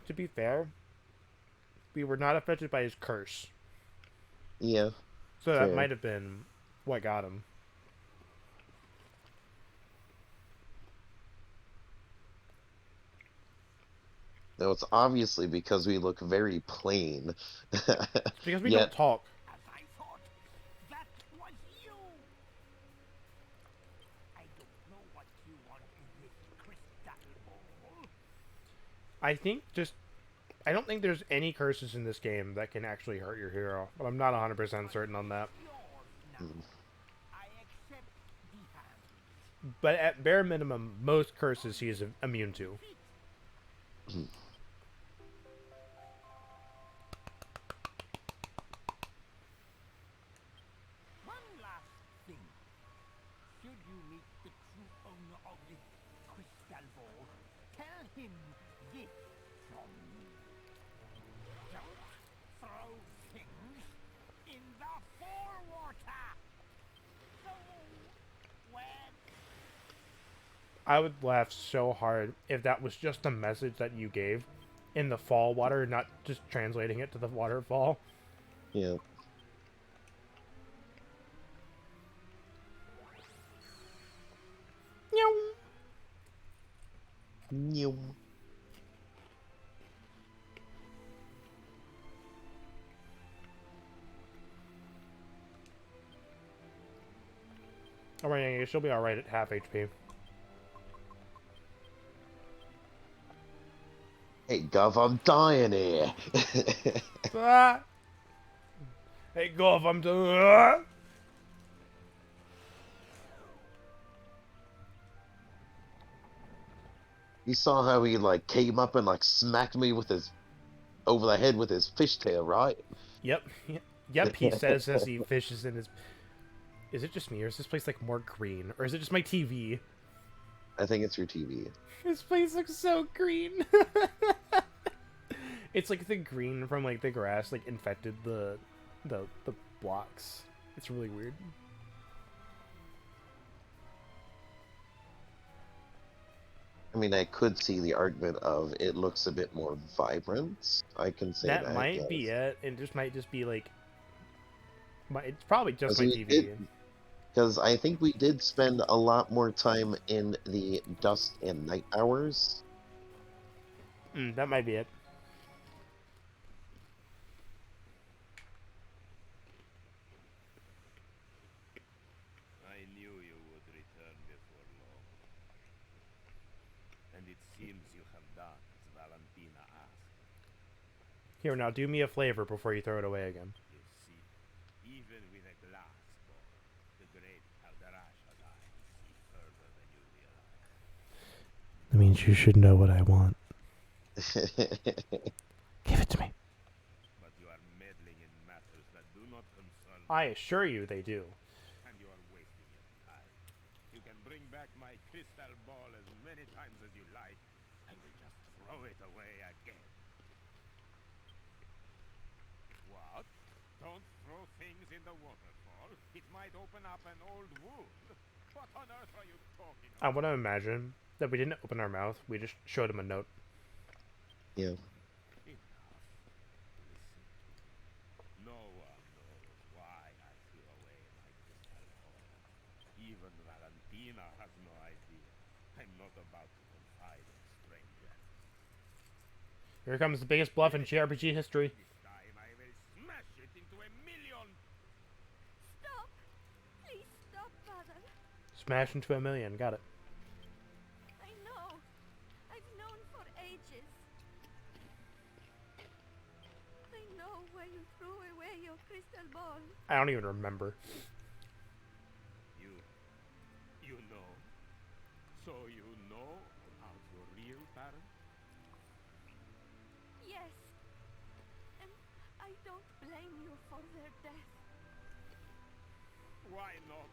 To be fair, we were not affected by his curse.
Yeah.
So that
Fair.
might have been what got him.
No, it's obviously because we look very plain.
It's because we
Yet,
don't talk.
As I thought, that was you! I don't know what you want in this crystal ball.
I don't think there's any curses in this game that can actually hurt your hero, but I'm not 100% certain on that.
Yours now. I accept defense.
But at bare minimum, most curses he is immune to.
One last thing. Should you meet the true owner of this crystal ball, tell him this from me. Don't throw things in the forewater. So, when
I would laugh so hard if that was just a message that you gave in the fall water, not just translating it to the waterfall.
yeah. Meow.
Oh, yeah, she'll be alright at half HP.
Hey, Gov, I'm dying here.
Ah! Hey, Golf, I'm doing.
You saw how he like came up and like smacked me with his over the head with his fishtail, right?
Yep. Yep, he says as he fishes in his... Is it just me, or is this place, like, more green? Or is it just my TV?
I think it's your TV.
This place looks so green. It's like the green from, like, the grass, like, infected the blocks. It's really weird.
I mean, I could see the argument of it looks a bit more vibrant. I can say
That
that,
might be
yes.
it. It just might just be, like... It's probably just
Because
my
we did,
TV.
because I think we did spend a lot more time in the dusk and night hours.
That might be it.
I knew you would return before long. And it seems you have done as Valentina asked.
Here, now do me a flavor before you throw it away again.
You see, even with a glass ball, the great Calderasha lies see further than you realize.
That means you should know what I want. Give it to me.
But you are meddling in matters that do not concern
I assure you they do.
and you are wasting your time. You can bring back my crystal ball as many times as you like. I will just throw it away again. What? Don't throw things in the waterfall. It might open up an old wound. What on earth are you talking
I
about?
want to imagine that we didn't open our mouth. We just showed him a note.
Yeah.
Enough. Listen. No one knows why I threw away my crystal ball. Even Valentina has no idea. I'm not about to confide in strangers.
Here comes the biggest bluff in JRPG history.
This time I will smash it into a million.
Stop! Please stop, Father.
Smash into a million. Got it.
I know. I've known for ages. I know where you threw away your crystal ball.
I don't even remember.
You know. So you know about your real parents?
Yes. And I don't blame you for their death.
Why not?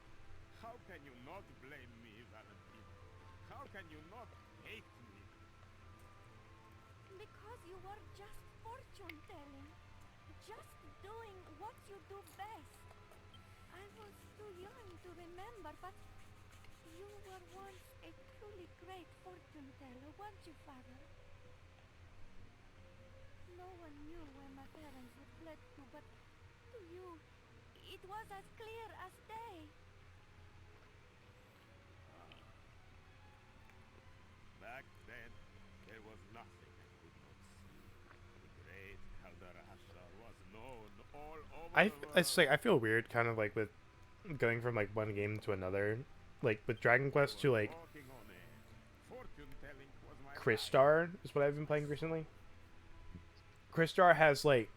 How can you not blame me, Valentina? How can you not hate me?
Because you were just fortune telling. Just doing what you do best. I was too young to remember, but you were once a truly great fortune teller, weren't you, Father? No one knew where my parents had fled to, but to you, it was as clear as day.
Back then, there was nothing I could not see. The great Calderasha was known all over the world.
It's like I feel weird, kind of like with going from like one game to another, like with Dragon Quest to like
Walking on air. Fortune-telling was my life.
Crystar is what I've been playing recently. Crystar has like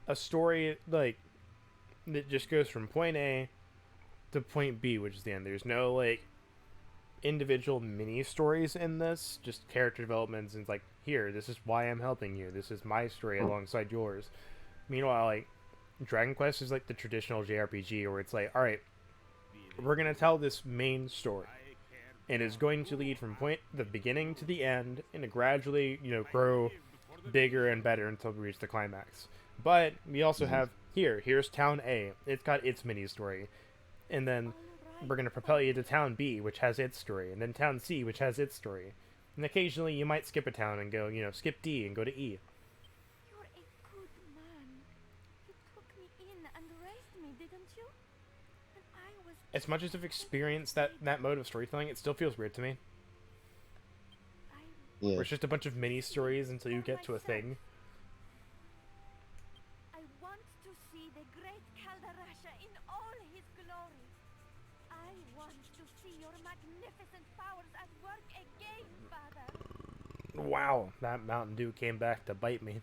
a story like that just goes from point A to point B, which is the end. There's no like individual mini stories in this, just character developments and it's like, here, this is why I'm helping you. This is my story alongside yours. Meanwhile, like Dragon Quest is like the traditional JRPG where it's like, all right, we're gonna tell this main story, and it's going to lead from the beginning to the end, and to gradually, grow bigger and better until we reach the climax. But we also have here's Town A. It's got its mini story, and then we're gonna propel you to Town B, which has its story, and then Town C, which has its story. And occasionally you might skip a town and go, skip D and go to E.
You're a good man. You took me in and raised me, didn't you? And I was
As much as I've experienced that mode of storytelling, it still feels weird to me.
I
Yeah.
Where it's just a bunch of mini stories until you get to a thing.
I want to see the great Calderasha in all his glory. I I want to see your magnificent powers at work again, Father.
Wow, that Mountain Dew came back to bite me.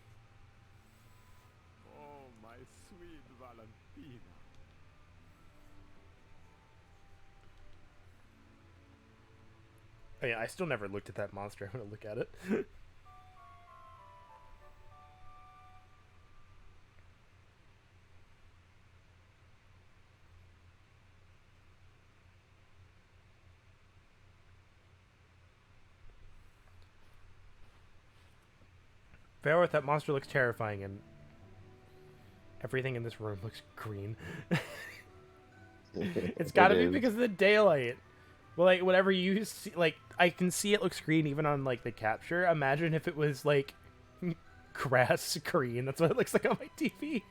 Oh, my sweet Valentina.
Oh, yeah, I still never looked at that monster. I'm gonna look at it. Fairworth, that monster looks terrifying, and everything in this room looks green. It's gotta
It
be
is.
because of the daylight. Well, like, whatever you see, like, I can see it looks green even on, like, the capture. Imagine if it was, like, grass green. That's what it looks like on my TV.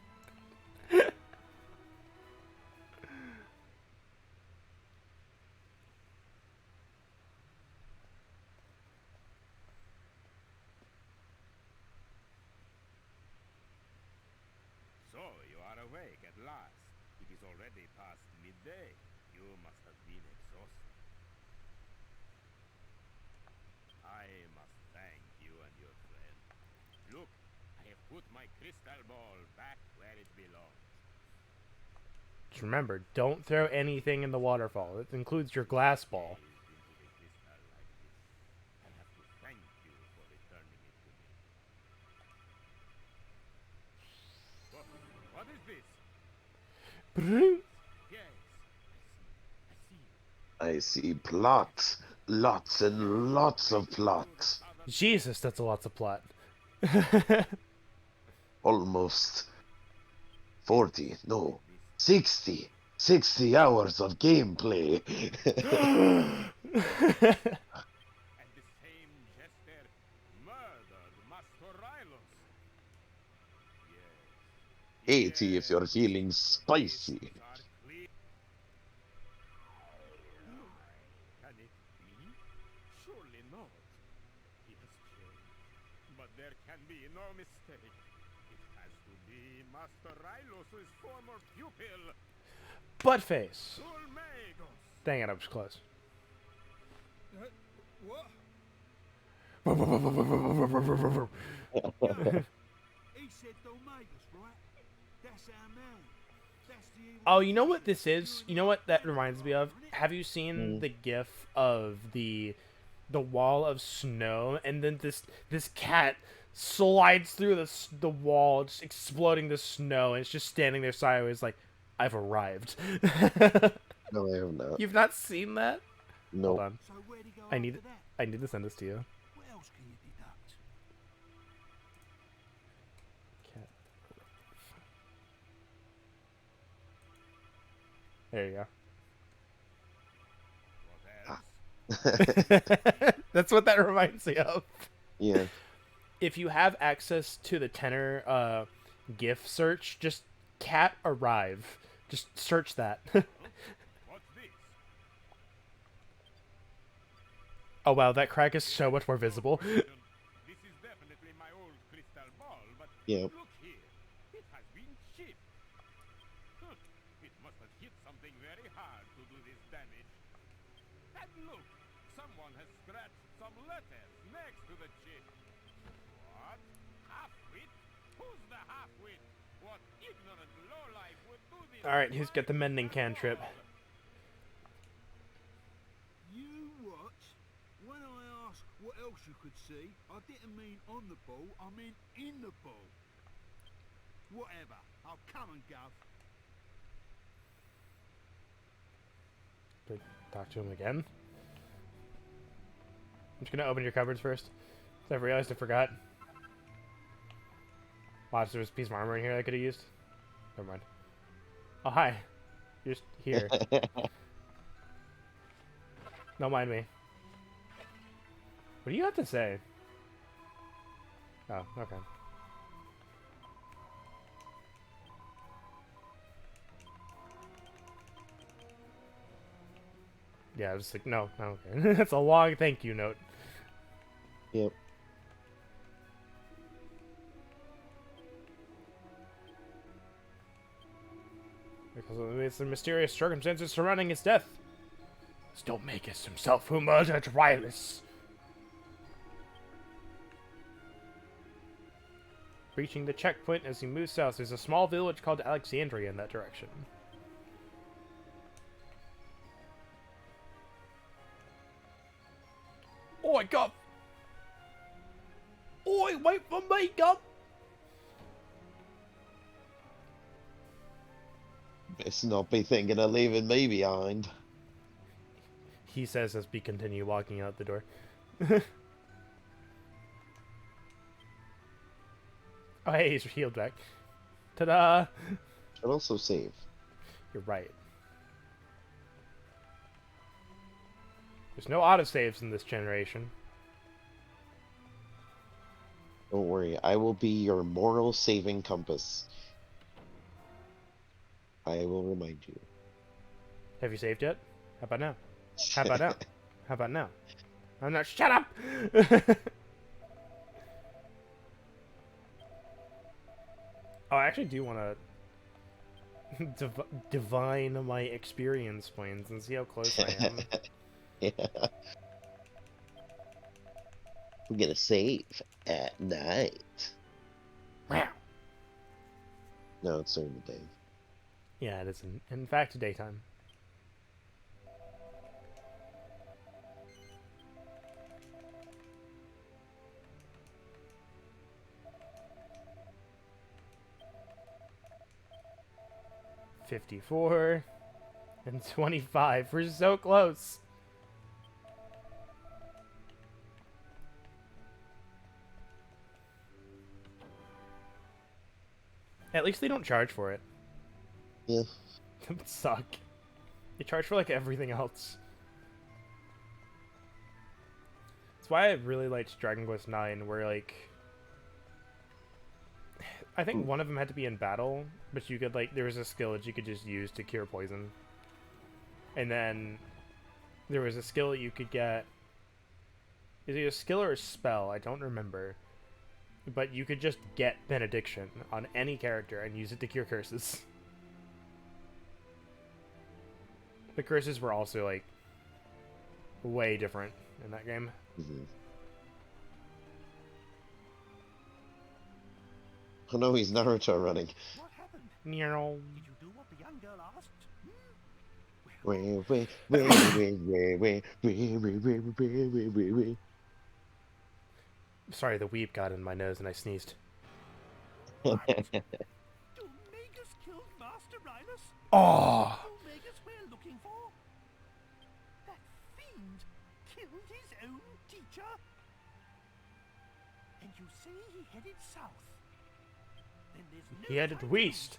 So, you are awake at last. It is already past midday. You must have been exhausted. I must thank you and your friend. Look, I have put my crystal ball back where it belongs.
Just remember, don't throw anything in the waterfall. It includes your glass ball.
Gazed into the crystal like this. I have to thank you for returning it to me. What is this? Yes, I see.
I see plots. Lots and lots of plots.
Jesus, that's lots of plot.
Almost 40, no, 60. 60 hours of gameplay.
And the same jester murdered Master Rylos. Yes.
80 if you're feeling spicy.
Lists are clear. Can it be? Surely not. He has changed. But there can be no mistake. It has to be Master Rylos' former pupil,
Buttface.
Sulmagos.
Dang it, I was close.
What? He said Dolmagus, right? That's our man. That's the evil
Oh, you know what this is? You know what that reminds me of? Have you seen
Mm.
the gif of the wall of snow, and then this cat slides through the wall, just exploding the snow, and it's just standing there sideways like, I've arrived.
No, I have not.
You've not seen that?
No.
Hold on.
So where'd he go
I need
after that?
I need to send this to you.
What else can you deduct?
Cat. There you
What else?
go. That's what that reminds me of.
Yeah.
If you have access to the tenor GIF search, just cat arrive. Just search that.
What's this?
Oh wow, that crack is so much more visible.
This is definitely my old crystal ball, but
Yep.
look here. It has been chipped. Huh. It must have hit something very hard to do this damage. And look, someone has scratched some letters next to the chip. What? Half-wit? Who's the half-wit? What ignorant lowlife would do this?
Alright, who's got the mending cantrip?
You what? When I asked what else you could see, I didn't mean on the ball, I mean in the ball. Whatever. I'll come and go.
Could talk to him again. I'm just gonna open your cupboards first. So I realized I forgot. Watch, there was a piece of armor in here I could have used. Never mind. Oh, hi. You're just here. Don't mind me. What do you have to say? Oh, okay. Yeah, I was like, no, okay. That's a long thank you note.
Yep.
Because of the mysterious circumstances surrounding his death,
Magus himself who murdered Rylus.
Reaching the checkpoint as he moves south, there's a small village called Alexandria in that direction.
Oi, Gov! Oi, wait for me, Gov!
Best not be thinking of leaving me behind.
He says as we continue walking out the door. Oh, hey, he's healed back. Ta-da!
Should also save.
You're right. There's no autosaves in this generation.
Don't worry, I will be your moral saving compass. I will remind you.
Have you saved yet? How about now? How about now? How about now? I'm not. Shut up! Oh, I actually do want to divine my experience points and see how close I am.
Yeah. We're gonna save at night.
Wow.
No, it's during the day.
Yeah, it is in fact daytime. $54 and $25. We're so close. At least they don't charge for it.
Yeah.
That would suck. They charge for like everything else. That's why I really liked Dragon Quest IX, where like I think one of them had to be in battle, but you could like there was a skill that you could just use to cure poison. And then there was a skill that you could get. Is it a skill or a spell? I don't remember. But you could just get Benediction on any character and use it to cure curses. The curses were also, like, way different in that game.
Mm-hmm. Oh no, he's Naruto running.
What happened?
Meow.
Did you do what the young girl asked?
Sorry, the weep got in my nose and I sneezed.
Do Magus killed Master Rylus?
Oh!
Who Magus we're looking for? That fiend killed his own teacher? And you say he headed south? Then there's no
He headed
time to
west.
lose.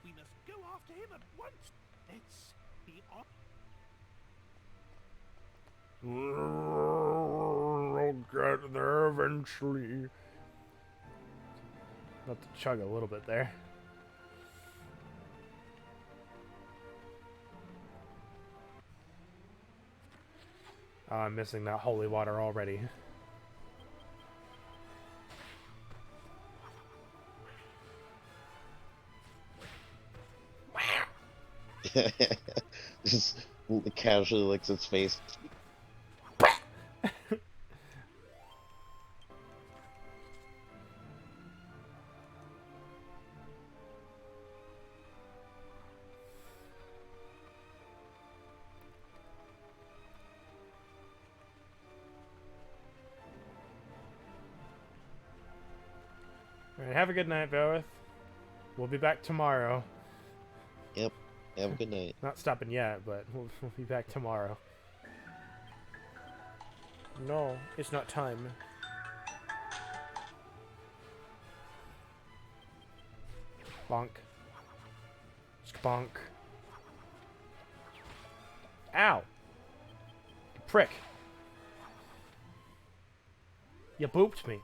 We must go after him at once. Let's be on.
I'll get there eventually.
Let to chug a little bit there. Oh, I'm missing that holy water already.
Just casually licks its face.
Alright, have a good night, Vareth. We'll be back tomorrow.
Yep. Have a good night.
Not stopping yet, but we'll be back tomorrow. No, it's not time. Bonk. Skbonk. Ow! You prick. You booped me.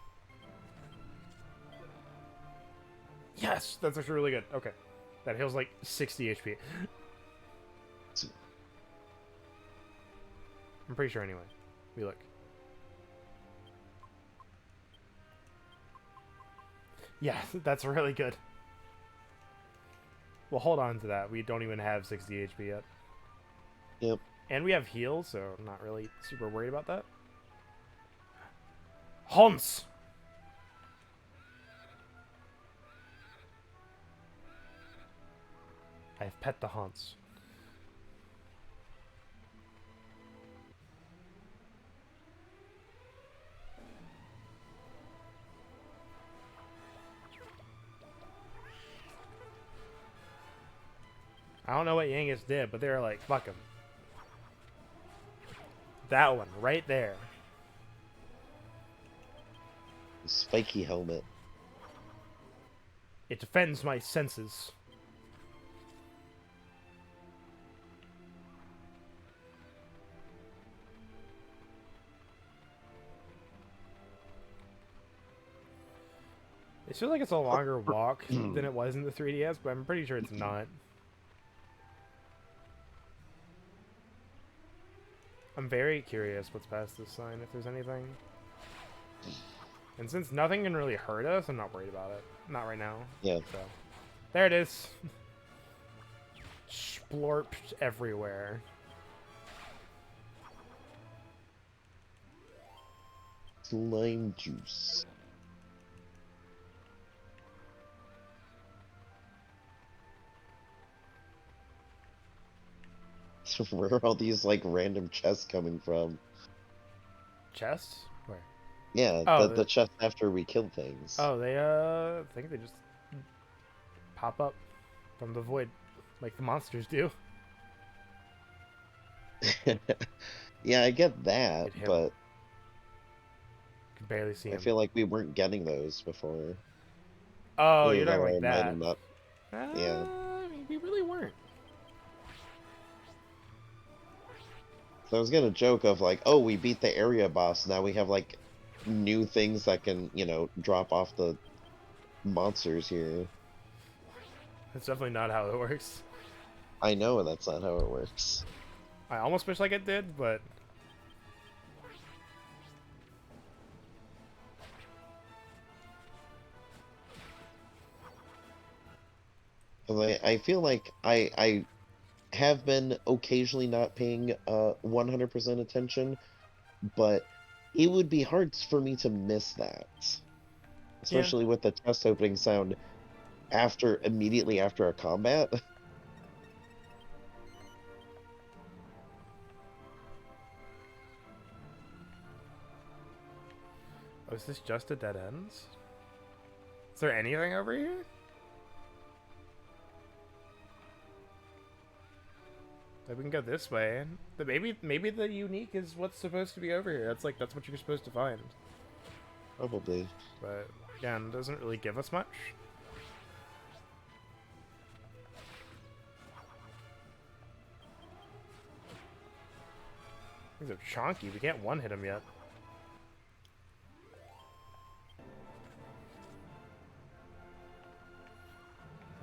Yes! That's actually really good. Okay. That heals like 60 HP. I'm pretty sure anyway. We look. Yeah, that's really good. Well, hold on to that. We don't even have 60 HP yet.
Yep.
And we have heal, so I'm not really super worried about that. Hans! I've pet the Hans. I don't know what Yangus did, but they were like, fuck him. That one, right there.
Spiky helmet.
It defends my senses. It feels like it's a longer walk than it was in the 3DS, but I'm pretty sure it's not. I'm very curious what's past this sign, if there's anything. And since nothing can really hurt us, I'm not worried about it. Not right now.
Yeah.
So, there it is. Splorped everywhere.
Slime juice. So where are all these like random chests coming from?
Chests? Where?
Yeah,
Oh,
the chest after we kill things.
Oh, they, I think they just pop up from the void, like the monsters do.
Yeah, I get that,
Hit him.
but
You can barely see
I
him.
feel like we weren't getting those before.
Oh,
Either
you're
that
talking
or
like
I might
that.
have not. Yeah.
We really weren't.
So I was gonna joke of like, oh, we beat the area boss, now we have like new things that can, you know, drop off the monsters here.
That's definitely not how it works.
I know that's not how it works.
I almost wish like it did, but...
I feel like I have been occasionally not paying 100% attention, but it would be hard for me to miss that.
Yeah.
Especially with the chest opening sound immediately after a combat.
Oh, is this just a dead ends? Is there anything over here? Like we can go this way. But maybe the unique is what's supposed to be over here. That's what you're supposed to find.
Probably.
But again, it doesn't really give us much. These are chonky. We can't one hit them yet.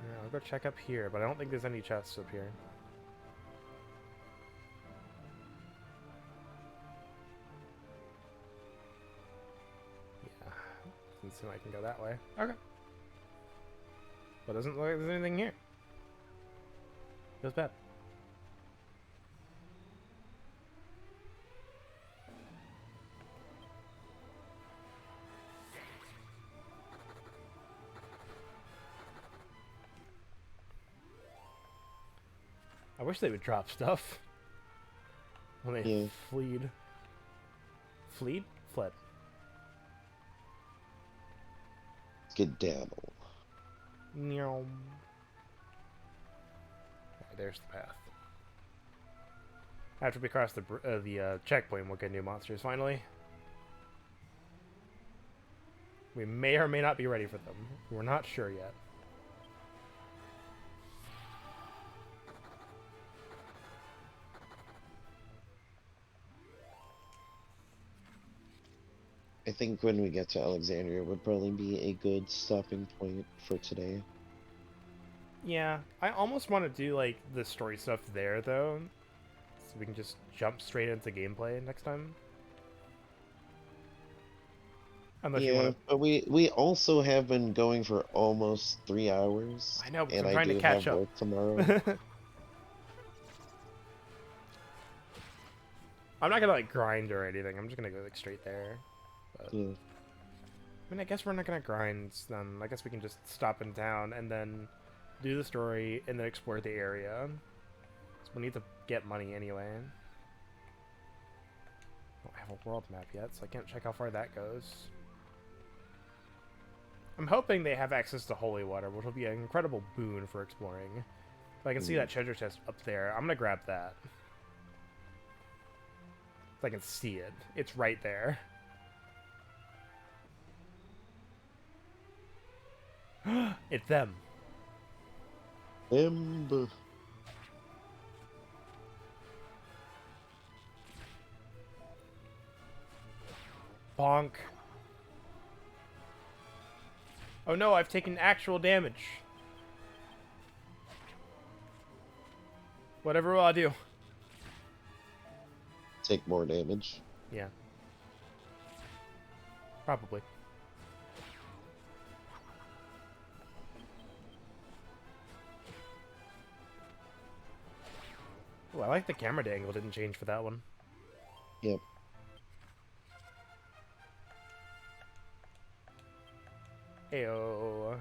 Yeah, I'll go check up here, but I don't think there's any chests up here. Yeah, doesn't seem like I can go that way. Okay. But doesn't look like there's anything here. Feels bad. I wish they would drop stuff when they
Yeah.
fleed. Fleed? Fled.
Skedaddle.
Meow. Alright, there's the path. After we cross the checkpoint, we'll get new monsters finally. We may or may not be ready for them. We're not sure yet.
I think when we get to Alexandria would probably be a good stopping point for today.
Yeah, I almost want to do like the story stuff there though, so we can just jump straight into gameplay next time. Unless you
Yeah,
want
but we also have been going for almost 3 hours.
I know, because
and
I'm
I
trying
do
to catch
have
up.
work tomorrow.
I'm not gonna like grind or anything. I'm just gonna go like straight there. But,
Yeah.
I mean, I guess we're not gonna grind. Then I guess we can just stop in town and then do the story and then explore the area. So we need to get money anyway. I don't have a world map yet, so I can't check how far that goes. I'm hoping they have access to holy water, which will be an incredible boon for exploring. If I can see that treasure chest up there, I'm gonna grab that. If I can see it. It's right there. It's them.
Ember.
Bonk. Oh no, I've taken actual damage. Whatever will I do?
Take more damage.
Yeah. Probably. Ooh, I like the camera angle didn't change for that one.
Yep.
Ayo.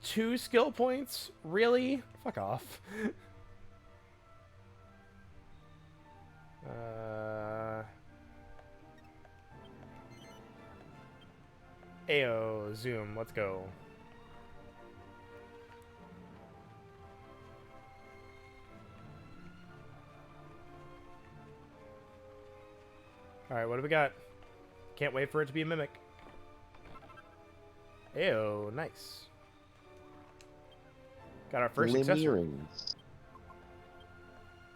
2 skill points? Really? Fuck off. Ayo, zoom, let's go. Alright, what do we got? Can't wait for it to be a mimic. Ayo, nice. Got our first accessory.
Rings.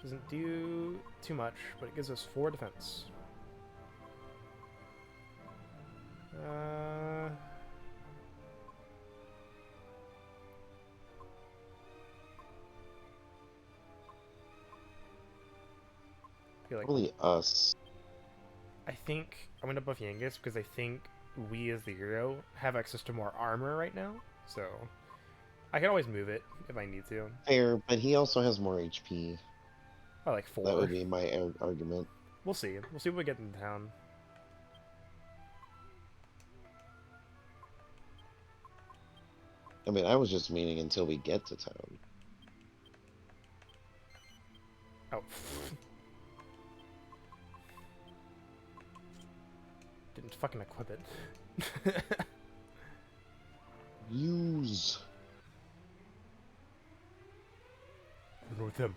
Doesn't do too much, but it gives us 4 defense. I feel like
Probably us.
I think I'm gonna buff Yangus because I think we as the hero have access to more armor right now, so I can always move it if I need to.
Fair, but he also has more HP.
By like 4.
That would be my argument.
We'll see. We'll see what we get in town.
I mean, I was just meaning until we get to town.
Oh. Didn't fucking equip it.
Use.
We're with him.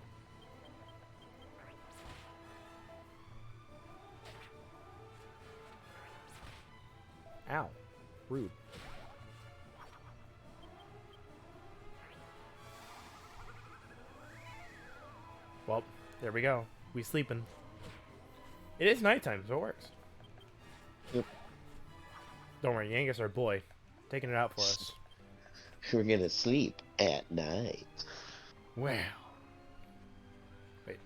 Ow. Rude. Well, there we go. We sleeping. It is nighttime, so it works.
Yep.
Don't worry, Yangus our boy. Taking it out for us.
We're gonna sleep at night.
Well. Wait.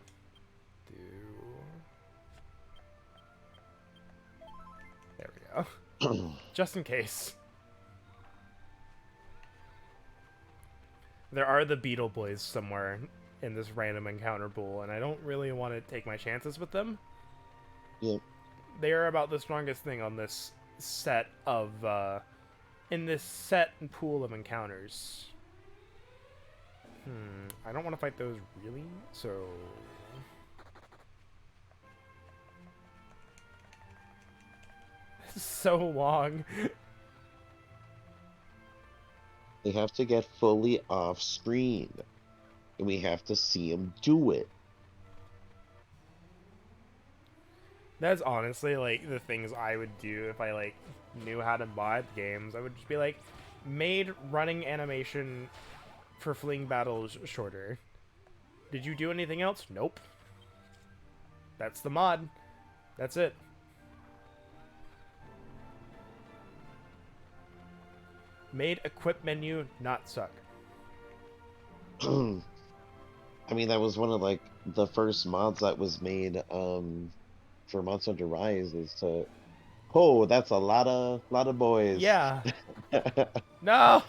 There we go. Just in case. There are the Beetle Boys somewhere in this random encounter pool, and I don't really want to take my chances with them.
Yep.
They are about the strongest thing on this set of, in this set and pool of encounters. I don't want to fight those really, so... This is so long.
They have to get fully off screen. And we have to see him do it.
That's honestly, like, the things I would do if I, like, knew how to mod games. I would just be like, made running animation for fleeing battles shorter. Did you do anything else? Nope. That's the mod. That's it. Made equip menu not suck.
I mean, that was one of, like, the first mods that was made, for Monster Hunter Rise is to... Oh, that's a lot of boys.
Yeah. No!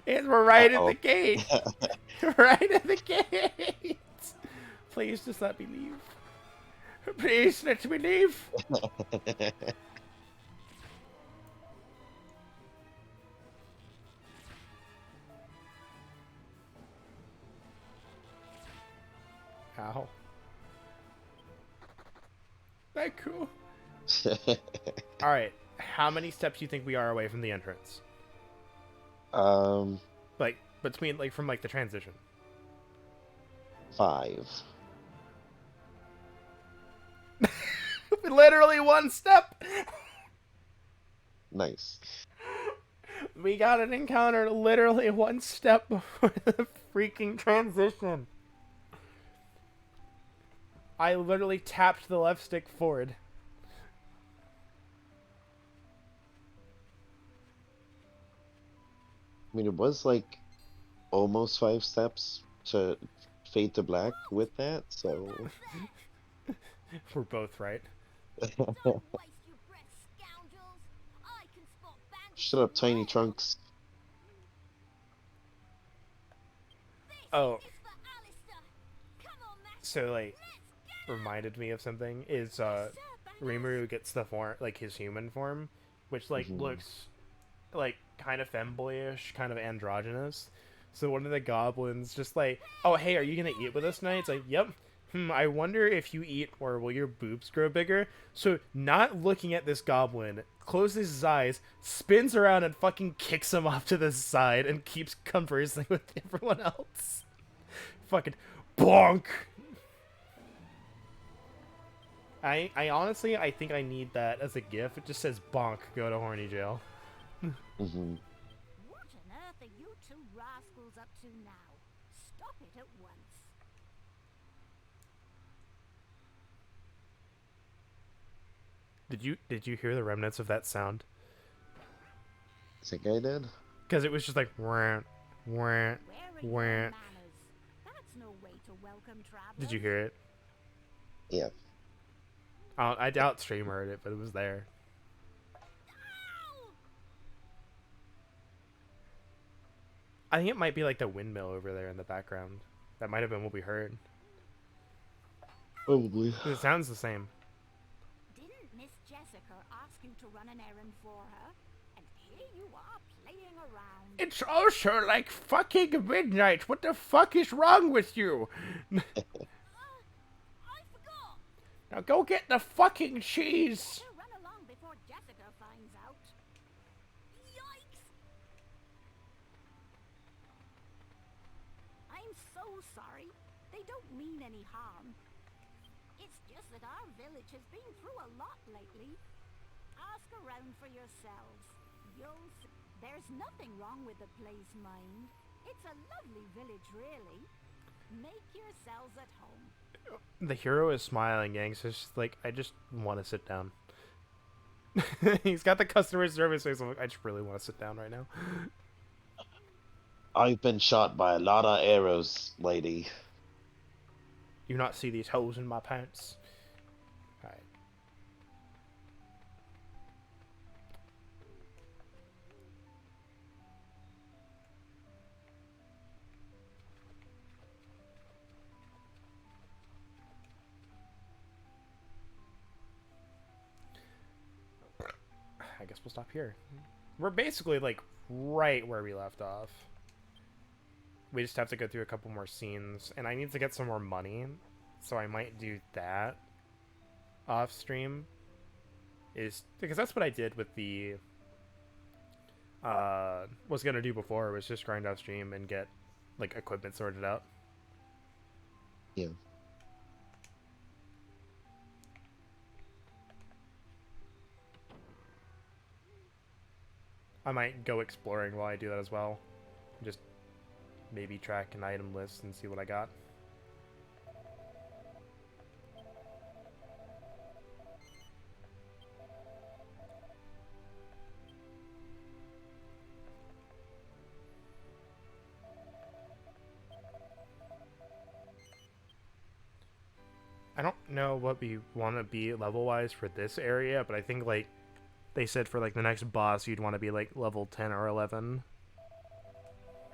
And we're right at the gate! Right at the gate! Please just let me leave. Please let me leave. Ow. Thank you. Alright, how many steps do you think we are away from the entrance? Like, between, like, from, like, the transition.
5.
Literally one step!
Nice.
We got an encounter literally one step before the freaking transition. I literally tapped the left stick forward.
I mean, it was like almost 5 steps to fade to black with that, so.
We're both right.
Don't waste your breath, scoundrels. I can spot bandits.
Shut up, tiny trunks.
Oh,
This is for Alistair. Come on, Master.
so, like,
Let's go.
reminded me of something is, Rimuru gets the form, like, his human form, which, like,
Mhm.
looks, like, kind of femboyish, kind of androgynous. So one of the goblins just like, oh, hey, are you gonna eat with us tonight? It's like, yep. I wonder if you eat or will your boobs grow bigger? So, not looking at this goblin, closes his eyes, spins around and fucking kicks him off to the side and keeps conversing with everyone else. Fucking bonk! I honestly, I think I need that as a gif. It just says bonk, go to horny jail.
Mhm.
What on earth are you two rascals up to now? Stop it at once.
Did you hear the remnants of that sound?
Is that guy dead?
Because it was just like wah, wah,
Where are your
wah.
manners? That's no way to welcome travelers.
Did you hear it?
Yeah.
I doubt stream heard it, but it was there.
Ow!
I think it might be like the windmill over there in the background. That might have been what we heard.
Probably.
It sounds the same.
Didn't Miss Jessica ask you to run an errand for her? And here you are playing around.
It's also like fucking midnight. What the fuck is wrong with you?
I forgot.
Now go get the fucking cheese.
Better run along before Jessica finds out. Yikes! I'm so sorry. They don't mean any harm. It's just that our village has been through a lot lately. Ask around for yourselves. You'll see. There's nothing wrong with the place, mind. It's a lovely village, really. Make yourselves at home.
The hero is smiling, gang. So it's just like, I just want to sit down. He's got the customer service face. I'm like, I just really want to sit down right now.
I've been shot by a lot of arrows, lady.
You not see these holes in my pants? Alright. I guess we'll stop here. We're basically like right where we left off. We just have to go through a couple more scenes, and I need to get some more money, so I might do that off stream. Is because that's what I did with the was gonna do before, was just grind off stream and get like equipment sorted out.
Yeah.
I might go exploring while I do that as well. Just maybe track an item list and see what I got. I don't know what we want to be level-wise for this area, but I think, like, they said for, like, the next boss, you'd want to be, like, level 10 or 11.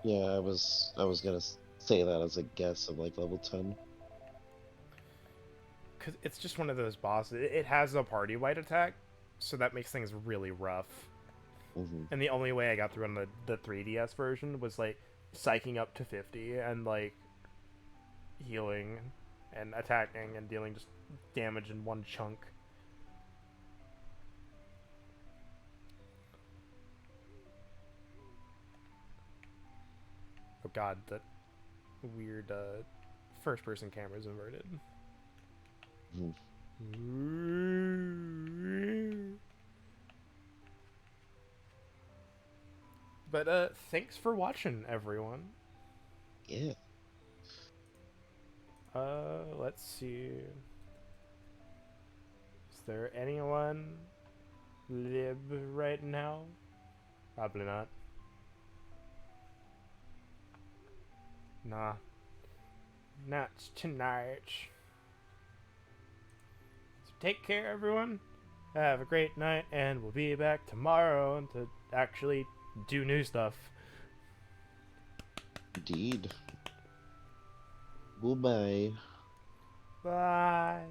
Yeah, I was gonna say that as a guess of like level 10.
because it's just one of those bosses. It has a party-wide attack, so that makes things really rough.
Hmm.
And the only way I got through on the 3DS version was like psyching up to 50 and like healing and attacking and dealing just damage in one chunk. Oh god, that weird first person camera is inverted.
Hmm.
But thanks for watching, everyone.
Yeah.
Let's see. Is there anyone live right now? Probably not. Nah. Not tonight. So take care, everyone. Have a great night, and we'll be back tomorrow to actually do new stuff.
Indeed. Goodbye.
Bye.